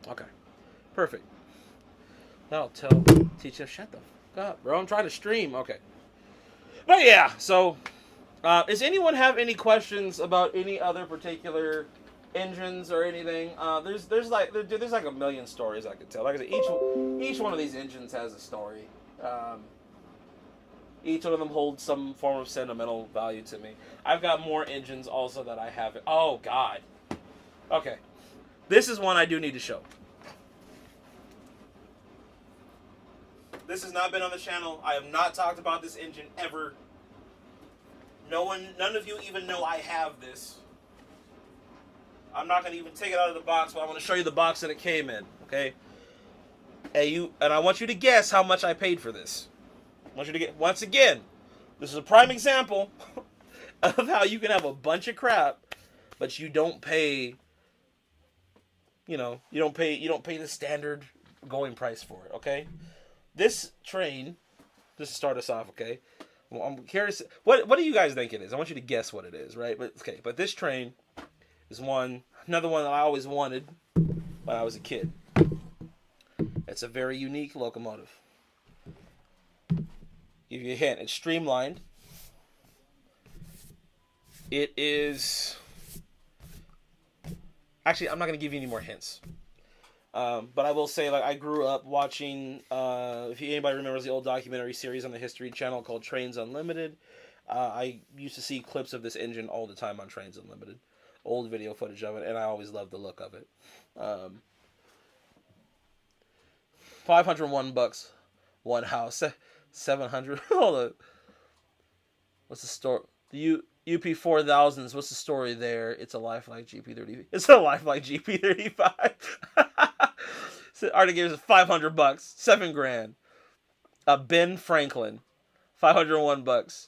Okay. Perfect. That'll tell teacher, shut the fuck up, bro. I'm trying to stream. Okay. But yeah, so... does anyone have any questions about any other particular engines or anything? There's like a million stories I could tell. Like I said, each one of these engines has a story. Each one of them holds some form of sentimental value to me. I've got more engines also that I have. Oh God. Okay, this is one I do need to show. This has not been on the channel. I have not talked about this engine ever. None of you even know I have this. I'm not going to even take it out of the box, but I want to show you the box that it came in, okay? And I want you to guess how much I paid for this. I want you to get, once again, this is a prime example of how you can have a bunch of crap, but you don't pay, you don't pay the standard going price for it, okay? This train, just to start us off, okay? Well, I'm curious. What do you guys think it is? I want you to guess what it is, right? But this train is another one that I always wanted when I was a kid. It's a very unique locomotive. Give you a hint. It's streamlined. It is... Actually, I'm not going to give you any more hints. But I will say, like, I grew up watching, if anybody remembers the old documentary series on the History Channel called Trains Unlimited, I used to see clips of this engine all the time on Trains Unlimited. Old video footage of it, and I always loved the look of it. $501, one house. 700. Hold on. What's the story? The UP 4000s. What's the story there? It's a lifelike GP30. It's a lifelike GP35. So Arctic gives us $500. $7,000. Ben Franklin. $501.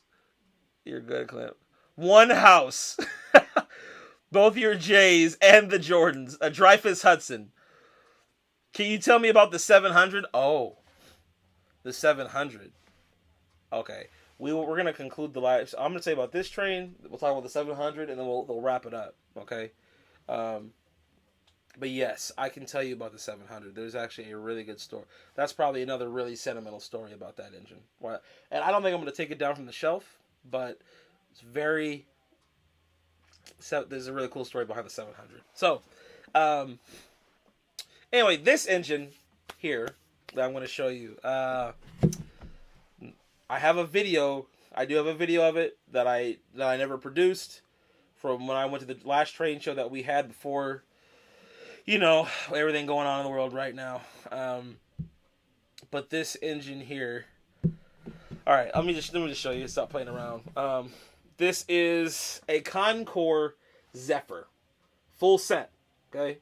You're good, Clint. One house. Both your Jays and the Jordans. A Dreyfus Hudson. Can you tell me about the 700? Oh, the 700. Okay, we're gonna conclude the live. So I'm gonna say about this train. We'll talk about the 700, and then we'll wrap it up. Okay. But yes, I can tell you about the 700. There's actually a really good story. That's probably another really sentimental story about that engine. And I don't think I'm gonna take it down from the shelf, but it's very. So there's a really cool story behind the 700. So, anyway, this engine here that I'm going to show you. I have a video. I do have a video of it that I never produced from when I went to the last train show that we had before. Everything going on in the world right now. But this engine here. All right, let me just show you. Stop playing around. This is a Concours Zephyr. Full set. Okay?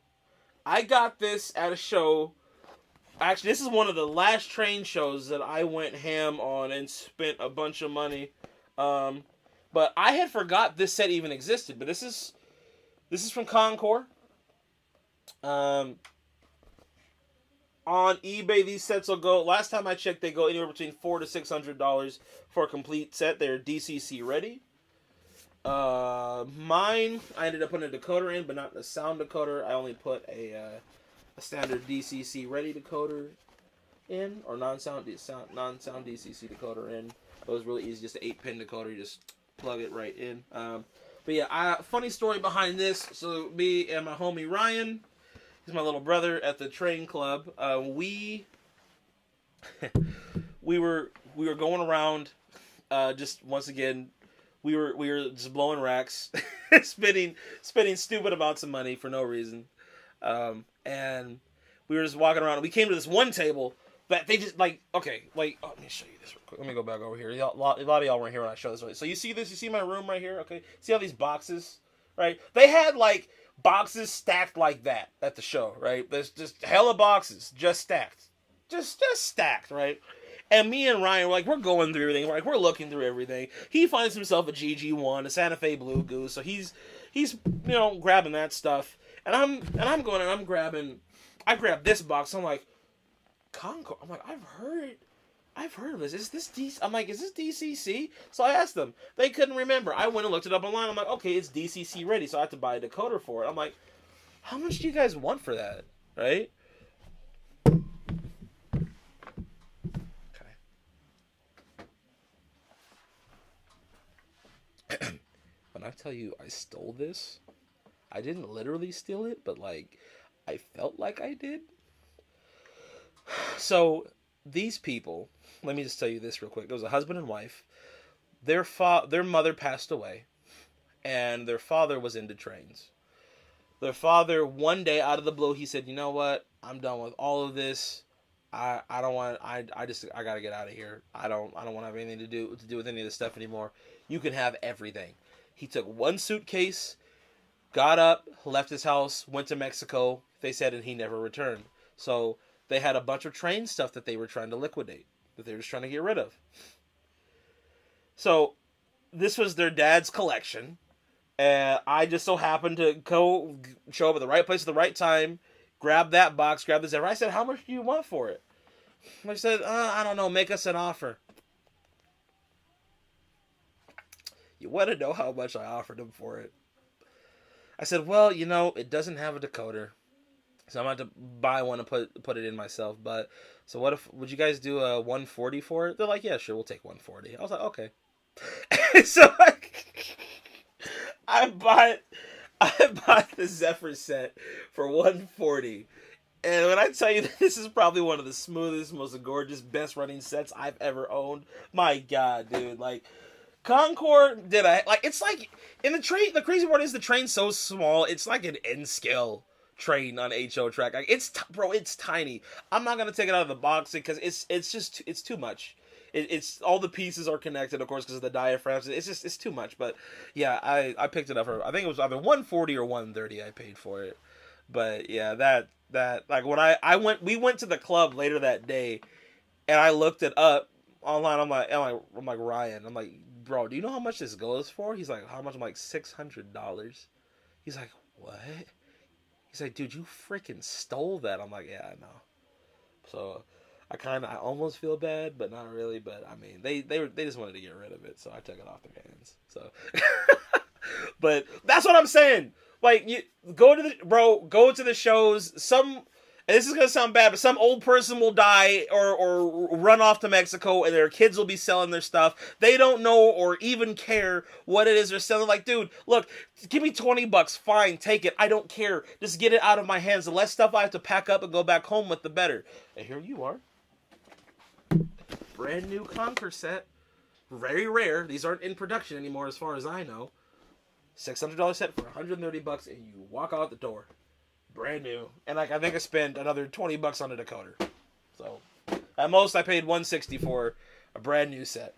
I got this at a show. Actually, this is one of the last train shows that I went ham on and spent a bunch of money. But I had forgot this set even existed. But this is from Concours. On eBay, these sets will go. Last time I checked, they go anywhere between $400 to $600 for a complete set. They're DCC ready. Mine, I ended up putting a decoder in, but not a sound decoder. I only put a standard DCC ready decoder in, or non-sound DCC decoder in. It was really easy, just an 8-pin decoder. You just plug it right in. But yeah, funny story behind this. So me and my homie Ryan, he's my little brother at the train club. We were going around. Just once again, we were just blowing racks, spending stupid amounts of money for no reason, and we were just walking around. And we came to this one table that they just let me show you this real quick. Let me go back over here. A lot of y'all weren't here when I showed this. So you see this? You see my room right here? Okay. See all these boxes, right? They had like boxes stacked like that at the show, right? There's just hella boxes just stacked, just stacked, right? And me and Ryan, we're going through everything. We're looking through everything. He finds himself a GG1, a Santa Fe Blue Goose. So he's grabbing that stuff. And I'm going and I'm grabbing. I grabbed this box. I'm like, Concord. I'm like, I've heard of this. Is this DC? I'm like, is this DCC? So I asked them. They couldn't remember. I went and looked it up online. I'm like, okay, it's DCC ready. So I have to buy a decoder for it. I'm like, how much do you guys want for that? Right? When I tell you I stole this, I didn't literally steal it, but like, I felt like I did. So these people, let me just tell you this real quick. It was a husband and wife. Their mother passed away, and their father was into trains. Their father, one day out of the blue, he said, "You know what? I'm done with all of this. I gotta get out of here. I don't want to have anything to do with any of this stuff anymore. You can have everything." He took one suitcase, got up, left his house, went to Mexico. They said, and he never returned. So they had a bunch of train stuff that they were trying to liquidate, that they were just trying to get rid of. So this was their dad's collection, and I just so happened to go show up at the right place at the right time, grab that box, grab this. I said, "How much do you want for it?" I said, "I don't know. Make us an offer." You want to know how much I offered him for it? I said, "Well, it doesn't have a decoder, so I'm going to have to buy one and put it in myself. But so would you guys do a 140 for it?" They're like, "Yeah, sure, we'll take 140." I was like, "Okay." So I bought the Zephyr set for 140. And when I tell you that this is probably one of the smoothest, most gorgeous, best running sets I've ever owned, my God, dude, like, Concord it's like, in the train, the crazy part is the train's so small, it's like an N-scale train on HO track. Like, it's tiny. I'm not gonna take it out of the box because it's too much. It's all the pieces are connected, of course, because of the diaphragms. It's too much. But yeah, I picked it up for, I think it was either 140 or 130 I paid for it. But yeah, that like, when we went to the club later that day, and I looked it up online. I'm like Ryan. I'm like, "Bro, do you know how much this goes for?" He's like, "How much?" I'm like, $600. He's like, "What?" He's like, "Dude, you freaking stole that." I'm like, "Yeah, I know." So I almost feel bad, but not really. But I mean, they just wanted to get rid of it, so I took it off their hands. So, but that's what I'm saying. Like, you go to the shows. And this is gonna sound bad, but some old person will die or run off to Mexico, and their kids will be selling their stuff. They don't know or even care what it is they're selling. Like, dude, look, give me $20, fine, take it. I don't care. Just get it out of my hands. The less stuff I have to pack up and go back home with, the better. And here you are, brand new Conquer set, very rare. These aren't in production anymore, as far as I know. $600 set for $130, and you walk out the door. Brand new. And like, I think I spent another $20 on a decoder. So at most I paid $160 for a brand new set.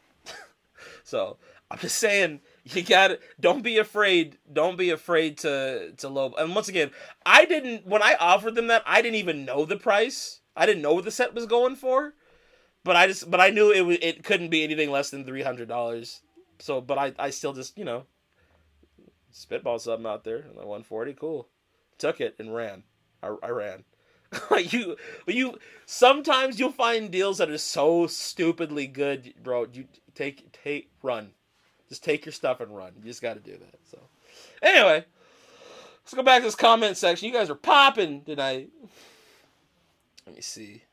So I'm just saying, you gotta, don't be afraid to low. And once again, when I offered them that, I didn't even know the price. I didn't know what the set was going for. But I knew it couldn't be anything less than $300. So, but I still just, spitball something out there. Like, 140, cool. Took it and ran. I ran. you sometimes you'll find deals that are so stupidly good, bro. You run. Just take your stuff and run. You just got to do that. So, anyway, let's go back to this comment section. You guys are popping tonight. Let me see.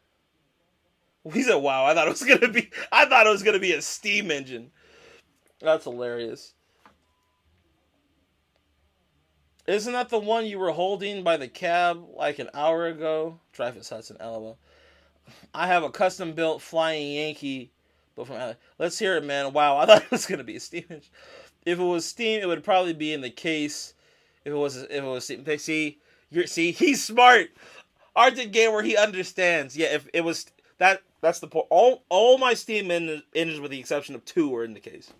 He said, "Wow, I thought it was gonna be a steam engine." That's hilarious. Isn't that the one you were holding by the cab like an hour ago? Dreyfus Hudson, LOL. I have a custom built Flying Yankee, but from let's hear it, man. Wow, I thought it was gonna be a steam engine. If it was steam, it would probably be in the case. If it was steam, see, he's smart. Arctic Gamer, he understands. Yeah, if it was that's the point. All my steam engines, with the exception of 2, were in the case.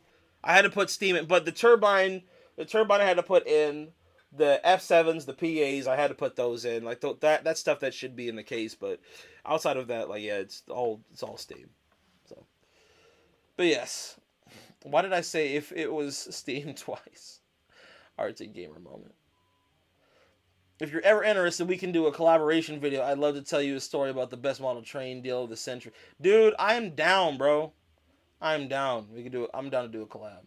I had to put steam in, but the turbine I had to put in. The F7s, the PAs, I had to put those in. Like, that's stuff that should be in the case, but outside of that, like, yeah, it's all steam. But yes, why did I say if it was Steam twice? Arctic Gamer moment. If you're ever interested, we can do a collaboration video. I'd love to tell you a story about the best model train deal of the century. Dude, I am down, bro. I'm down. We can do it. I'm down to do a collab.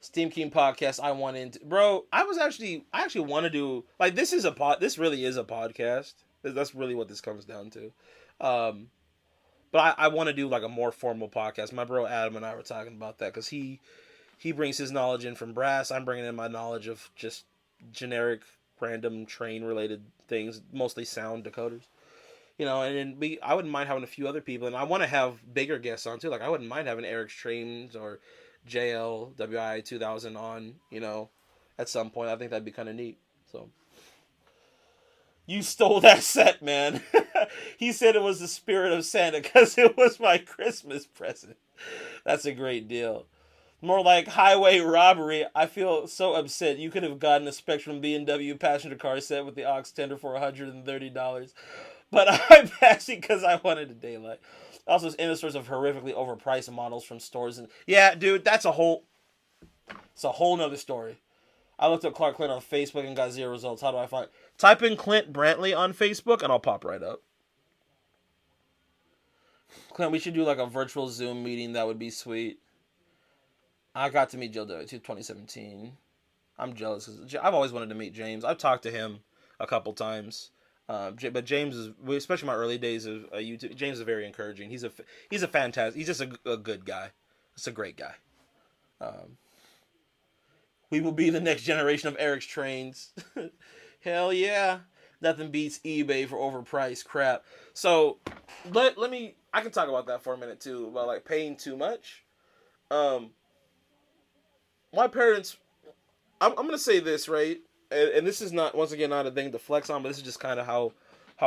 Steam King podcast. I want into, bro. I actually want to do, like, this really is a podcast. That's really what this comes down to. But I want to do like a more formal podcast. My bro Adam and I were talking about that because he brings his knowledge in from brass. I'm bringing in my knowledge of just generic, random train related things, mostly sound decoders. You know, and then I wouldn't mind having a few other people, and I want to have bigger guests on too. Like I wouldn't mind having Eric's Trains or JL WI 2000 on. You know, at some point, I think that'd be kind of neat. So. You stole that set, man. He said it was the spirit of Santa because it was my Christmas present. That's a great deal. More like highway robbery. I feel so upset. You could have gotten a Spectrum B&W passenger car set with the aux tender for $130. But I'm passing because I wanted a daylight. Also, it's in the source of horrifically overpriced models from stores. And yeah, dude, it's a whole nother story. I looked up Clark Clint on Facebook and got 0 results. How do I find? Type in Clint Brantley on Facebook and I'll pop right up. Clint, we should do like a virtual Zoom meeting. That would be sweet. I got to meet Joe W. 2017. I'm jealous because I've always wanted to meet James. I've talked to him a couple times. But James is, especially my early days of YouTube, James is very encouraging. He's a fantastic, he's just a good guy. It's a great guy. We will be the next generation of Eric's Trains. Hell yeah. Nothing beats eBay for overpriced crap. So, let me, I can talk about that for a minute too, about like paying too much. My parents, I'm going to say this, right? And this is not, once again, not a thing to flex on, but this is just kind of how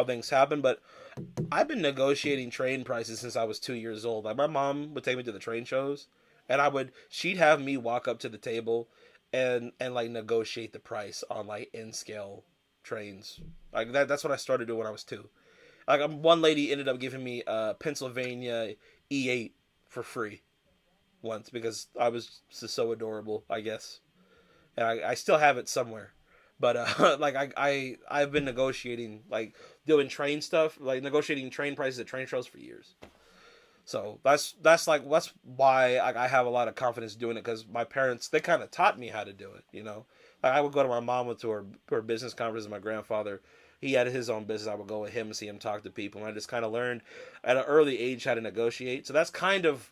things happen. But I've been negotiating train prices since I was 2 years old. Like my mom would take me to the train shows, and she'd have me walk up to the table and like negotiate the price on like N-scale trains. Like that's what I started doing when I was 2. Like one lady ended up giving me a Pennsylvania E8 for free once because I was just so adorable, I guess. And I still have it somewhere. But like I've been negotiating, like doing train stuff, like negotiating train prices at train shows for years. So that's why I have a lot of confidence doing it, because my parents, they kind of taught me how to do it, you know. Like I would go to my mom to her business conferences. My grandfather, he had his own business. I would go with him and see him talk to people, and I just kind of learned at an early age how to negotiate. So that's kind of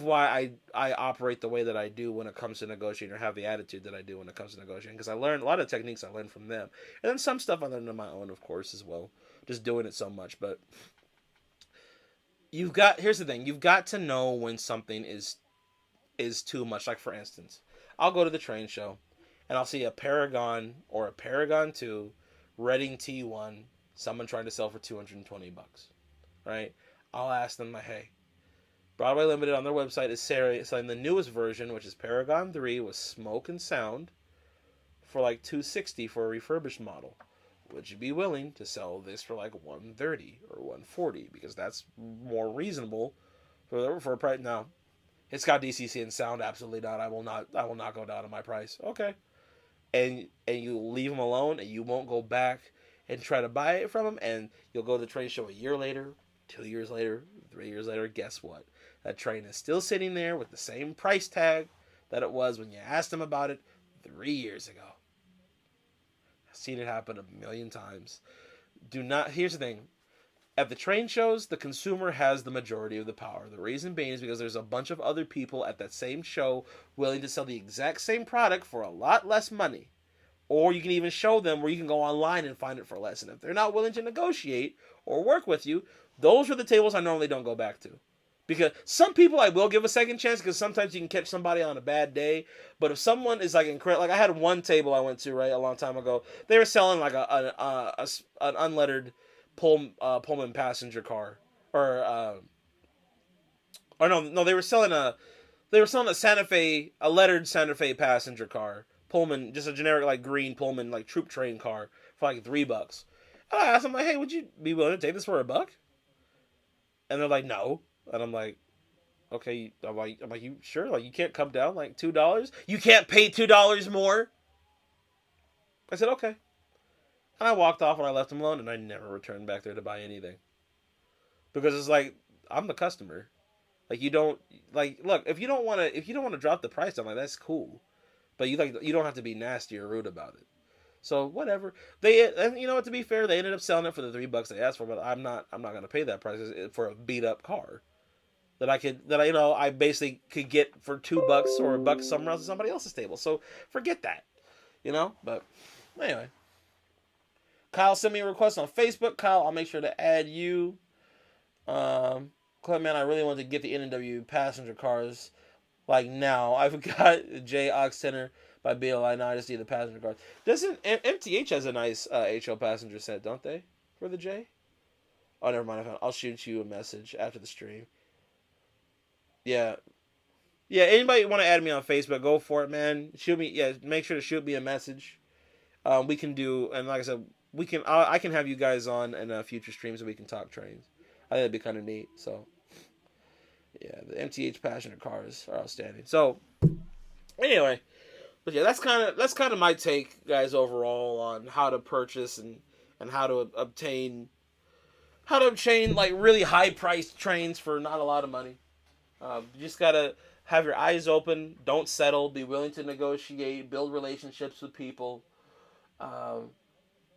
why I operate the way that I do when it comes to negotiating, or have the attitude that I do when it comes to negotiating, because I learned a lot of techniques I learned from them, and then some stuff I learned on my own, of course, as well, just doing it so much. But here's the thing, you've got to know when something is too much. Like for instance, I'll go to the train show and I'll see a Paragon or a Paragon 2 Reading T1 someone trying to sell for $220, right? I'll ask them, hey, Broadway Limited on their website is selling the newest version, which is Paragon 3 with smoke and sound, for like $260 for a refurbished model. Would you be willing to sell this for like $130 or $140? Because that's more reasonable for a price. No, it's got DCC and sound. Absolutely not. I will not go down on my price. Okay, and you leave them alone, and you won't go back and try to buy it from them, and you'll go to the train show a year later, 2 years later, 3 years later. Guess what? That train is still sitting there with the same price tag that it was when you asked them about it 3 years ago. I've seen it happen a million times. Here's the thing. At the train shows, the consumer has the majority of the power. The reason being is because there's a bunch of other people at that same show willing to sell the exact same product for a lot less money. Or you can even show them where you can go online and find it for less. And if they're not willing to negotiate or work with you, those are the tables I normally don't go back to. Because some people I will give a second chance, because sometimes you can catch somebody on a bad day. But if someone is like incredible, like I had one table I went to a long time ago. They were selling like an unlettered Pullman passenger car, or no, they were selling a Santa Fe, a lettered Santa Fe passenger car, Pullman, just a generic like green Pullman like troop train car for like $3. And I asked them, like, hey, would you be willing to take this for $1? And they're like, no. And I'm like, okay. I'm like, you sure? Like, you can't come down like $2? You can't pay $2 more? I said, okay. And I walked off and I left him alone, and I never returned back there to buy anything. Because it's like, I'm the customer. Like, you don't, like, look, if you don't want to drop the price down, like, that's cool. But you don't have to be nasty or rude about it. So whatever. And you know what, to be fair, they ended up selling it for the $3 they asked for, but I'm not gonna pay that price for a beat up car. I basically could get for $2 or $1 somewhere else at somebody else's table. So forget that. But anyway. Kyle sent me a request on Facebook. Kyle, I'll make sure to add you. Clip, man, I really want to get the N&W passenger cars like now. I've got J Aux Center by BLI now. I just need the passenger cars. Doesn't MTH has a nice HL passenger set, don't they? For the J? Oh, never mind. I'll shoot you a message after the stream. Yeah. Yeah, anybody want to add me on Facebook, go for it, man. Make sure to shoot me a message. We can do, and like I said, I can have you guys on in future streams and we can talk trains. I think that'd be kind of neat. So, yeah, the MTH passenger cars are outstanding. So, anyway, but yeah, that's kind of my take, guys, overall on how to purchase and how to obtain like really high priced trains for not a lot of money. You just gotta have your eyes open, don't settle, be willing to negotiate, build relationships with people.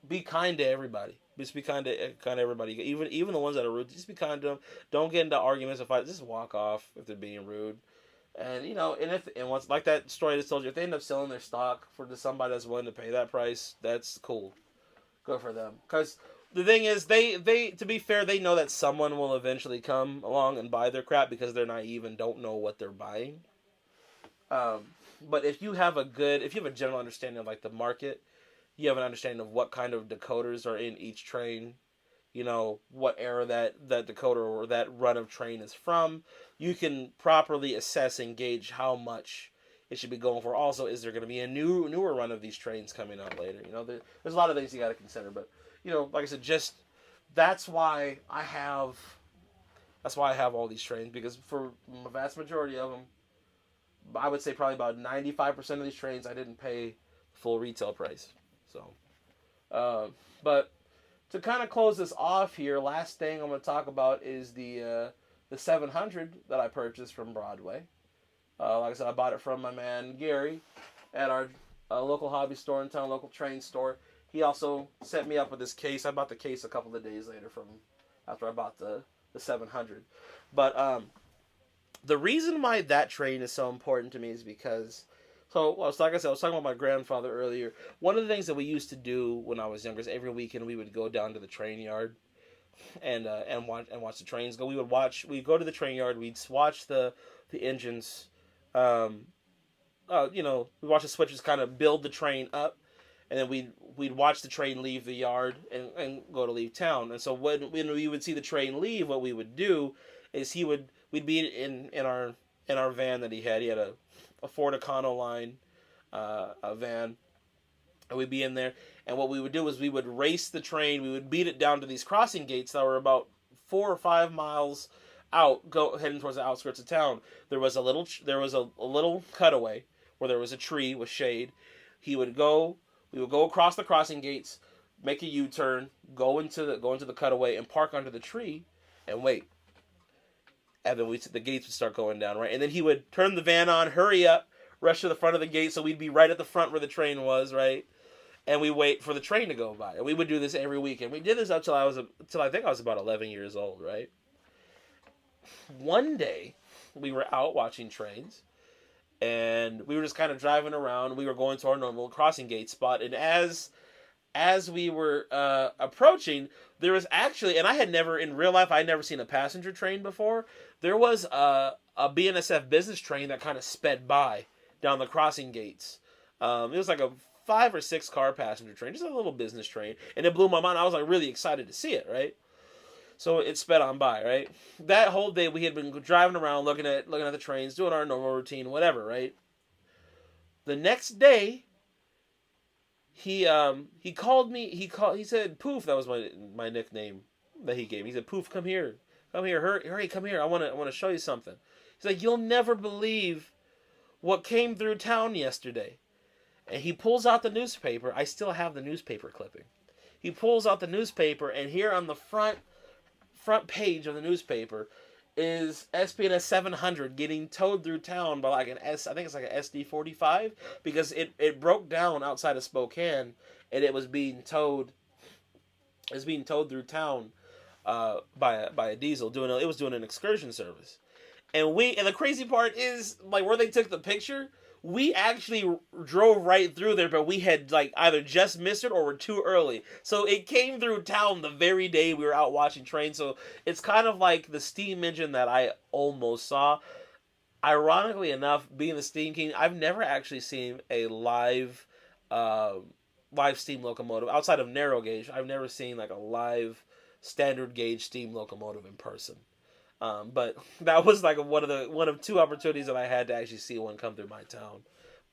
Be kind to everybody. Just be kind to everybody. Even the ones that are rude, just be kind to them. Don't get into arguments or fights. Just walk off if they're being rude. And once, like that story I just told you, if they end up selling their stock to somebody that's willing to pay that price, that's cool. Good for them. Because the thing is, they to be fair, they know that someone will eventually come along and buy their crap because they're naive and don't know what they're buying. But if you have a general understanding of like the market, you have an understanding of what kind of decoders are in each train, what era that decoder or that run of train is from, you can properly assess and gauge how much it should be going for. Also, is there going to be a newer run of these trains coming out later? There's a lot of things you got to consider. But, like I said, that's why I have all these trains, because for the vast majority of them, I would say probably about 95% of these trains I didn't pay full retail price. So, but to kind of close this off here, last thing I'm going to talk about is the 700 that I purchased from Broadway. Like I said, I bought it from my man Gary at our local hobby store in town, local train store. He also set me up with this case. I bought the case a couple of days later after I bought the 700. But the reason why that train is so important to me is because, like I said, I was talking about my grandfather earlier. One of the things that we used to do when I was younger is every weekend we would go down to the train yard and watch the trains go. We'd go to the train yard. We'd watch the engines. We'd watch the switches kind of build the train up, and then we'd watch the train leave the yard and go to leave town. And so when we would see the train leave, what we would do is we'd be in our van that he had. He had a Ford Econoline a van, and we'd be in there, and what we would do is we would race the train. We would beat it down to these crossing gates that were about 4 or 5 miles out, heading towards the outskirts of town. There was a little cutaway where there was a tree with shade. We would go across the crossing gates, make a U-turn, go into the cutaway, and park under the tree and wait. And then the gates would start going down, right? And then he would turn the van on, hurry up, rush to the front of the gate, so we'd be right at the front where the train was, right? And we wait for the train to go by. And we would do this every weekend. We did this up till I think I was about 11 years old, right? One day, we were out watching trains, and we were just kind of driving around. We were going to our normal crossing gate spot, and as we were approaching, there was actually, and I had never seen a passenger train before. There was a BNSF business train that kind of sped by down the crossing gates. It was like a 5 or 6 car passenger train, just a little business train, and it blew my mind. I was like really excited to see it, right? So it sped on by, right? That whole day we had been driving around, looking at the trains, doing our normal routine, whatever, right? The next day, he called me. He said, "Poof," that was my nickname that he gave me. He said, "Poof, come here." Come here, hurry, come here. I want to show you something. He's like, you'll never believe what came through town yesterday. And he pulls out the newspaper. I still have the newspaper clipping. He pulls out the newspaper, and here on the front page of the newspaper is SPS 700 getting towed through town by like I think it's like an SD45, because it broke down outside of Spokane, and it was being towed. It's being towed through town by a diesel. It was doing an excursion service, and the crazy part is, like, where they took the picture, we actually drove right through there, but we had like either just missed it or were too early. So it came through town the very day we were out watching trains. So it's kind of like the steam engine that I almost saw. Ironically enough, being the Steam King, I've never actually seen a live steam locomotive outside of narrow gauge. I've never seen like a live standard gauge steam locomotive in person. But that was like one of two opportunities that I had to actually see one come through my town.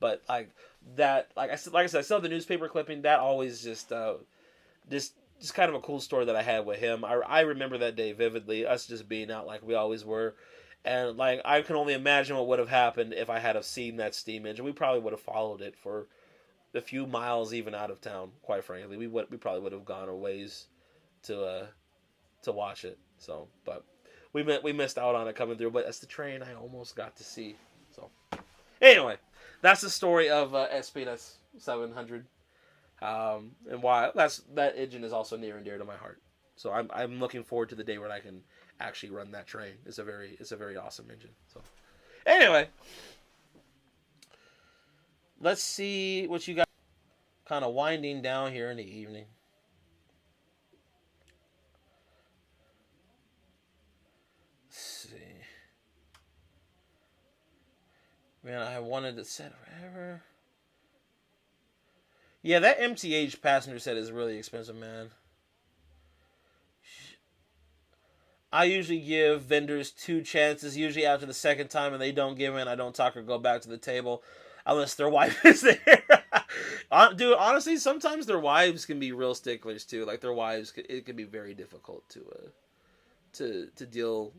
But like I said, I saw the newspaper clipping. That always just kind of a cool story that I had with him. I remember that day vividly. Us just being out like we always were, and like I can only imagine what would have happened if I had have seen that steam engine. We probably would have followed it for a few miles even out of town. Quite frankly, we probably would have gone a ways to watch it. So, but. We missed out on it coming through, but that's the train I almost got to see. So, anyway, that's the story of SPS 700, and why that engine is also near and dear to my heart. So I'm looking forward to the day when I can actually run that train. It's a very awesome engine. So, anyway, let's see what you got. Kind of winding down here in the evening. Man, I wanted to set whatever. Yeah, that MTH passenger set is really expensive, man. I usually give vendors 2 chances. Usually after the second time and they don't give in, I don't talk or go back to the table. Unless their wife is there. Dude, honestly, sometimes their wives can be real sticklers too. Like their wives, it can be very difficult to deal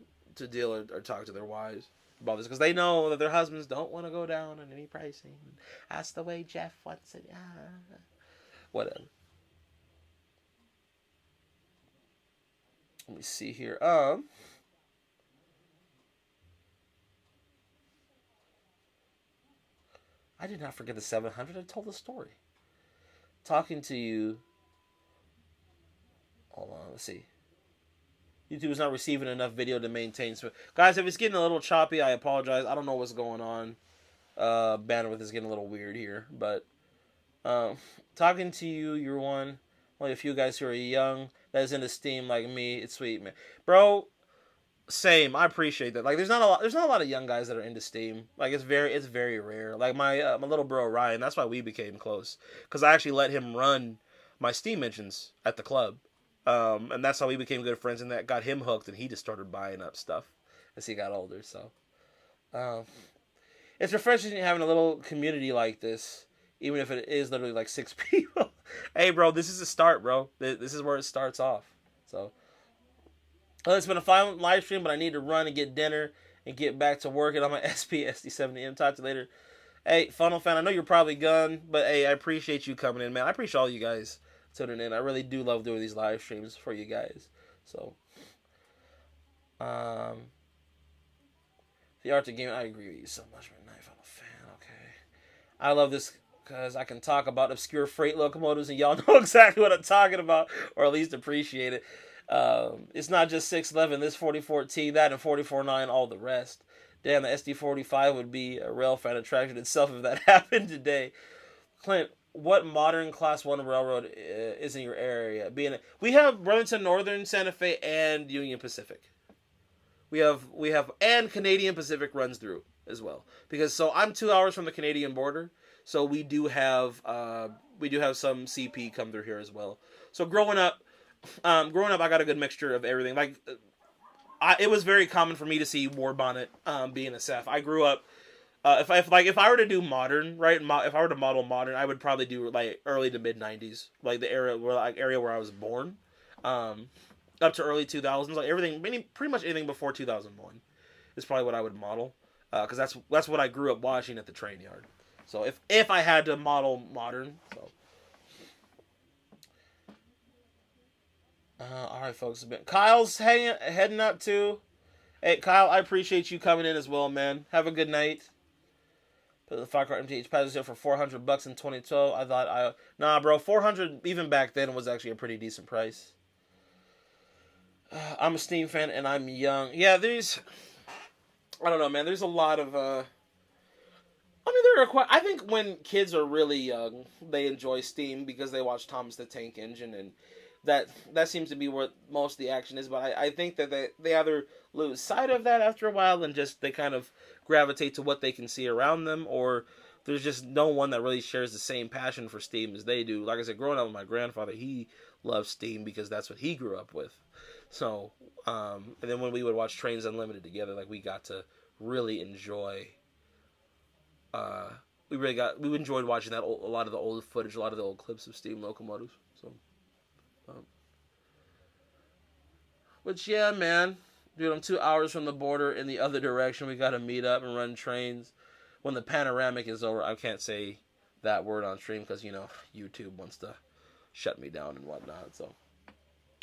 or talk to their wives about this, because they know that their husbands don't want to go down on any pricing. That's the way Jeff wants it. Whatever. Let me see here. I did not forget the 700. I told the story. Talking to you. Hold on. Let's see. YouTube is not receiving enough video to maintain. So, guys, if it's getting a little choppy, I apologize. I don't know what's going on. Bandwidth is getting a little weird here. But talking to you, you're one. Only a few guys who are young that is into Steam like me. It's sweet, man. Bro, same. I appreciate that. Like, there's not a lot of young guys that are into Steam. Like, it's very rare. Like my little bro Ryan. That's why we became close, because I actually let him run my Steam engines at the club. And that's how we became good friends, and that got him hooked, and he just started buying up stuff as he got older. So, it's refreshing having a little community like this, even if it is literally like 6 people. Hey, bro, this is a start, bro. This is where it starts off. So, well, it's been a fun live stream, but I need to run and get dinner and get back to working on my SP-SD70M. Talk to you later. Hey, Funnel Fan, I know you're probably gone, but hey, I appreciate you coming in, man. I appreciate all you guys tuning in. I really do love doing these live streams for you guys. So, the art of game, I agree with you so much, man. I'm a fan. Okay, I love this because I can talk about obscure freight locomotives, and y'all know exactly what I'm talking about, or at least appreciate it. It's not just 611, this 4014, that, and 449, all the rest. Damn, the SD45 would be a rail fan attraction itself if that happened today. Clint, what modern Class 1 railroad is in your area? We have Burlington Northern, Santa Fe, and Union Pacific. We have and Canadian Pacific runs through as well. Because I'm 2 hours from the Canadian border, so we do have some CP come through here as well. So growing up, I got a good mixture of everything. Like, it was very common for me to see War Bonnet being a Ceph. I grew up. If I were to do modern, right? If I were to model modern, I would probably do like early to mid '90s, like the area where I was born. up to early 2000s, like everything, pretty much anything before 2001 is probably what I would model, because that's what I grew up watching at the train yard. So if I had to model modern, so. All right, folks. Kyle's heading up too. Hey, Kyle, I appreciate you coming in as well, man. Have a good night. Put the Firecracker MTH pads for $400 in 2012. I thought nah, bro. 400 even back then was actually a pretty decent price. I'm a Steam fan and I'm young. Yeah, I don't know, man. There's a lot of I mean, there are quite. I think when kids are really young, they enjoy Steam because they watch Thomas the Tank Engine, and that seems to be where most of the action is. But I think that they either lose sight of that after a while and just they kind of gravitate to what they can see around them, or there's just no one that really shares the same passion for Steam as they do. Like I said, growing up with my grandfather, he loved Steam because that's what he grew up with. So, and then when we would watch Trains Unlimited together, like we got to really enjoy. We enjoyed watching a lot of the old footage, a lot of the old clips of steam locomotives. So, but yeah, man, dude, I'm 2 hours from the border in the other direction. We got to meet up and run trains. When the panoramic is over, I can't say that word on stream because YouTube wants to shut me down and whatnot. So,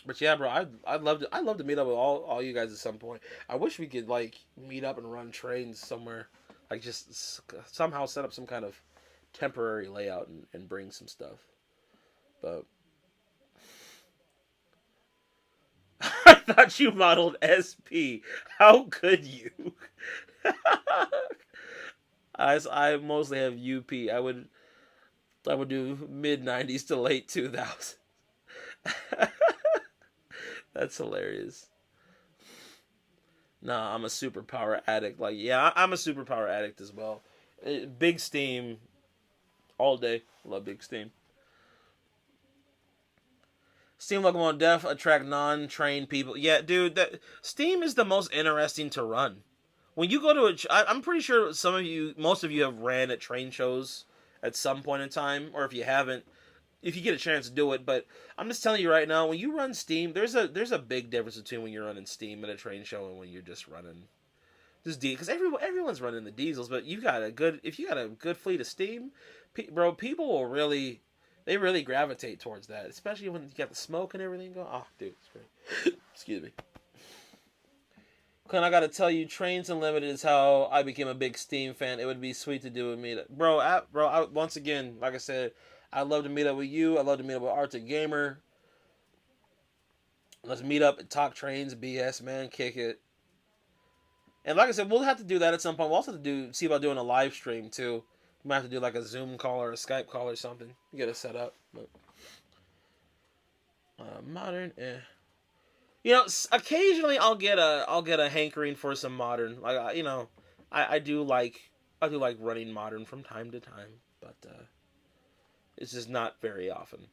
but yeah, bro, I'd love to meet up with all you guys at some point. I wish we could like meet up and run trains somewhere. Like, just somehow set up some kind of temporary layout and bring some stuff. But I thought you modeled SP. How could you? I mostly have UP. I would do mid-90s to late 2000s. That's hilarious. Nah, I'm a superpower addict. Like, yeah, I'm a superpower addict as well. Big Steam all day. Love Big Steam. Steam Locomotive Def attract non-trained people. Yeah, dude, Steam is the most interesting to run. When you go to I'm pretty sure most of you have ran at train shows at some point in time, or if you haven't, if you get a chance to do it. But I'm just telling you right now, when you run Steam, there's a big difference between when you're running Steam at a train show and when you're just running because everyone's running the diesels. But if you got a good fleet of Steam, bro, people will really gravitate towards that, especially when you got the smoke and everything going. Oh, dude, it's great. Excuse me. Clint, I gotta tell you, Trains Unlimited is how I became a big Steam fan. It would be sweet to do with me, bro. Once again, like I said, I'd love to meet up with you. I'd love to meet up with Arctic Gamer. Let's meet up and talk trains, BS, man. Kick it. And like I said, we'll have to do that at some point. We'll also have to see about doing a live stream, too. We might have to do like a Zoom call or a Skype call or something. Get it set up. But, modern, occasionally I'll get a hankering for some modern. Like, I do like running modern from time to time. But, it's just not very often.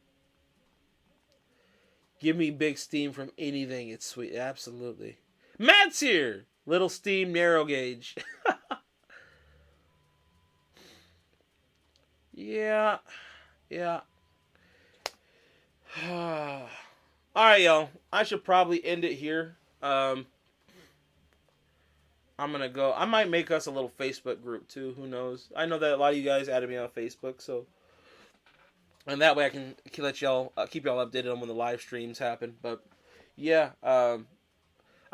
Give me Big Steam from anything. It's sweet. Absolutely. Matt's here. Little Steam narrow gauge. Yeah. All right, y'all. I should probably end it here. I'm gonna go. I might make us a little Facebook group too. Who knows? I know that a lot of you guys added me on Facebook, so. And that way I can let y'all keep y'all updated on when the live streams happen. But yeah, I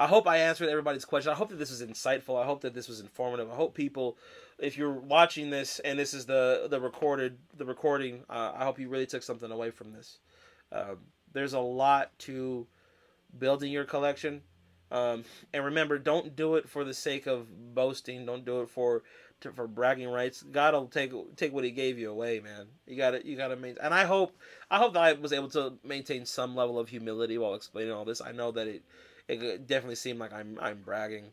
hope I answered everybody's question. I hope that this was insightful. I hope that this was informative. I hope people, if you're watching this and this is the recording, I hope you really took something away from this. There's a lot to building your collection. And remember, don't do it for the sake of boasting. Don't do it for bragging rights. God will take what He gave you away, man. You gotta maintain. And I hope that I was able to maintain some level of humility while explaining all this. I know that it definitely seemed like I'm bragging,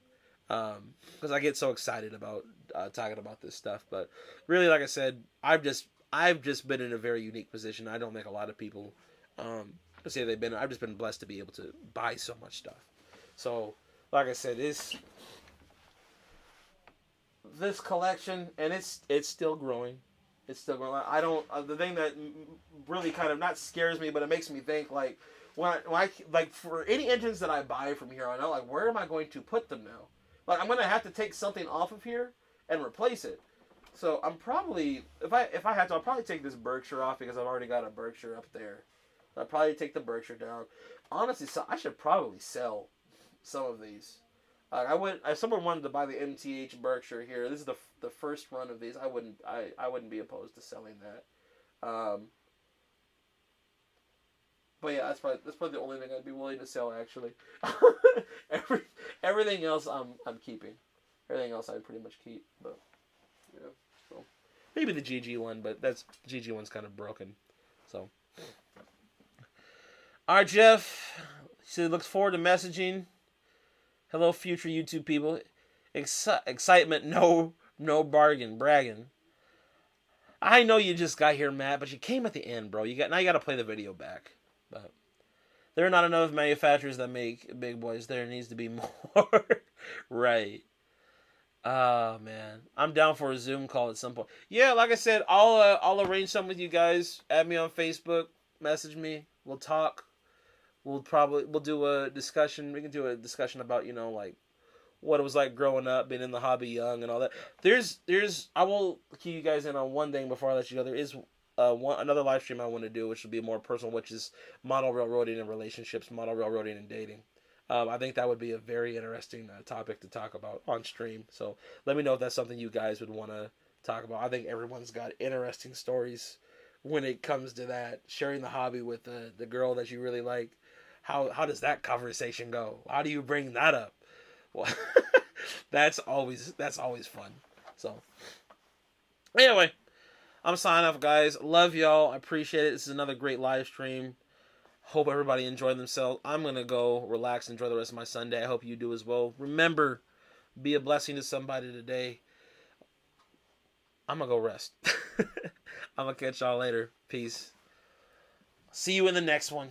because I get so excited about talking about this stuff. But really, like I said, I've just been in a very unique position. I don't think a lot of people say they've been. I've just been blessed to be able to buy so much stuff. So, like I said, this collection, and it's still growing. It's still growing. The thing that really kind of not scares me, but it makes me think, like, when I like for any engines that I buy from here on out, like where am I going to put them now? Like I'm gonna have to take something off of here and replace it. So I'm probably if I have to, I'll probably take this Berkshire off because I've already got a Berkshire up there. I'll probably take the Berkshire down. Honestly, so I should probably sell some of these. If someone wanted to buy the Mth Berkshire here, this is the first run of these. I wouldn't be opposed to selling that. But yeah, that's probably the only thing I'd be willing to sell actually. Everything else I'm keeping. Everything else I'd pretty much keep. But yeah, so maybe the GG one, but the GG one's kind of broken. So all right, Jeff. He looks forward to messaging. Hello, future YouTube people. Excitement, no bargain, bragging. I know you just got here, Matt, but you came at the end, bro. Now you got to play the video back. But there are not enough manufacturers that make big boys. There needs to be more. Right. Oh man, I'm down for a Zoom call at some point. Yeah, like I said, I'll arrange something with you guys. Add me on Facebook. Message me. We'll talk. We'll do a discussion. We can do a discussion about, like what it was like growing up, being in the hobby young and all that. I will key you guys in on one thing before I let you go. There is another live stream I want to do, which will be more personal, which is model railroading and relationships, model railroading and dating. I think that would be a very interesting topic to talk about on stream. So let me know if that's something you guys would want to talk about. I think everyone's got interesting stories when it comes to that. Sharing the hobby with the girl that you really like. How does that conversation go? How do you bring that up? Well, that's always fun. So anyway, I'm signing off, guys. Love y'all. I appreciate it. This is another great live stream. Hope everybody enjoyed themselves. I'm gonna go relax, enjoy the rest of my Sunday. I hope you do as well. Remember, be a blessing to somebody today. I'm gonna go rest. I'm gonna catch y'all later. Peace. See you in the next one.